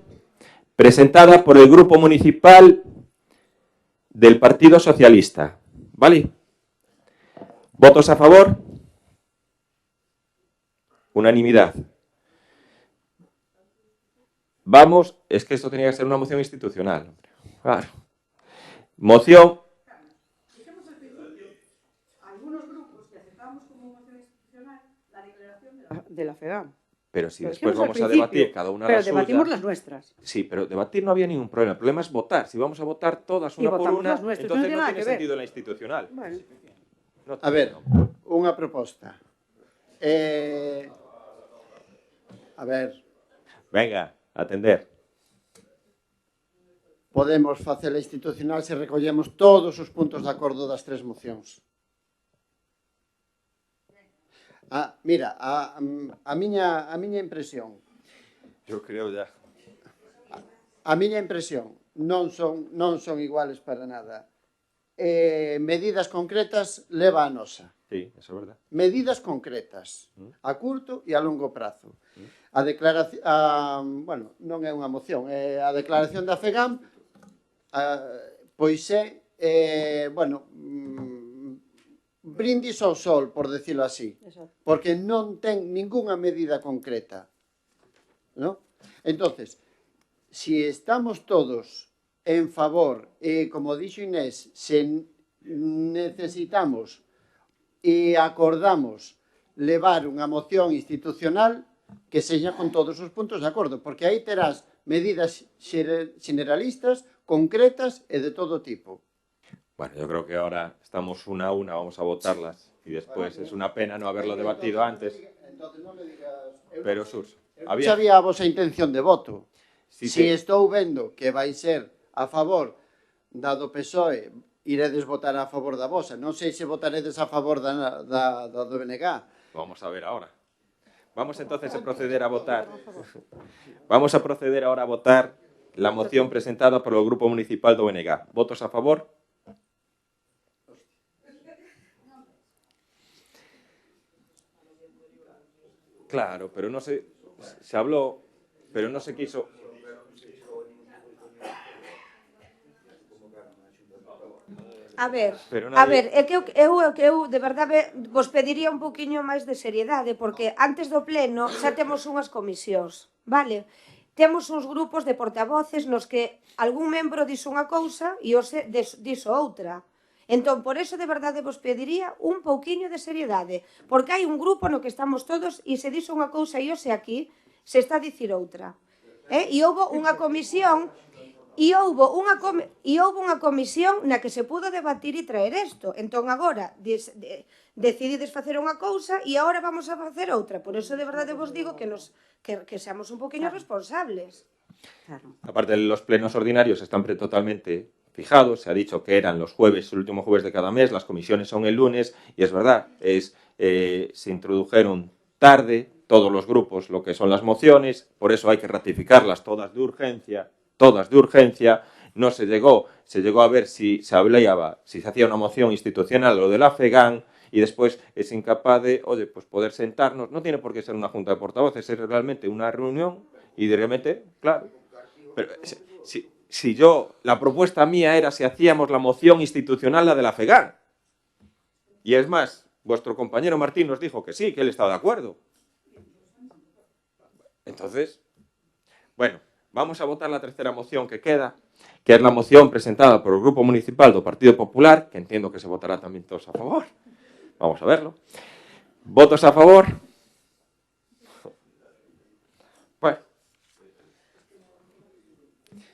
presentada por el Grupo Municipal del Partido Socialista, ¿vale? ¿Votos a favor? Unanimidad. Vamos, es que esto tenía que ser una moción institucional. Claro. Moción. Algunos grupos que aceptamos como moción institucional la declaración de la FEDAM. Pero si después vamos a debatir cada una de las suyas. Pero debatimos las nuestras. Sí, pero debatir no había ningún problema. El problema es votar. Si vamos a votar todas una por una, entonces no tiene sentido la institucional. Bueno. A ver, unha proposta. A ver. Venga, atender. Podemos facer a institucional se recollemos todos os puntos de acordo das tres mocións. Mira, a miña impresión. Eu creo ya. A miña impresión non son iguales para nada. Medidas concretas leva a nosa. Sí, eso é verdad. Medidas concretas, a curto e a longo prazo. A declaración, bueno, non é unha moción, a declaración da FEGAM, pois é, bueno, brindis ao sol, por decirlo así, porque non ten ningunha medida concreta, ¿no? Entonces, si estamos todos en favor, como dixo Inés, se necesitamos e acordamos levar unha moción institucional, que sexa con todos os puntos de acordo, porque aí terás medidas generalistas, concretas e de todo tipo. Bueno, yo creo que ahora estamos una a una, vamos a votarlas y después es una pena no haberlo debatido antes. Entonces non me digas... Pero, Sus, Non sabía a vosa intención de voto. Si estou vendo que vai ser a favor da do PSOE, iredes votar a favor da vosa. Non sei se votaredes a favor da do BNG. Vamos a ver ahora. Vamos entonces a proceder a votar. Vamos a proceder ahora a votar la moción presentada por el Grupo Municipal do BNG. ¿Votos a favor? Claro, pero no se habló, pero no se quiso. A ver, é que eu de verdade vos pediría un poquinho máis de seriedade, porque antes do pleno xa temos unhas comisións, vale? Temos uns grupos de portavoces nos que algún membro dixo unha cousa e ose dixo outra. Entón, por eso de verdade vos pediría un pouquiño de seriedade, porque hai un grupo no que estamos todos e se dixo unha cousa e ose aquí se está a dicir outra. E houve unha comisión E houve unha comisión na que se pudo debatir e traer isto. Entón, agora, decidides facer unha cousa e agora vamos a facer outra. Por eso, de verdade, vos digo que seamos un poquinho responsables. Aparte, los plenos ordinarios están totalmente fijados. Se ha dicho que eran los jueves, el último jueves de cada mes. Las comisiones son el lunes. Y es verdad, se introdujeron tarde todos los grupos lo que son las mociones. Por eso hay que ratificarlas todas de urgencia. No se llegó a ver si se hablaba, si se hacía una moción institucional o de la FEGAM y después es incapaz de, pues poder sentarnos, no tiene por qué ser una junta de portavoces, es realmente una reunión y realmente, claro, pero si la propuesta mía era si hacíamos la moción institucional, la de la FEGAM, y es más, vuestro compañero Martín nos dijo que sí, que él estaba de acuerdo. Entonces, bueno, vamos a votar la tercera moción que queda, que es la moción presentada por el Grupo Municipal do Partido Popular, que entiendo que se votará también todos a favor. Vamos a verlo. ¿Votos a favor? Bueno.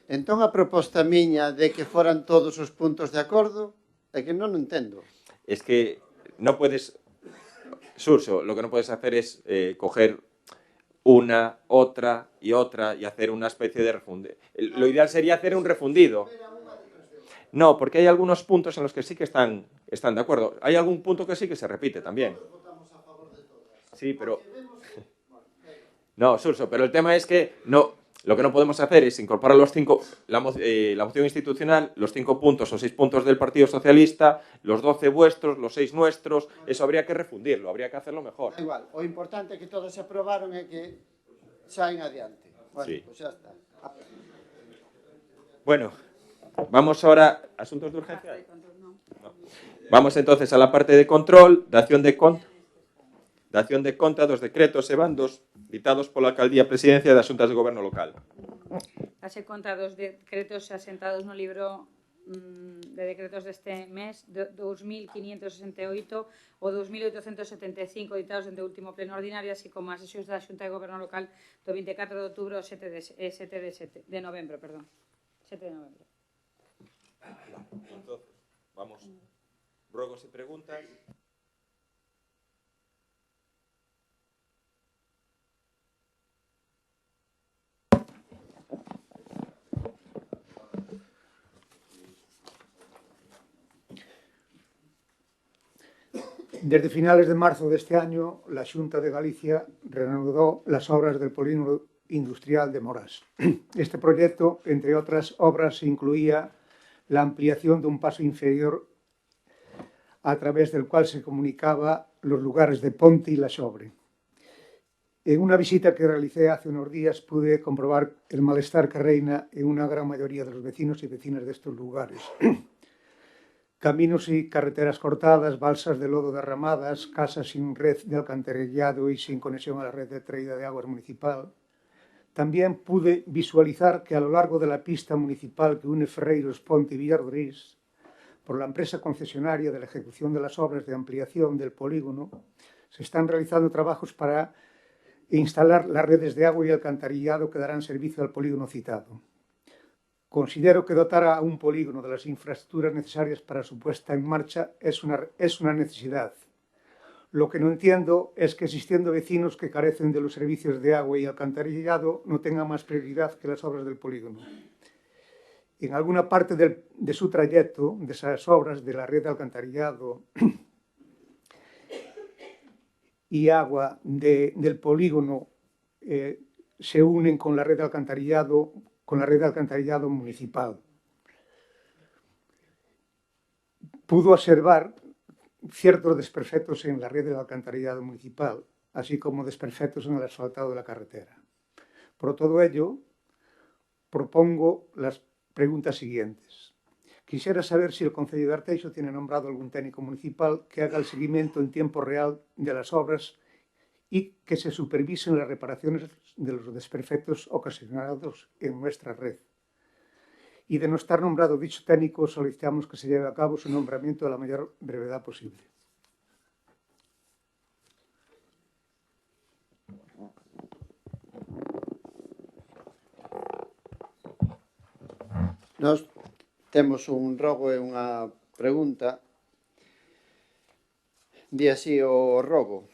Entón, a proposta miña de que foran todos os puntos de acordo é que non entendo. Es que no puedes... Surso, lo que no puedes hacer es coger una, otra y hacer una especie de refundido. Lo ideal sería hacer un refundido. No, porque hay algunos puntos en los que sí que están de acuerdo. Hay algún punto que sí que se repite también. Sí, pero... No, Surso, pero el tema es que no... Lo que no podemos hacer es incorporar la moción institucional, los 5 puntos o 6 puntos del Partido Socialista, los 12 vuestros, los 6 nuestros. Eso habría que refundirlo, habría que hacerlo mejor. Igual, o importante é que todos se aprobaron e que saen adiante. Bueno, sí. Pues ya está. Bueno, vamos ahora... ¿Asuntos de urgencia? No. Vamos entonces a la parte de control, de acción de conta dos decretos e bandos ditados pola Alcaldía Presidencia de Asuntos de Goberno Local. Dase conta dos decretos asentados no libro de decretos deste mes, 2568 ou 2875 ditados dende o último pleno ordinario, así como as sesións da Xunta de Goberno Local do 24 de outubro ao 7 de novembro. Entonces, vamos. Ruegos y preguntas. Desde finales de marzo de este año, la Xunta de Galicia reanudó las obras del polígono industrial de Morás. Este proyecto, entre otras obras, incluía la ampliación de un paso inferior a través del cual se comunicaba los lugares de Ponte y La Sobre. En una visita que realicé hace unos días pude comprobar el malestar que reina en una gran mayoría de los vecinos y vecinas de estos lugares. Caminos y carreteras cortadas, balsas de lodo derramadas, casas sin red de alcantarillado y sin conexión a la red de traída de aguas municipal. También pude visualizar que a lo largo de la pista municipal que une Ferreiros, Ponte y Villardorís, por la empresa concesionaria de la ejecución de las obras de ampliación del polígono, se están realizando trabajos para instalar las redes de agua y alcantarillado que darán servicio al polígono citado. Considero que dotar a un polígono de las infraestructuras necesarias para su puesta en marcha es una necesidad. Lo que no entiendo es que existiendo vecinos que carecen de los servicios de agua y alcantarillado no tengan más prioridad que las obras del polígono. En alguna parte de su trayecto, de esas obras de la red de alcantarillado y agua del polígono se unen con la red de alcantarillado municipal. Pudo observar ciertos desperfectos en la red del alcantarillado municipal, así como desperfectos en el asfaltado de la carretera. Por todo ello, propongo las preguntas siguientes. Quisiera saber si el Concello de Arteixo tiene nombrado algún técnico municipal que haga el seguimiento en tiempo real de las obras y que se supervisen las reparaciones de los desperfectos ocasionados en nuestra red. Y de no estar nombrado dicho técnico, solicitamos que se lleve a cabo su nombramiento a la mayor brevedad posible. Nós temos un rogo e unha pregunta. Di así o rogo.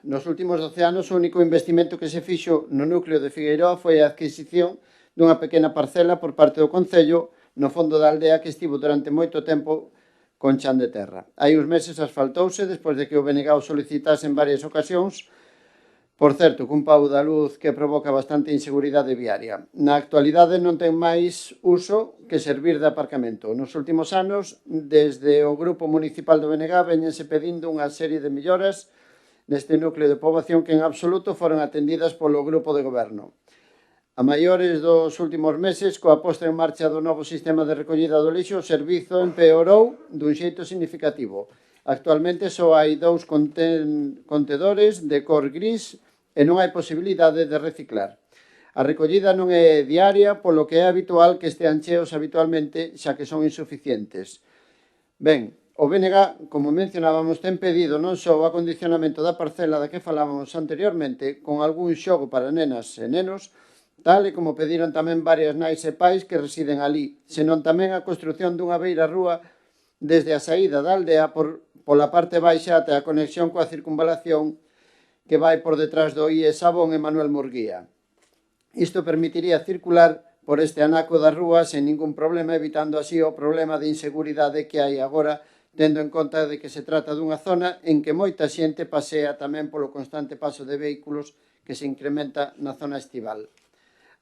Nos últimos 12 anos, o único investimento que se fixo no núcleo de Figueiroa foi a adquisición dunha pequena parcela por parte do Concello no fondo da aldea que estivo durante moito tempo con chan de terra. Hai uns meses asfaltouse despois de que o BNG o solicitase en varias ocasións, por certo, cun pau da luz que provoca bastante inseguridade viaria. Na actualidade non ten máis uso que servir de aparcamento. Nos últimos anos, desde o Grupo Municipal do BNG veñense pedindo unha serie de melloras neste núcleo de poboación que en absoluto foron atendidas polo Grupo de Goberno. A maiores dos últimos meses, coa posta en marcha do novo sistema de recollida do lixo, o servizo empeorou dun xeito significativo. Actualmente só hai 2 contedores de cor gris e non hai posibilidade de reciclar. A recollida non é diaria, polo que é habitual que estean cheos habitualmente, xa que son insuficientes. Ben, o BNG, como mencionábamos, ten pedido non só o acondicionamento da parcela da que falábamos anteriormente, con algún xogo para nenas e nenos, tal e como pediron tamén varias nais e pais que residen ali, senón tamén a construción dunha beira rúa desde a saída da aldea pola parte baixa até a conexión coa circunvalación que vai por detrás do IE Sabón e Manuel Murguía. Isto permitiría circular por este anaco da rúa sen ningún problema, evitando así o problema de inseguridade que hai agora, tendo en conta de que se trata dunha zona en que moita xente pasea tamén polo constante paso de vehículos que se incrementa na zona estival.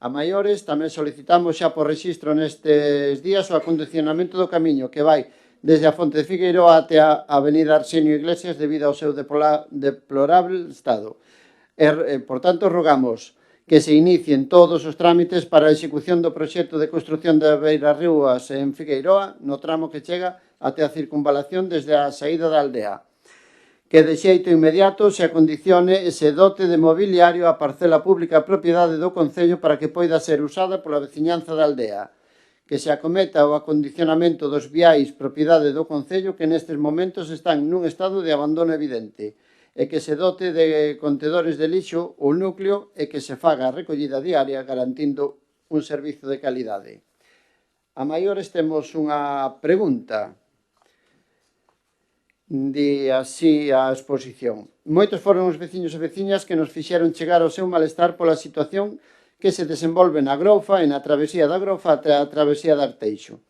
A maiores, tamén solicitamos xa por rexistro nestes días o acondicionamento do camiño que vai desde a Fonte de Figueiroa até a Avenida Arsenio Iglesias debido ao seu deplorable estado. Por tanto, rogamos que se inicien todos os trámites para a execución do proxecto de construción de beiras rúas en Figueiroa no tramo que chega até a circunvalación desde a saída da aldea. Que de xeito inmediato se acondicione e se dote de mobiliario a parcela pública propiedade do Concello para que poida ser usada pola veciñanza da aldea. Que se acometa o acondicionamento dos viais propiedade do Concello que nestes momentos están nun estado de abandono evidente e que se dote de contedores de lixo o núcleo e que se faga a recollida diaria garantindo un servizo de calidade. A maiores temos unha pregunta. Di así a exposición. Moitos foron os veciños e veciñas que nos fixeron chegar o seu malestar pola situación que se desenvolve na Groufa e na travesía da Groufa até a travesía de Arteixo.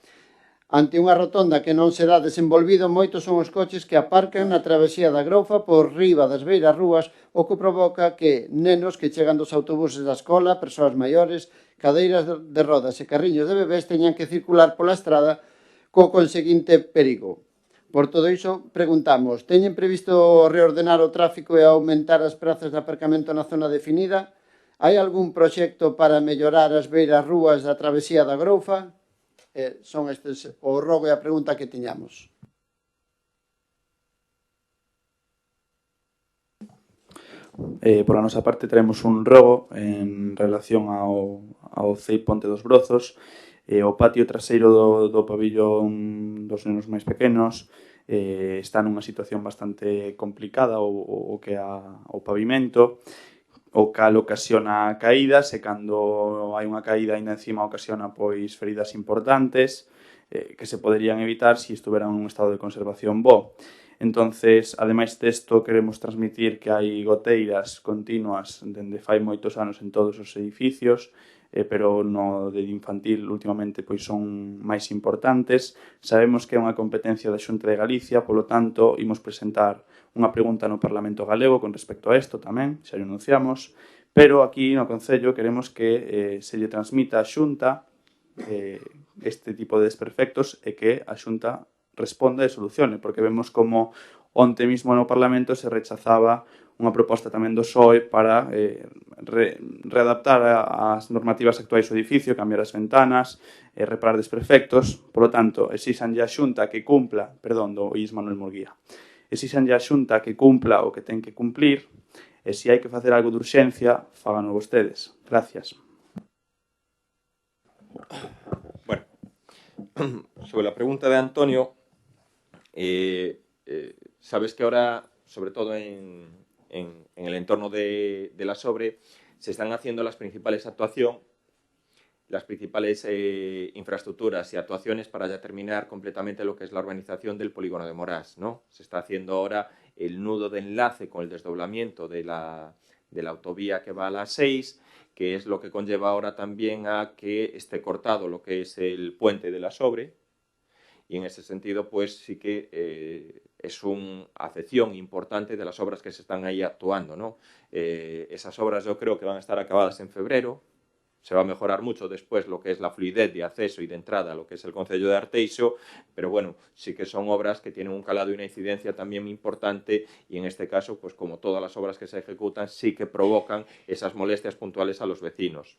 Ante unha rotonda que non se dá desenvolvido, moitos son os coches que aparcan na travesía da Groufa por riba das beiras rúas, o que provoca que nenos que chegan dos autobuses da escola, persoas maiores, cadeiras de rodas e carriños de bebés teñan que circular pola estrada co conseguinte perigo. Por todo iso, preguntamos, teñen previsto reordenar o tráfico e aumentar as prazas de aparcamento na zona definida? Hai algún proxecto para mellorar as beiras rúas da travesía da Groufa? Son estes o rogo e a pregunta que tiñamos. Por a nosa parte traemos un rogo en relación ao CEI Ponte dos Brozos. O patio traseiro do pabillón dos nenos máis pequenos está nunha situación bastante complicada o que o pavimento, o cal ocasiona caídas, e cando hai unha caída ainda encima ocasiona pois feridas importantes que se poderían evitar se estuveran en un estado de conservación bo. Entonces, ademais desto, queremos transmitir que hai goteiras continuas dende fai moitos anos en todos os edificios, pero no de infantil últimamente pois son máis importantes. Sabemos que é unha competencia da Xunta de Galicia, polo tanto, imos presentar unha pregunta no Parlamento Galego con respecto a isto tamén, xa o anunciamos, pero aquí no Concello queremos que se lle transmita á Xunta este tipo de desperfectos e que a Xunta responda e solucione, porque vemos como onte mismo no Parlamento se rechazaba unha proposta tamén do PSOE para readaptar as normativas actuais do edificio, cambiar as ventanas, reparar desperfectos. Por lo tanto, exixanlle a Xunta que cumpla, perdón, do Luís Manuel Murguía, exixanlle a Xunta que cumpla o que ten que cumplir, e se hai que facer algo de urxencia, fágano vostedes. Gracias. Bueno, sobre la pregunta de Antonio, sabes que ahora, sobre todo en el entorno de la Sobre, se están haciendo las principales infraestructuras y actuaciones para ya terminar completamente lo que es la urbanización del polígono de Morás, ¿no? Se está haciendo ahora el nudo de enlace con el desdoblamiento de la autovía que va a las 6, que es lo que conlleva ahora también a que esté cortado lo que es el puente de la Sobre, y en ese sentido pues sí que es una afección importante de las obras que se están ahí actuando, ¿no? Esas obras yo creo que van a estar acabadas en febrero. Se va a mejorar mucho después lo que es la fluidez de acceso y de entrada a lo que es el concello de Arteixo, pero bueno, sí que son obras que tienen un calado y una incidencia también importante, y en este caso, pues como todas las obras que se ejecutan, sí que provocan esas molestias puntuales a los vecinos.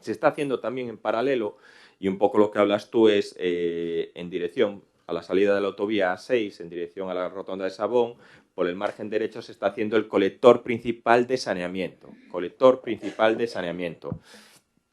Se está haciendo también en paralelo, y un poco lo que hablas tú es en dirección a la salida de la autovía A6, en dirección a la rotonda de Sabón, por el margen derecho se está haciendo el colector principal de saneamiento,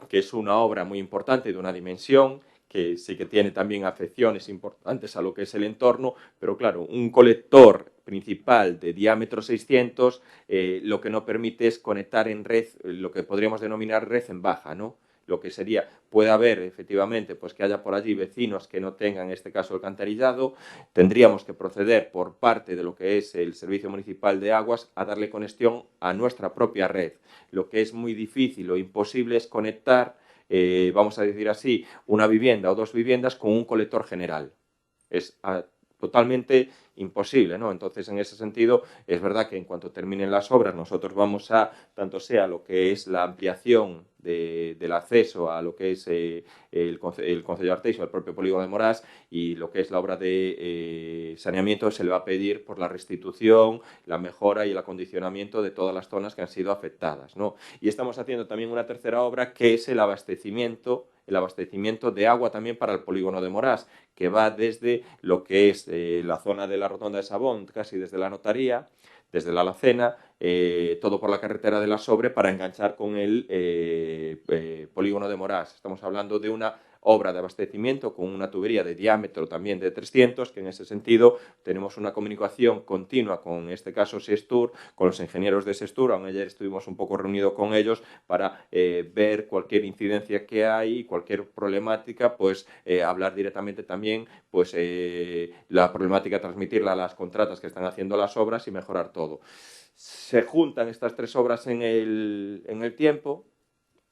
que es una obra muy importante de una dimensión, que sí que tiene también afecciones importantes a lo que es el entorno, pero claro, un colector principal de diámetro 600 lo que no permite es conectar en red, lo que podríamos denominar red en baja, ¿no? Lo que sería, puede haber efectivamente pues que haya por allí vecinos que no tengan en este caso alcantarillado, tendríamos que proceder por parte de lo que es el Servicio Municipal de Aguas a darle conexión a nuestra propia red. Lo que es muy difícil o imposible es conectar, vamos a decir así, una vivienda o dos viviendas con un colector general. Es totalmente imposible, ¿no? Entonces, en ese sentido, es verdad que en cuanto terminen las obras, nosotros vamos a, tanto sea lo que es la ampliación del acceso a lo que es el concello de Arteixo, el propio polígono de Morás, y lo que es la obra de saneamiento, se le va a pedir por la restitución, la mejora y el acondicionamiento de todas las zonas que han sido afectadas, ¿no? Y estamos haciendo también una tercera obra, que es el abastecimiento de agua también para el polígono de Morás, que va desde lo que es la zona de la rotonda de Sabón, casi desde la notaría, desde la alacena, todo por la carretera de la Sobre para enganchar con el polígono de Morás. Estamos hablando de una obra de abastecimiento con una tubería de diámetro también de 300, que en ese sentido tenemos una comunicación continua con, en este caso, Sestur, con los ingenieros de Sestur. Aún ayer estuvimos un poco reunidos con ellos para ver cualquier incidencia que hay, cualquier problemática, pues hablar directamente también, pues la problemática, transmitirla a las contratas que están haciendo las obras y mejorar todo. Se juntan estas tres obras en el tiempo.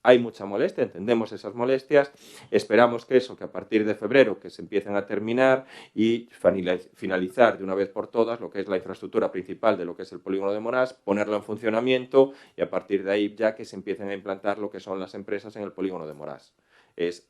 Hay mucha molestia, entendemos esas molestias, esperamos que a partir de febrero que se empiecen a terminar y finalizar de una vez por todas lo que es la infraestructura principal de lo que es el polígono de Morás, ponerlo en funcionamiento y a partir de ahí ya que se empiecen a implantar lo que son las empresas en el polígono de Morás.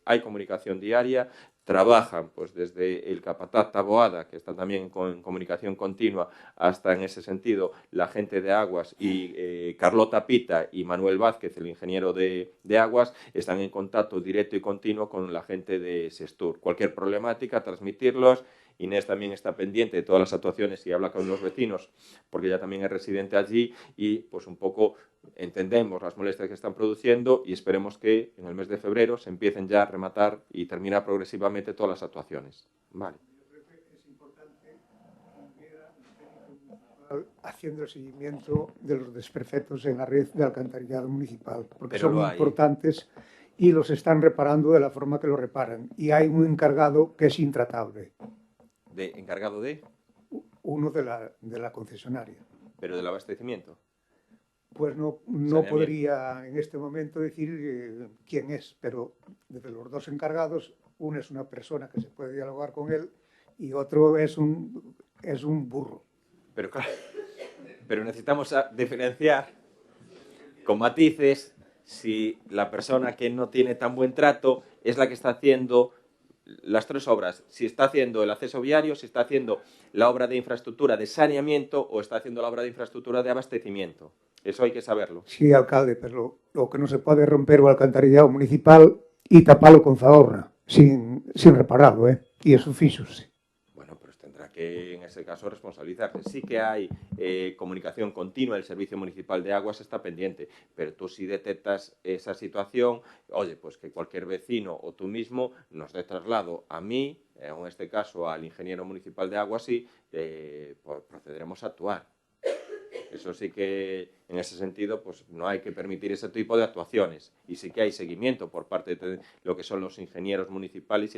hay comunicación diaria, trabajan pues desde el capataz Taboada, que está también en comunicación continua, hasta en ese sentido la gente de Aguas y Carlota Pita y Manuel Vázquez, el ingeniero de Aguas, están en contacto directo y continuo con la gente de Sestur. Cualquier problemática, transmitirlos. Inés también está pendiente de todas las actuaciones y habla con los vecinos, porque ella también es residente allí y pues un poco entendemos las molestias que están produciendo y esperemos que en el mes de febrero se empiecen ya a rematar y terminar progresivamente todas las actuaciones. Vale. Es importante que hubiera haciendo el seguimiento de los desperfectos en la red de alcantarillado municipal, porque son muy importantes y los están reparando de la forma que lo reparan. Y hay un encargado que es intratable. ¿Encargado de? Uno de la concesionaria. ¿Pero del abastecimiento? Pues no podría en este momento decir quién es, pero de los dos encargados, uno es una persona que se puede dialogar con él y otro es un burro. Pero claro, pero necesitamos diferenciar con matices si la persona que no tiene tan buen trato es la que está haciendo las tres obras, si está haciendo el acceso viario, si está haciendo la obra de infraestructura de saneamiento o está haciendo la obra de infraestructura de abastecimiento. Eso hay que saberlo. Sí, alcalde, pero lo que no se puede romper o alcantarillado municipal y taparlo con zahorra, sin repararlo, y eso fíxose. Bueno, pues tendrá que, en ese caso, responsabilizarse. Sí que hay comunicación continua, el Servicio Municipal de Aguas está pendiente, pero tú si detectas esa situación, oye, pues que cualquier vecino o tú mismo nos dé traslado a mí, en este caso al ingeniero municipal de Aguas, y pues procederemos a actuar. Eso sí que, en ese sentido, pues no hay que permitir ese tipo de actuaciones. Y sí que hay seguimiento por parte de lo que son los ingenieros municipales.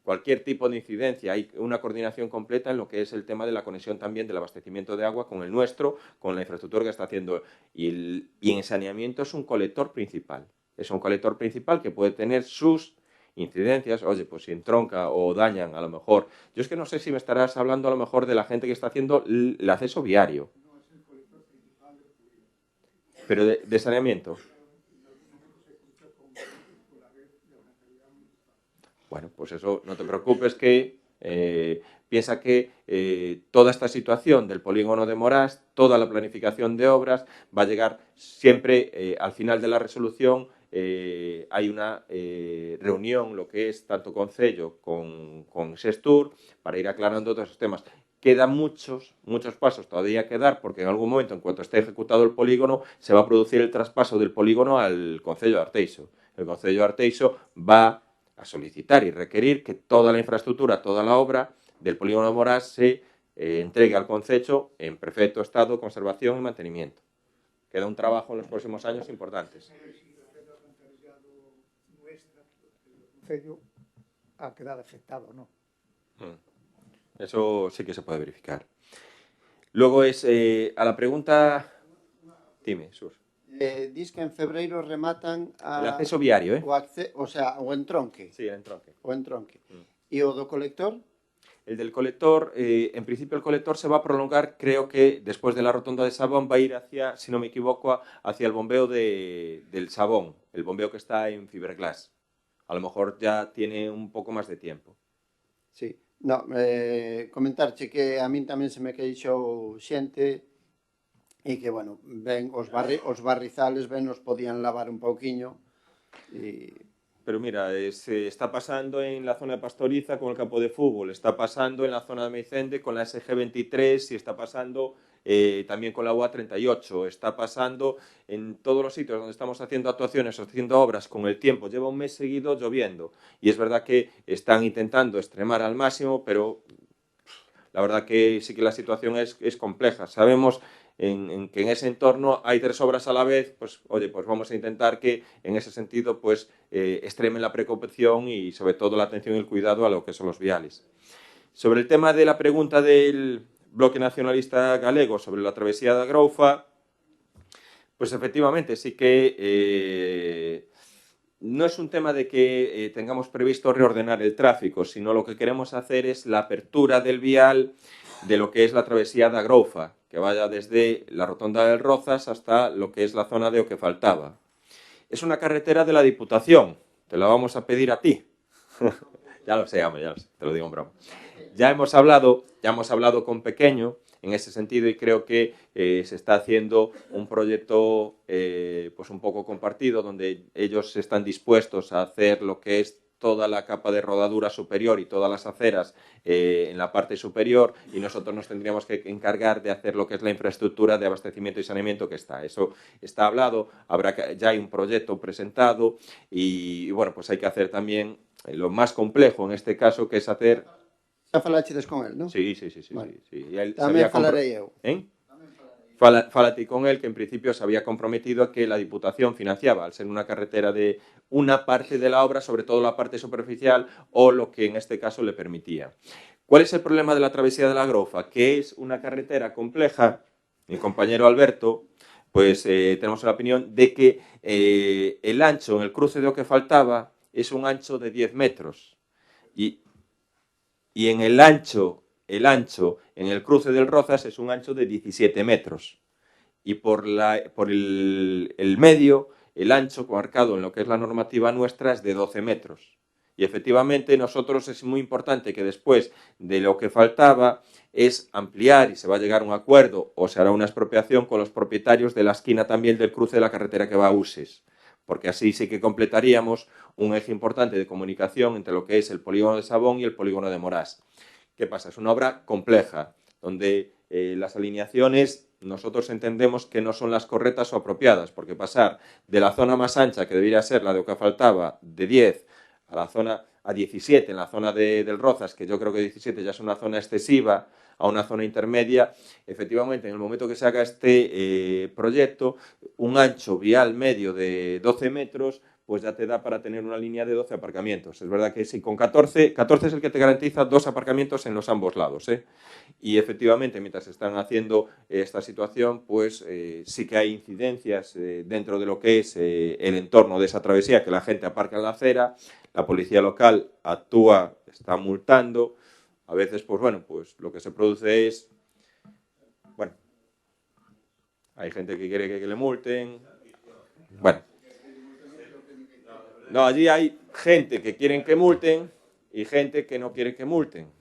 Cualquier tipo de incidencia, hay una coordinación completa en lo que es el tema de la conexión también del abastecimiento de agua con el nuestro, con la infraestructura que está haciendo. Y en saneamiento es un colector principal. Es un colector principal que puede tener sus incidencias, oye, pues si entronca o dañan a lo mejor. Yo es que no sé si me estarás hablando a lo mejor de la gente que está haciendo el acceso viario. Pero de saneamiento. Bueno, pues eso, no te preocupes que piensa que toda esta situación del polígono de Morás, toda la planificación de obras va a llegar siempre al final de la resolución. Hay una reunión, lo que es tanto Concello con Sestur, para ir aclarando todos esos temas. Quedan muchos pasos todavía que dar, porque en algún momento, en cuanto esté ejecutado el polígono, se va a producir el traspaso del polígono al Concello de Arteixo. El Concello de Arteixo va a solicitar y requerir que toda la infraestructura, toda la obra del polígono de Morás se entregue al Concello en perfecto estado de conservación y mantenimiento. Queda un trabajo en los próximos años importantes. El Concello ha quedado afectado, ¿no? Eso sí que se puede verificar. Luego es a la pregunta... Dime, Sus. Dis que en febreiro rematan el acceso viario, o entronque. Sí, el entronque. O entronque. E o do colector? El del colector, en principio el colector se va a prolongar, creo que después de la rotonda de Sabón va a ir hacia, si no me equivoco, hacia el bombeo del Sabón, el bombeo que está en Fiberglass. A lo mejor ya tiene un poco más de tiempo. Sí. No, comentarche que a min tamén se me queixou xente e que, bueno, ben os barrizales ben nos podían lavar un pouquiño e... Pero mira, se está pasando en la zona de Pastoriza con el campo de fútbol, está pasando en la zona de Meicende con la SG23 y está pasando también con la UA38, está pasando en todos los sitios donde estamos haciendo actuaciones, haciendo obras con el tiempo. Lleva un mes seguido lloviendo y es verdad que están intentando extremar al máximo, pero la verdad que sí que la situación es compleja. Sabemos que en ese entorno hay tres obras a la vez, pues oye, pues vamos a intentar que en ese sentido pues extremen la precaución y sobre todo la atención y el cuidado a lo que son los viales. Sobre el tema de la pregunta del Bloque Nacionalista Galego sobre la travesía da Groufa, pues efectivamente sí que no es un tema de que tengamos previsto reordenar el tráfico, sino lo que queremos hacer es la apertura del vial de lo que es la travesía da Groufa, que vaya desde la rotonda del Rozas hasta lo que es la zona de O que Faltaba. Es una carretera de la Diputación, te lo vamos a pedir a ti. Ya lo sé, hombre, ya lo sé, te lo digo en broma. Ya hemos hablado con Pequeño en ese sentido y creo que se está haciendo un proyecto pues un poco compartido donde ellos están dispuestos a hacer lo que es toda la capa de rodadura superior y todas las aceras en la parte superior y nosotros nos tendríamos que encargar de hacer lo que es la infraestructura de abastecimiento y saneamiento que está. Eso está hablado, ya hay un proyecto presentado y bueno, pues hay que hacer también lo más complejo en este caso, que es hacer... Xa falachedes con él, non? Sí. Vale. Sí. Y él Tamén sabía falarei eu. Fálate con él, que en principio se había comprometido a que la Diputación financiaba, al ser una carretera de una parte de la obra, sobre todo la parte superficial, o lo que en este caso le permitía. ¿Cuál es el problema de la travesía de la Grofa? Que es una carretera compleja. Mi compañero Alberto, pues tenemos la opinión de que el ancho en el cruce de lo que faltaba es un ancho de 10 metros. Y en el ancho en el cruce del Rozas es un ancho de 17 metros. Y por el medio, el ancho marcado en lo que es la normativa nuestra es de 12 metros. Y efectivamente nosotros es muy importante que después de lo que faltaba es ampliar y se va a llegar a un acuerdo o se hará una expropiación con los propietarios de la esquina también del cruce de la carretera que va a Uses. Porque así sí que completaríamos un eje importante de comunicación entre lo que es el polígono de Sabón y el polígono de Morás. ¿Qué pasa? Es una obra compleja, donde las alineaciones nosotros entendemos que no son las correctas o apropiadas, porque pasar de la zona más ancha, que debería ser la de lo que faltaba, de 10, a la zona a 17, en la zona del Rozas, que yo creo que 17 ya es una zona excesiva, a una zona intermedia, efectivamente, en el momento que se haga este proyecto, un ancho vial medio de 12 metros, pues ya te da para tener una línea de 12 aparcamientos. Es verdad que sí, con 14 es el que te garantiza 2 aparcamientos en los ambos lados, ¿eh? Y efectivamente, mientras están haciendo esta situación, pues sí que hay incidencias dentro de lo que es el entorno de esa travesía, que la gente aparca en la acera, la policía local actúa, está multando. A veces, pues bueno, pues lo que se produce es, bueno, hay gente que quiere que le multen, bueno. No, allí hay gente que quieren que multen y gente que no quiere que multen.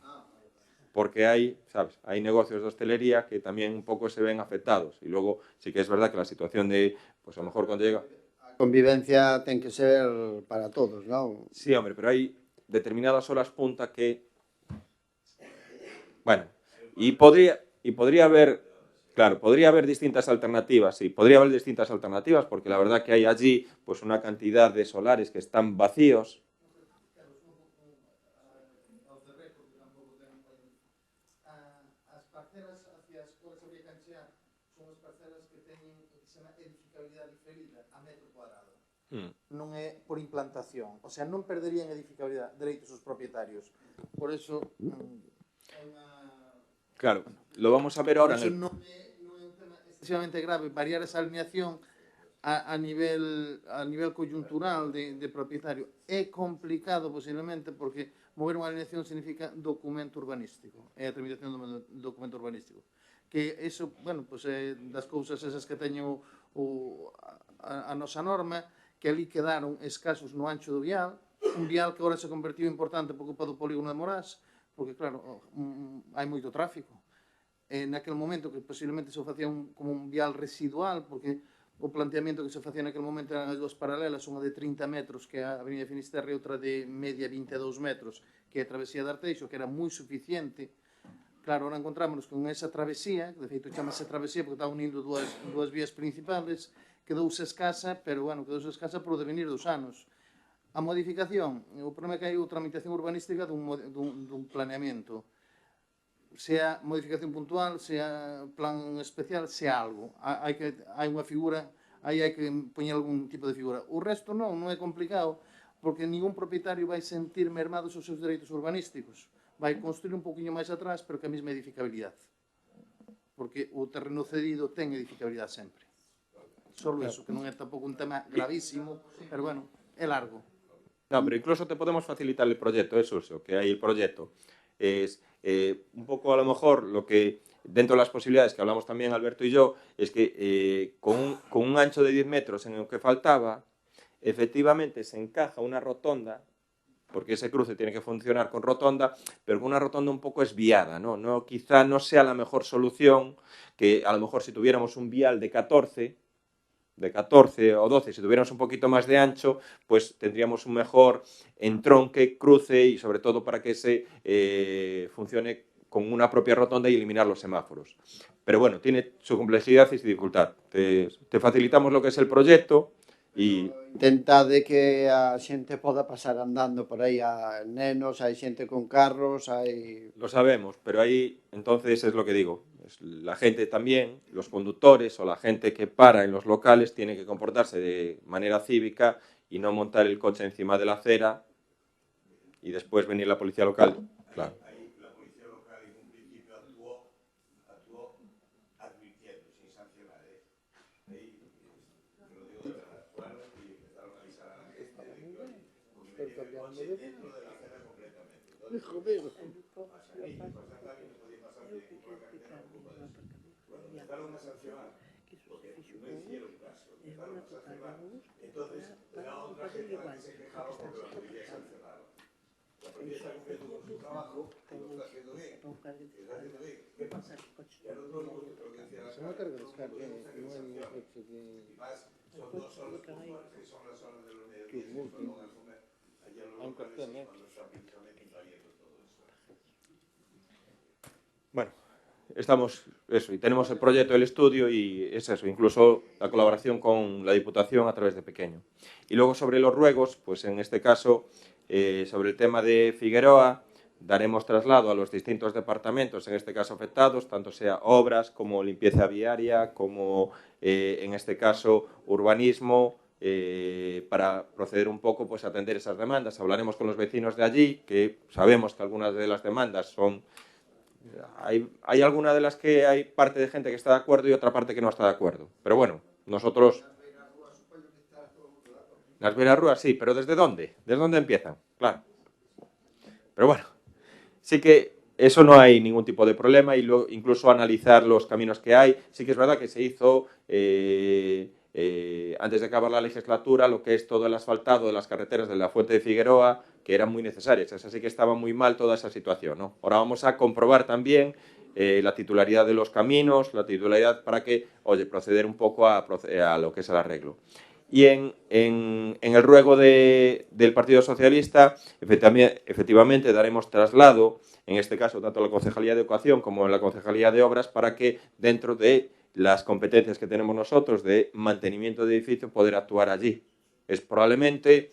Porque hay, ¿sabes? Hay negocios de hostelería que también un poco se ven afectados. Y luego sí que es verdad que la situación de, pues a lo mejor cuando llega... A convivencia ten que ser para todos, non? Sí, hombre, pero hay determinadas horas punta que... Bueno, y podría haber, claro, podría haber distintas alternativas, sí, podría haber distintas alternativas, porque la verdad que hay allí pues una cantidad de solares que están vacíos. As parcelas hacia as cuales habría que anchear son as parcelas que teñen que se chama edificabilidade diferida a metro cuadrado. Non é por implantación, o sea, non perderían edificabilidade, dereitos os propietarios. Por eso é unha... Claro, lo vamos a ver ahora. Por eso non é un tema excesivamente grave variar esa alineación a nivel coyuntural de propietario. É complicado posiblemente porque mover unha alineación significa documento urbanístico, é a tramitación do documento urbanístico. Que eso, bueno, pues das cousas esas que teño a nosa norma, que ali quedaron escasos no ancho do vial, un vial que agora se convertiu importante por culpa do polígono de Morás, porque, claro, hai moito tráfico. Naquel momento que posiblemente se facía como un vial residual, porque o planteamento que se facía naquel momento eran as dúas paralelas, unha de 30 metros, que é a Avenida Finisterre, e outra de media 22 metros, que é a travesía de Arteixo, que era moi suficiente. Claro, ahora encontrámonos con esa travesía, de feito chamase travesía porque está unindo dúas vías principales, quedouse escasa, pero, bueno, quedouse escasa por o devenir dos anos. A modificación, o problema é que hai outra tramitación urbanística dun planeamento. Sea modificación puntual, sea plan especial, sea algo. Hai unha figura, aí hai que poñer algún tipo de figura. O resto non é complicado, porque ningún propietario vai sentir mermados os seus dereitos urbanísticos. Vai construir un poquinho máis atrás, pero que a mesma edificabilidade. Porque o terreno cedido ten edificabilidade sempre. Solo eso, que non é tampouco un tema gravísimo, pero, bueno, é largo. No, pero incluso te podemos facilitar el proyecto, eso, que hay el proyecto. Es un poco a lo mejor lo que, dentro de las posibilidades que hablamos también Alberto y yo, es que con un ancho de 10 metros en el que faltaba, efectivamente se encaja una rotonda, porque ese cruce tiene que funcionar con rotonda, pero con una rotonda un poco esviada, ¿no? Quizá no sea la mejor solución, que a lo mejor si tuviéramos un vial de 14 o 12, si tuviéramos un poquito más de ancho, pues tendríamos un mejor entronque, cruce y sobre todo para que se funcione con una propia rotonda y eliminar los semáforos. Pero bueno, tiene su complejidad y su dificultad. Te facilitamos lo que es el proyecto e intentade que a xente poda pasar andando por aí, a nenos, hai xente con carros, hai... Lo sabemos, pero ahí entonces es lo que digo. La gente también, los conductores o la gente que para en los locales tiene que comportarse de manera cívica y no montar el coche encima de la acera y después venir la policía local. Claro. La policía local en un principio actuó advirtiendo, sin sancionar. Ahí, lo digo de verdad, claro, y empezaron a avisar a la gente porque venía el coche dentro de la acera completamente. Entonces, empezaron a sancionar, porque no hicieron caso, empezaron a sancionar. Entonces, la otra gente a la que se quejaba porque la policía sancionaba. La policía está cumpliendo con su trabajo, y lo está haciendo bien. ¿Qué pasa? Ya no todo lo que decía la cara, no gusta que sancionen. Y más, son 2 horas puntuales, que son las horas de los mediodías, que fueron a comer allá en los locales, cuando está precisamente abierto todo eso. Bueno, estamos eso, y tenemos el proyecto del estudio y es eso, incluso la colaboración con la Diputación a través de Pequeño. Y luego sobre los ruegos, pues en este caso, sobre el tema de Figueroa, daremos traslado a los distintos departamentos, en este caso afectados, tanto sea obras como limpieza viaria, como en este caso urbanismo, para proceder un poco pues, a atender esas demandas. Hablaremos con los vecinos de allí, que sabemos que algunas de las demandas son... Hay alguna de las que hay parte de gente que está de acuerdo y otra parte que no está de acuerdo. Pero bueno, nosotros... Las Verarrúas sí, pero ¿desde dónde? ¿Desde dónde empiezan? Claro. Pero bueno, sí que eso no hay ningún tipo de problema y luego incluso analizar los caminos que hay. Sí que es verdad que se hizo antes de acabar la legislatura lo que es todo el asfaltado de las carreteras de la Fuente de Figueroa, que eran muy necesarias. Es así que estaba muy mal toda esa situación, ¿no? Ahora vamos a comprobar también la titularidad de los caminos, la titularidad para que, oye, proceder un poco a lo que es el arreglo. Y en el ruego del Partido Socialista, efectivamente daremos traslado, en este caso tanto a la Concejalía de Educación como en la Concejalía de Obras, para que dentro de las competencias que tenemos nosotros de mantenimiento de edificio, poder actuar allí. Es probablemente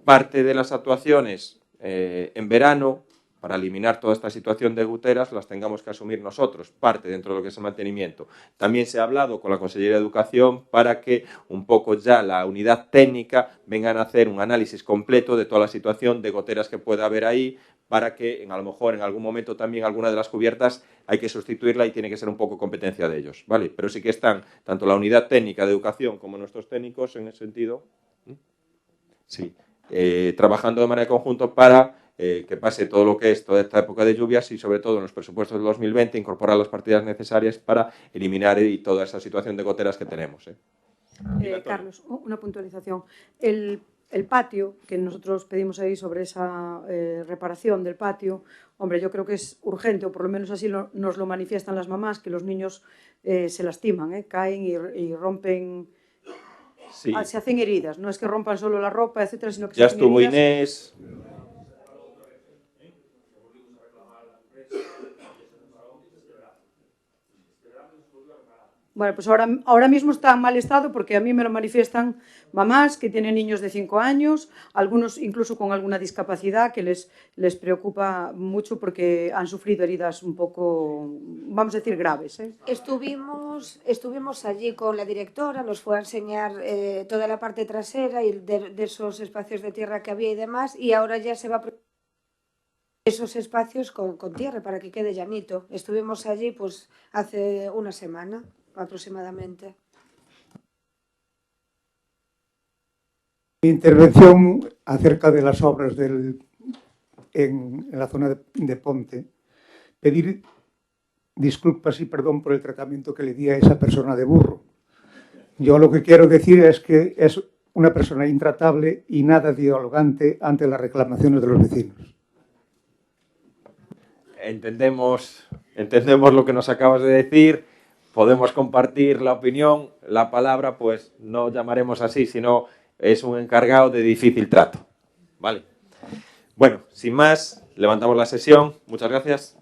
parte de las actuaciones en verano, para eliminar toda esta situación de goteras, las tengamos que asumir nosotros, parte dentro de lo que es el mantenimiento. También se ha hablado con la Consellería de Educación para que un poco ya la unidad técnica vengan a hacer un análisis completo de toda la situación de goteras que pueda haber ahí, para que a lo mejor en algún momento también alguna de las cubiertas hay que sustituirla y tiene que ser un poco competencia de ellos, ¿vale? Pero sí que están tanto la unidad técnica de educación como nuestros técnicos en ese sentido, sí, trabajando de manera conjunta para que pase todo lo que es toda esta época de lluvias y sobre todo en los presupuestos del 2020 incorporar las partidas necesarias para eliminar toda esa situación de goteras que tenemos. Carlos, una puntualización. El patio, que nosotros pedimos ahí sobre esa reparación del patio, hombre, yo creo que es urgente, o por lo menos así nos lo manifiestan las mamás, que los niños se lastiman, caen y rompen, sí. Se hacen heridas. No es que rompan solo la ropa, etcétera, sino que ya se hacen heridas. Ya estuvo Inés. Bueno, pues ahora mismo está en mal estado porque a mí me lo manifiestan mamás que tienen niños de 5 años, algunos incluso con alguna discapacidad que les preocupa mucho porque han sufrido heridas un poco, vamos a decir, graves. Estuvimos allí con la directora, nos fue a enseñar toda la parte trasera y de esos espacios de tierra que había y demás, y ahora ya se va a esos espacios con tierra para que quede llanito. Estuvimos allí pues hace una semana aproximadamente. Mi intervención acerca de las obras en la zona de Ponte, pedir disculpas y perdón por el tratamiento que le di a esa persona de burro. Yo lo que quiero decir es que es una persona intratable y nada dialogante ante las reclamaciones de los vecinos. Entendemos lo que nos acabas de decir, podemos compartir la opinión, la palabra, pues no llamaremos así, sino es un encargado de difícil trato. Vale. Bueno, sin más, levantamos la sesión. Muchas gracias.